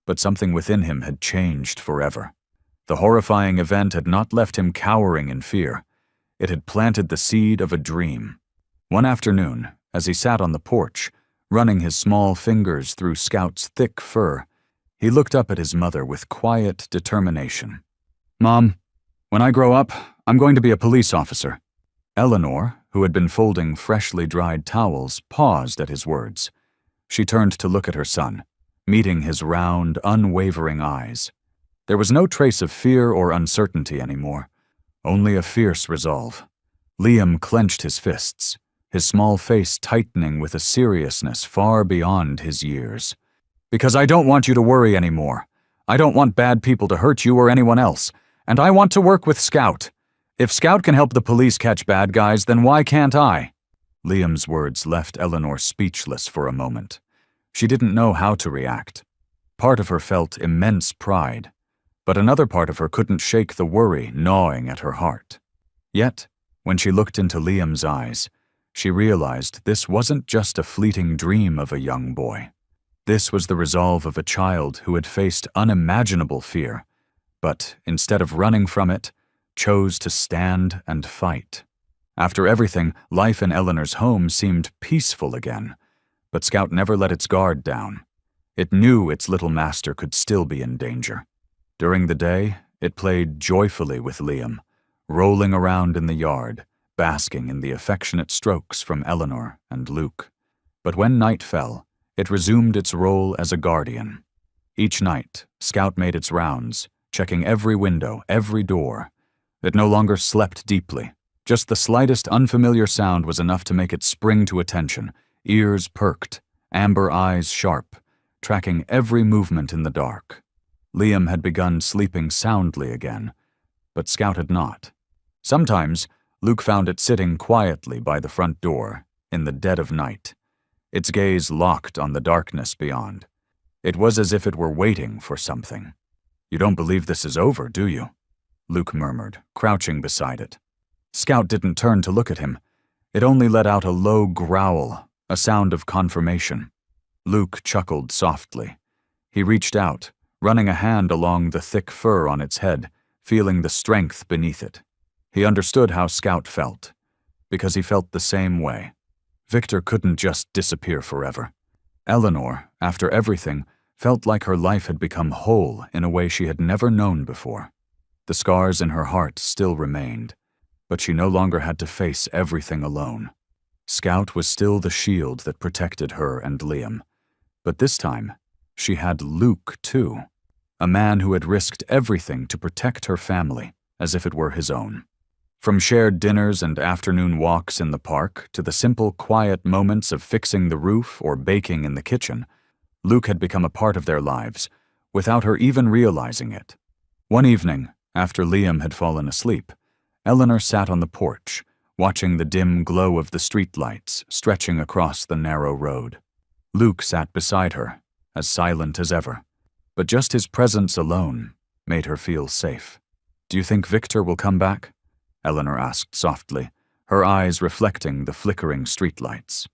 but something within him had changed forever. The horrifying event had not left him cowering in fear. It had planted the seed of a dream. One afternoon, as he sat on the porch, running his small fingers through Scout's thick fur, he looked up at his mother with quiet determination. "Mom, when I grow up, I'm going to be a police officer." Eleanor, who had been folding freshly dried towels, paused at his words. She turned to look at her son, meeting his round, unwavering eyes. There was no trace of fear or uncertainty anymore, only a fierce resolve. Liam clenched his fists, his small face tightening with a seriousness far beyond his years. "Because I don't want you to worry anymore. I don't want bad people to hurt you or anyone else, and I want to work with Scout. If Scout can help the police catch bad guys, then why can't I?" Liam's words left Eleanor speechless for a moment. She didn't know how to react. Part of her felt immense pride, but another part of her couldn't shake the worry gnawing at her heart. Yet, when she looked into Liam's eyes, she realized this wasn't just a fleeting dream of a young boy. This was the resolve of a child who had faced unimaginable fear, but instead of running from it, chose to stand and fight. After everything, life in Eleanor's home seemed peaceful again, but Scout never let its guard down. It knew its little master could still be in danger. During the day, it played joyfully with Liam, rolling around in the yard, basking in the affectionate strokes from Eleanor and Luke. But when night fell, it resumed its role as a guardian. Each night, Scout made its rounds, checking every window, every door. It no longer slept deeply. Just the slightest unfamiliar sound was enough to make it spring to attention, ears perked, amber eyes sharp, tracking every movement in the dark. Liam had begun sleeping soundly again, but Scout had not. Sometimes, Luke found it sitting quietly by the front door, in the dead of night, its gaze locked on the darkness beyond. It was as if it were waiting for something. "You don't believe this is over, do you?" Luke murmured, crouching beside it. Scout didn't turn to look at him. It only let out a low growl, a sound of confirmation. Luke chuckled softly. He reached out, running a hand along the thick fur on its head, feeling the strength beneath it. He understood how Scout felt, because he felt the same way. Victor couldn't just disappear forever. Eleanor, after everything, felt like her life had become whole in a way she had never known before. The scars in her heart still remained, but she no longer had to face everything alone. Scout was still the shield that protected her and Liam, but this time, she had Luke too, a man who had risked everything to protect her family as if it were his own. From shared dinners and afternoon walks in the park to the simple, quiet moments of fixing the roof or baking in the kitchen, Luke had become a part of their lives, without her even realizing it. One evening, after Liam had fallen asleep, Eleanor sat on the porch, watching the dim glow of the streetlights stretching across the narrow road. Luke sat beside her, as silent as ever, but just his presence alone made her feel safe. "Do you think Victor will come back?" Eleanor asked softly, her eyes reflecting the flickering streetlights.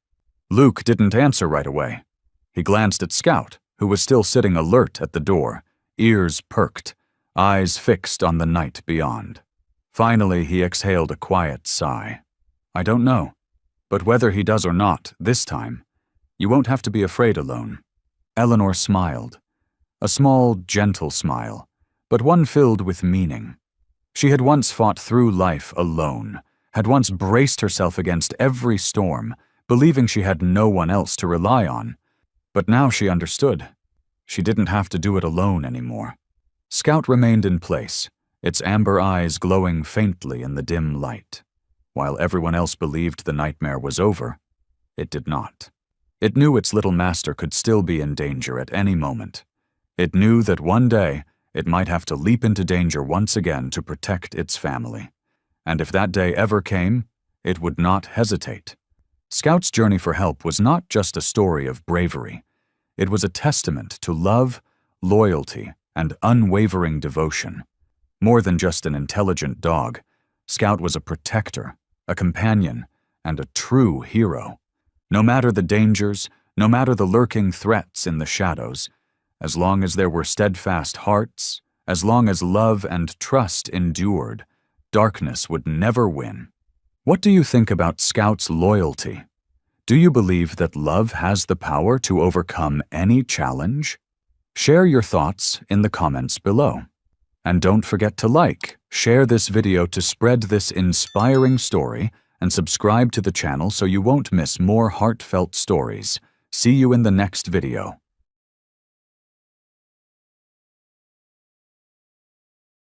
Luke didn't answer right away. He glanced at Scout, who was still sitting alert at the door, ears perked, eyes fixed on the night beyond. Finally, he exhaled a quiet sigh. "I don't know. But whether he does or not, this time, You won't have to be afraid alone." Eleanor smiled. A small, gentle smile, but one filled with meaning. She had once fought through life alone, had once braced herself against every storm, believing she had no one else to rely on. But now she understood. She didn't have to do it alone anymore. Scout remained in place, its amber eyes glowing faintly in the dim light. While everyone else believed the nightmare was over, it did not. It knew its little master could still be in danger at any moment. It knew that one day it might have to leap into danger once again to protect its family. And if that day ever came, it would not hesitate. Scout's journey for help was not just a story of bravery. It was a testament to love, loyalty, and unwavering devotion. More than just an intelligent dog, Scout was a protector, a companion, and a true hero. No matter the dangers, no matter the lurking threats in the shadows, as long as there were steadfast hearts, as long as love and trust endured, darkness would never win. What do you think about Scout's loyalty? Do you believe that love has the power to overcome any challenge? Share your thoughts in the comments below. And don't forget to like, share this video to spread this inspiring story, and subscribe to the channel so you won't miss more heartfelt stories. See you in the next video.